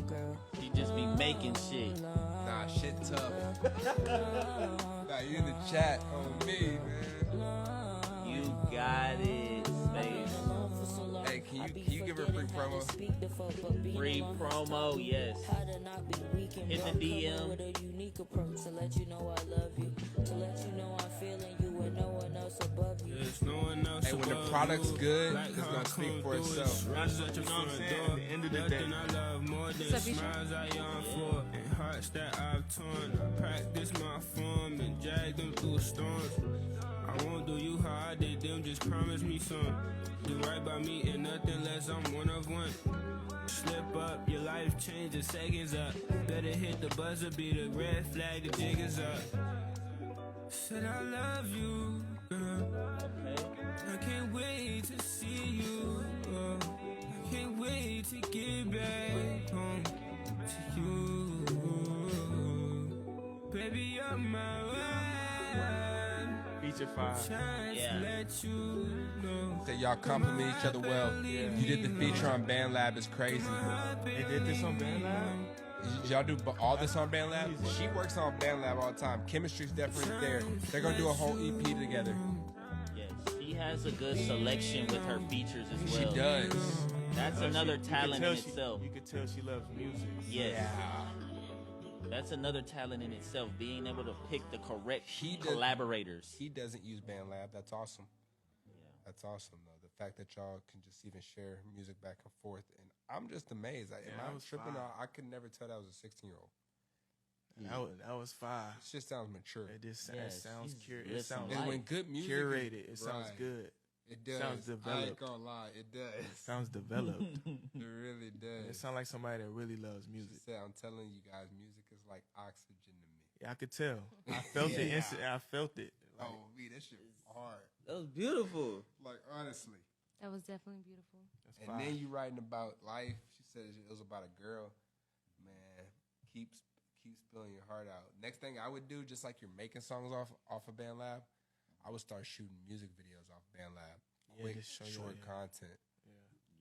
girl. She just be making shit. Nah, shit tough. Nah, you in the chat on me, man. You got it, Space. Hey, can you give her a free promo? Free promo, yes. Hit the DM. With a unique approach to let you know I love you, to let you know I'm feeling you and no one else above you. There's no one else Hey, when the product's good, it's gonna speak for itself. That's what you know what I'm saying? At the end of the day, I love more than smiles I yearn for and hearts that I've torn. I practice my form and drag them through storms. I won't do you how I did them, just promise me some. Do right by me and nothing less, I'm one of one. Slip up, your life changes, seconds up. Better hit the buzzer, be the red flag, the jig is up. Said I love you, girl. I can't wait to see you. I can't wait to get back home to you. Baby, you're my one. Feature 5. Yeah. Let you know. That y'all compliment each other well. You did the feature on BandLab, it's crazy. They did this on BandLab? Y'all do all this on BandLab? She works on BandLab all the time. Chemistry's definitely there. They're gonna do a whole EP together. Yes, she has a good selection with her features as well. She does. That's another talent in itself. You could tell she loves music. Yes. Yeah. That's another talent in itself, being able to pick the correct collaborators. He doesn't use BandLab. That's awesome. Yeah. That's awesome, though. The fact that y'all can just even share music back and forth. And I'm just amazed. Am I tripping? I could never tell that was a 16-year-old. That was 5. It just sounds mature. It sounds and when good music curated. It sounds good. It does. Sounds developed. I ain't gonna lie, it does. Sounds developed. It really does. It sounds like somebody that really loves She music. said, I'm telling you guys, music is like oxygen to me. Yeah, I could tell. I felt it instantly. I felt it. Like, Oh, me, that shit was hard. That was beautiful. Like, honestly. That was definitely beautiful. that's And fire. then you writing about life. She said it was about a girl. Man, keep spilling your heart out. Next thing I would do, just like you're making songs off of BandLab, I would start shooting music videos off BandLab. Yeah, Quick, just show you, short yeah. content.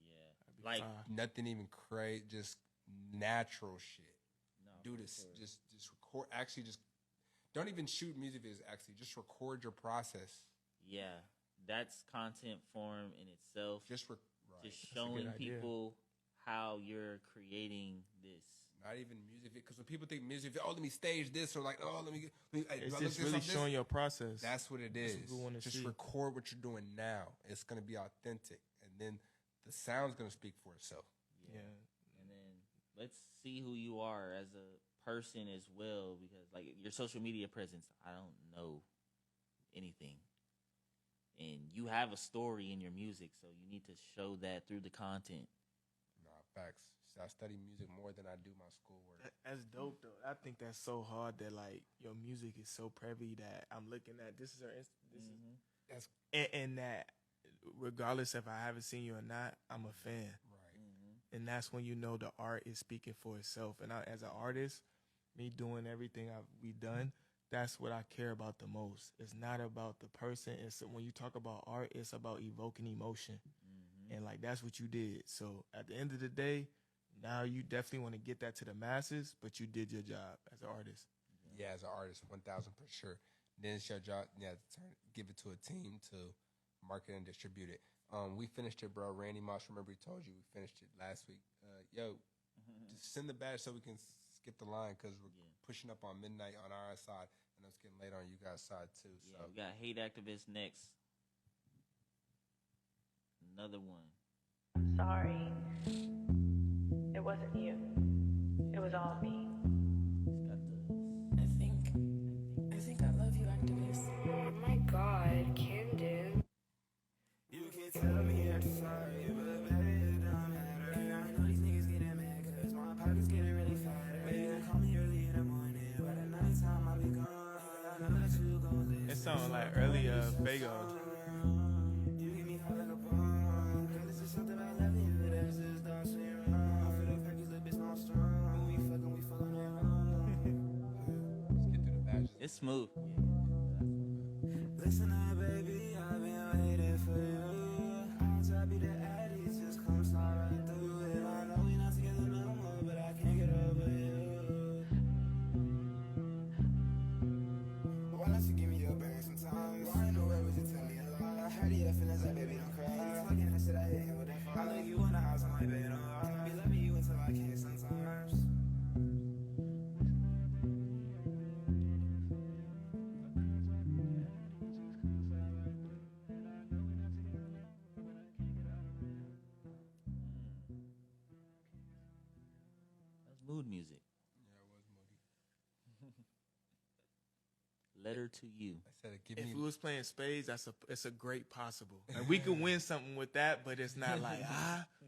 Yeah. Like, Nothing even crazy, just natural shit. no, Do for this, sure. just record. Actually, just don't even shoot music videos. Actually, just record your process. Yeah, that's content form in itself. Just Just That's a showing good idea. people how you're creating this. Not even music video, because when people think music video, oh, let me stage this, or like, oh, let me hey, It's do I look just this really up this? showing your process. That's what it That's is. what we wanna Just see. record what you're doing now. It's gonna be authentic, and then the sound's gonna speak for itself. Yeah. And then let's see who you are as a person as well, because like your social media presence, I don't know anything. And you have a story in your music, so you need to show that through the content. Nah, facts. I study music more than I do my schoolwork. That's dope though. I think that's so hard that like your music is so privy that I'm looking at this is That's and that regardless if I haven't seen you or not, I'm a fan. right. And that's when you know the art is speaking for itself. And I, as an artist, me doing everything we done, that's what I care about the most. It's not about the person. It's when you talk about art, it's about evoking emotion. And like that's what you did. So at the end of the day, now you definitely want to get that to the masses, but you did your job as an artist. Yeah, as an artist, 1,000 for sure. Then it's your job, give it to a team to market and distribute it. We finished it, bro. Randy Moss, remember he told you we finished it last week. Just send the badge so we can skip the line because we're pushing up on midnight on our side, and it's getting late on you guys' side too. So Yeah, we got Hate Activists next. Another one. Sorry. It wasn't you. It was all me. I think I love you, activist. Oh my god, Kim, dude. You can tell me you're sorry, but baby, it don't matter. And I know these niggas getting mad, cause my pocket's getting really fat. Baby, you call me early in the morning, but at nighttime I'll be gone. I know that you gon' listen. It sounded like early Fago. You get me hot like a bomb, cause this is something I love you, that's just don't seem wrong. I feel the package, little bitch, no strong. When we fucking it wrong. let's get through the badges. It's smooth. Listen up, baby, I've been waiting for you. I'll tap you the addy, just come slide right through it. I know we not together no more, but I can't get over you. Why don't you give me your brain sometimes? Why no way would you tell me a lie? I heard your feelings like, baby, don't cry. Fucking that shit, I hate with that phone. I look you in the house, I'm like, baby, don't lie. I be loving you until I can't sometimes. That's mood music. Yeah, it was moody. Letter to you. I said, give If me. we was playing spades, it's a great possible. Like we could win something with that, but it's not like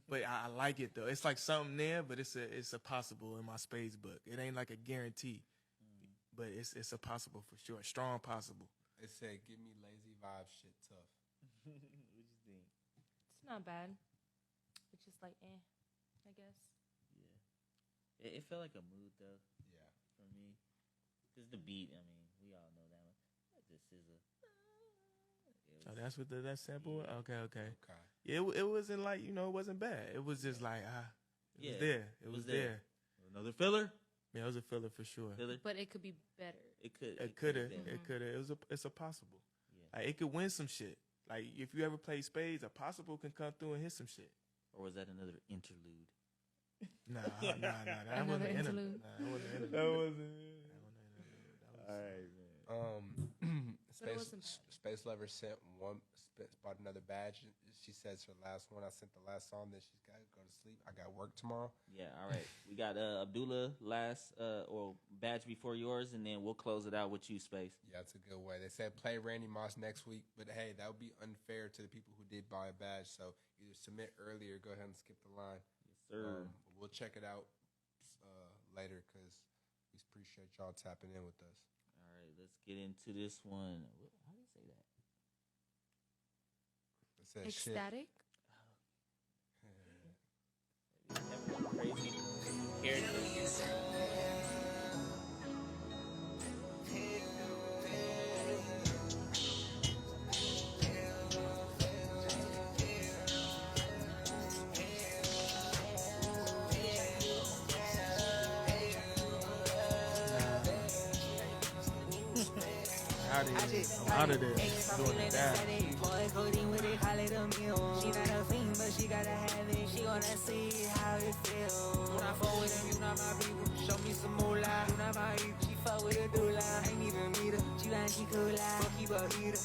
But I like it though. It's like something there, but it's a possible in my spades book. It ain't like a guarantee, but it's a possible for sure. Strong possible. It said, give me lazy vibe shit tough. What you think? It's not bad. It's just like, I guess. Yeah. It felt like a mood though. Yeah. For me. Because the beat, I mean, we all know that one. This is a. Oh, that's what that sample. Yeah. Okay. Okay. Yeah, it wasn't like it wasn't bad. It was just like it was there. It was there. Another filler. Yeah, it was a filler for sure. Filler. But it could be better. It could. It coulda. be better. It coulda. It's a possible. Yeah. Like it could win some shit. Like if you ever play spades, a possible can come through and hit some shit. Or was that another interlude? Nah. That Another wasn't an interlude. Nah, that wasn't an interlude. That wasn't. All right, man. Space Lover sent one, bought another badge. She says her last one. I sent the last song. Then she's got to go to sleep. I got work tomorrow. Yeah, all right. We got Abdullah last or badge before yours, and then we'll close it out with you, Space. Yeah, it's a good way. They said play Randy Moss next week, but hey, that would be unfair to the people who did buy a badge. So either submit early or go ahead and skip the line. Yes, sir. We'll check it out later because we appreciate y'all tapping in with us. All right, let's get into this one. How do you say that? It says Ecstatic. Crazy characters. Out of there. Doing it down. Boy, codeine with it, call it a meal. She not a fiend, but she gotta have it. She gonna see how it feels. When I fuck with him, you not my people. Show me some moolah. You not my people. She fuck with a doula. Ain't even meet her. She like she cool out. Fuck, keep her heater.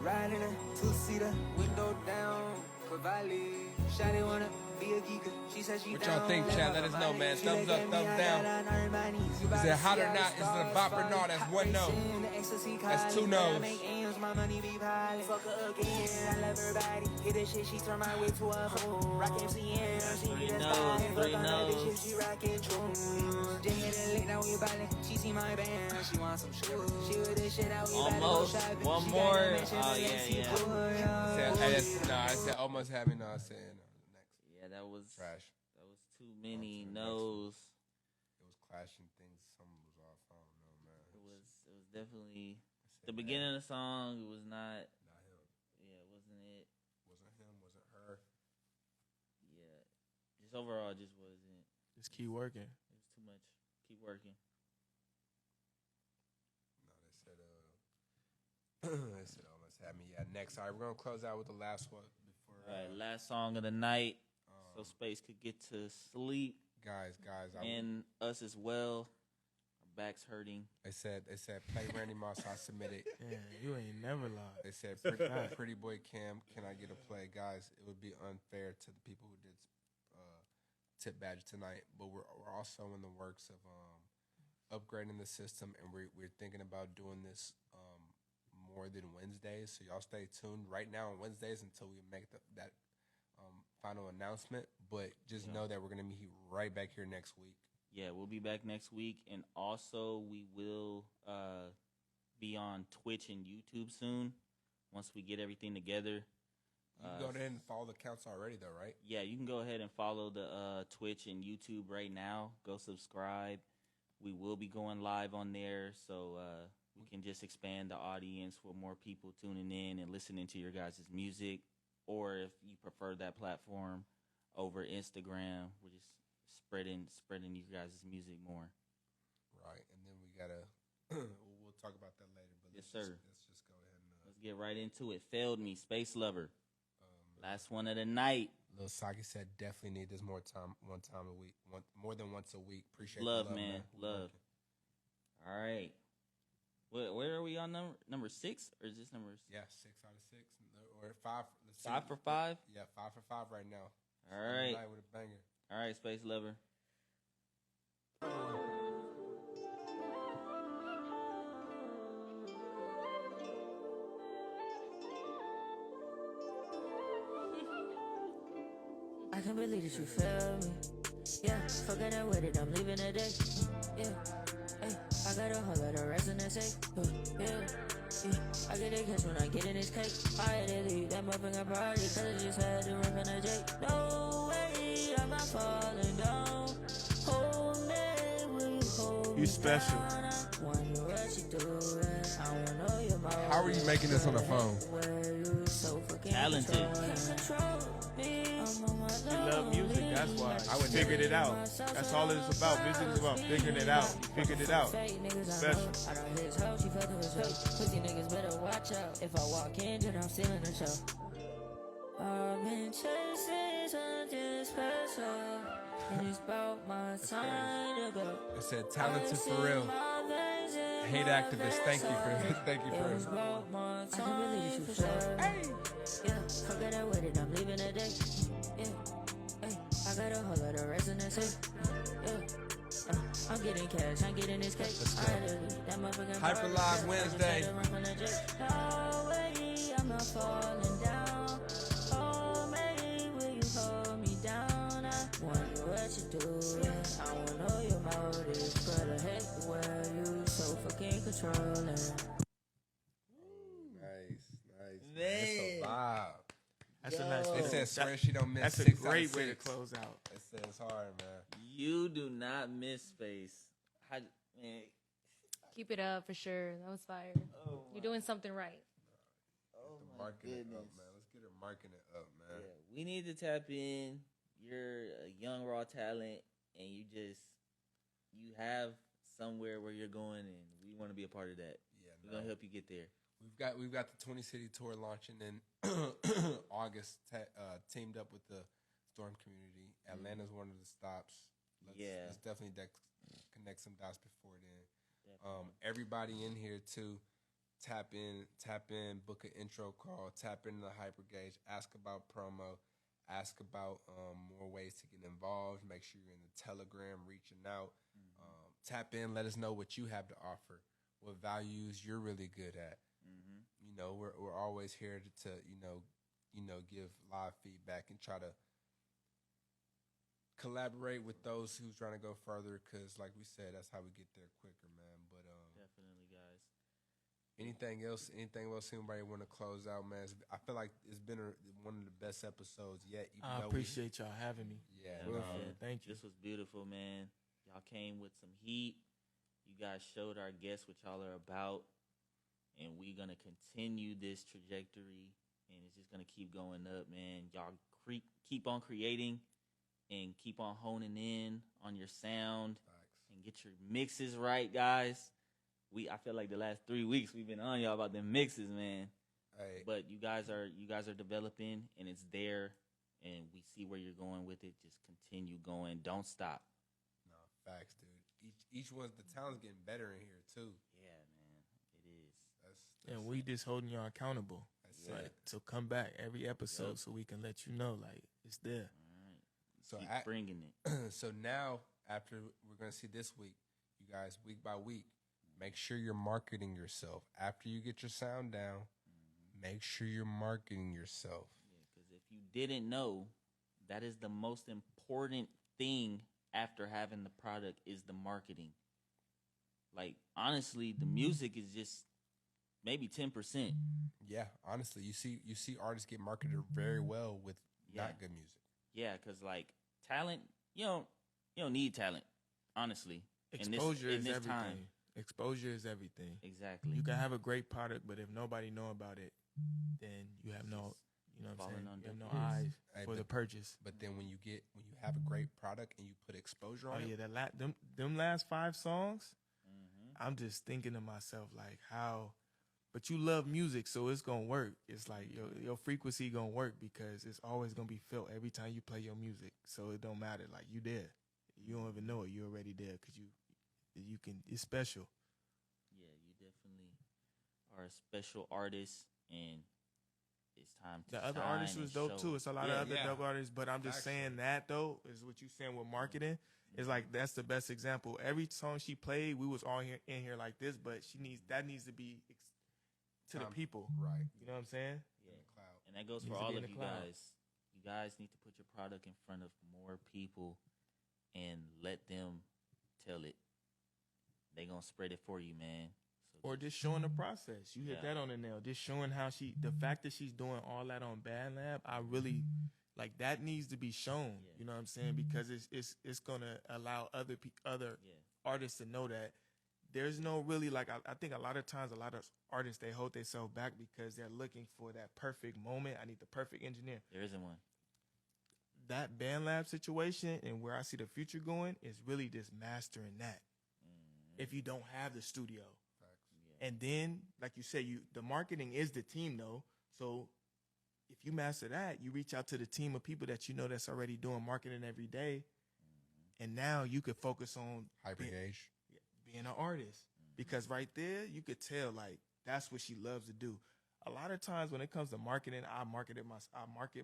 Riding a two-seater. Window down. Cavalli. Shawty wanna be a geeker. She said she what y'all think, chat? Let us know, man. Thumbs up, thumbs down. Is it hot or not? Is it a bop or not? That's one no. That's two no's. My money be piling. Fuck her again. I love her body. Hit that shit, she turn my way to a home. Rockin' CM, she need a style. Fuck on that bitch if she rockin' true. Just hit it late, now we ballin'. She see my band, she want some shoes. She with this shit, now we almost. One more. Oh, yeah. I said almost having no. I said next. Yeah, that was trash. That was too many no's. It was clashing things. Something was off. I don't know, man. It was definitely the beginning of the song. It was not him. Yeah, it wasn't it. Wasn't him. Wasn't her. Yeah, just overall, just wasn't. Just keep working. It was too much. Keep working. No, they said they said almost had me. Yeah, next. All right, we're gonna close out with the last one before. All right, last song of the night. So Space could get to sleep. Guys, and us as well. Our backs hurting. They said play Randy Moss. I submitted. Yeah, you ain't never lied. They said pretty boy Cam, can I get a play, guys? It would be unfair to the people who did tip badge tonight, but we're also in the works of upgrading the system, and we're thinking about doing this more than Wednesdays. So y'all stay tuned right now on Wednesdays until we make that final announcement, but just know that we're going to be right back here next week. Yeah, we'll be back next week, and also we will be on Twitch and YouTube soon once we get everything together. You can go ahead and follow the accounts already, though, right? Yeah, you can go ahead and follow the Twitch and YouTube right now. Go subscribe. We will be going live on there, so we can just expand the audience for more people tuning in and listening to your guys' music. Or if you prefer that platform over Instagram, we're just spreading you guys' music more. Right, and then we gotta we'll talk about that later. But yes, sir. Let's just go ahead and let's get right into it. Failed Me, Space Lover. Last one of the night. Lil Saki said definitely need this more time a week, more than once a week. Appreciate love, the love, man. Love. All right. Where are we on number 6 or is this number? Yeah, 6 out of 6 or 5. 5 for 5. Yeah, 5 for 5 right now. All right. With a banger. All right, Space Lover. I can't believe that you failed me. Yeah, forget that with it, I'm leaving today. Yeah, hey, I got a whole lot of resonance. Yeah, I get a kiss when I get in this cake. I had to leave that motherfucking party, cause I just had to rip in a J. No way, I'm not falling down. Hold me, will you hold me? You special. How are you making this on the phone? Talented. You love music, that's why. I figured it out. That's all it is about. Music is about figuring it out. You figured it out. Special. Pussy niggas better watch out. If I walk in, then I'm stealing the show. I've been chasing something special, and it's about my time to go. It said talented for real. Hate activist. Thank you for it. I can believe you failed. Yeah, forget that with it, I'm leaving today. Yeah, hey, I got a whole lot of resonance. Yeah. I'm getting cash, I'm getting this cake. That motherfucking Hyperlive Wednesday. Oh, wait, I'm not falling down. Oh, maybe will you hold me down? I wonder what you do. I wanna know your motives, but I hate the way you so fucking controlling. Nice. Man. That's a vibe. That's a nice. It says swear she don't miss. That's a 6 out of great way to 6. close out. It says hard, man. You do not miss space. Man. Keep it up for sure. That was fire. You're doing something right. Oh my Marking it goodness. up, man. Let's get her marking it up, man. Yeah, we need to tap in. You're a young raw talent, and you have somewhere where you're going, and we want to be a part of that. Yeah, we're gonna help you get there. We've got the 20 City Tour launching in August. Teamed up with the Storm community. Atlanta's one of the stops. Let's definitely connect some dots before then. Everybody in here too. Tap in, book an intro call, tap into the Hypergage, ask about promo, ask about more ways to get involved, make sure you're in the Telegram, reaching out. Tap in, let us know what you have to offer, what values you're really good at. You know, we're always here to give live feedback and try to collaborate with those who's trying to go further, because like we said, that's how we get there quicker, man. But definitely, guys. Anything else anybody want to close out, man? I feel like it's been one of the best episodes yet. I appreciate y'all having me. Thank you. This was beautiful, man. Y'all came with some heat. You guys showed our guests what y'all are about, and we're gonna continue this trajectory, and it's just gonna keep going up, man. Y'all keep on creating and keep on honing in on your sound and get your mixes right, guys. I feel like the last 3 weeks we've been on y'all about them mixes, man. Hey. But you guys are developing, and it's there, and we see where you're going with it. Just continue going. Don't stop. No, facts, dude. Each one's the talent's getting better in here too. Yeah, man, it is. And we just holding y'all accountable. So come back every episode so we can let you know, like, it's there. So Keep bringing it. So now, after we're going to see this week, you guys, week by week, make sure you're marketing yourself. After you get your sound down, make sure you're marketing yourself. Because if you didn't know, that is the most important thing after having the product is the marketing. Like, honestly, the music is just maybe 10%. Yeah, honestly, you see artists get marketed very well with not good music. Yeah, because like talent, you don't need talent, honestly. Exposure is everything. Time. Exposure is everything. Exactly. You can have a great product, but if nobody know about it, then you have no, you know what I'm saying? You have no eyes for the purchase. But then when you have a great product and you put exposure on it. Oh yeah, them last 5 songs, I'm just thinking to myself like how. But you love music, so it's gonna work. It's like your frequency gonna work because it's always gonna be felt every time you play your music. So it don't matter. Like you there, you don't even know it. You already there because you can. It's special. Yeah, you definitely are a special artist, and it's time to. The other artists was dope too. It's a lot of other dope artists, but I'm just saying that though is what you saying with marketing. It's like that's the best example. Every song she played, we was all in here like this, but that needs to be. To the people, right? You know what I'm saying? Yeah, and that goes for all of you guys. You guys need to put your product in front of more people and let them tell it. They gonna spread it for you, man. So or just showing the process. You hit that on the nail. Just showing how the fact that she's doing all that on BandLab, I really like that needs to be shown. Yeah. You know what I'm saying? Because it's gonna allow other artists to know that. There's no really like I think a lot of times a lot of artists they hold themselves back because they're looking for that perfect moment. I need the perfect engineer. There isn't one. That BandLab situation and where I see the future going is really just mastering that. If you don't have the studio, and then like you said, the marketing is the team though. So if you master that, you reach out to the team of people that you know that's already doing marketing every day, and now you could focus on Hypergage. Being an artist, because right there you could tell like that's what she loves to do. A lot of times when it comes to marketing, I market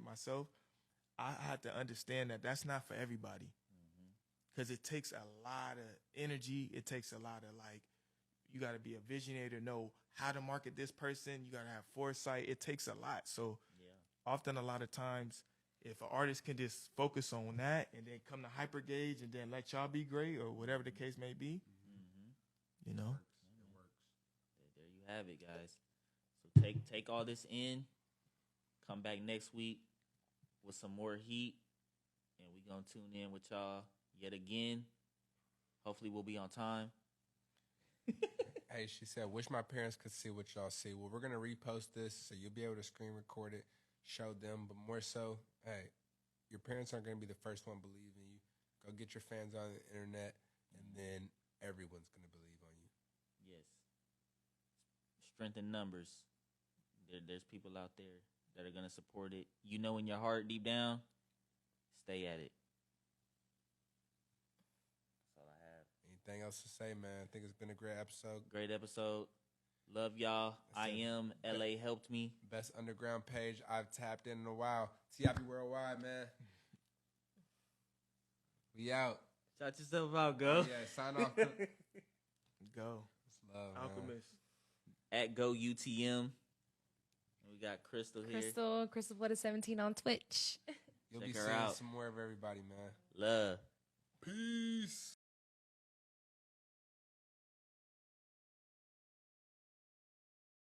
myself. I had to understand that that's not for everybody, because it takes a lot of energy. It takes a lot of like, you got to be a visionary to know how to market this person. You got to have foresight. It takes a lot. So often a lot of times, if an artist can just focus on that and then come to HYPERGAGE and then let y'all be great or whatever the case may be, you know. It works. There you have it, guys. So take all this in. Come back next week with some more heat, and we gonna tune in with y'all yet again. Hopefully, we'll be on time. Hey, she said, wish my parents could see what y'all see. Well, we're going to repost this, so you'll be able to screen record it, show them. But more so, hey, your parents aren't going to be the first one believing you. Go get your fans on the internet, and then everyone's going to believe on you. Yes. Strength in numbers. There's people out there that are going to support it. You know in your heart, deep down, stay at it. Anything else to say, man? I think it's been a great episode. Great episode. Love y'all. I am LA helped me. Best underground page I've tapped in a while. TIABI Worldwide, man. We out. Shout yourself out, go. Yeah, sign off. Go. It's love, Alchemist. At Go UTM. We got Crystal here. Crystal Blooded 17 on Twitch. You'll Check be her seeing out. some more of everybody, man. Love. Peace.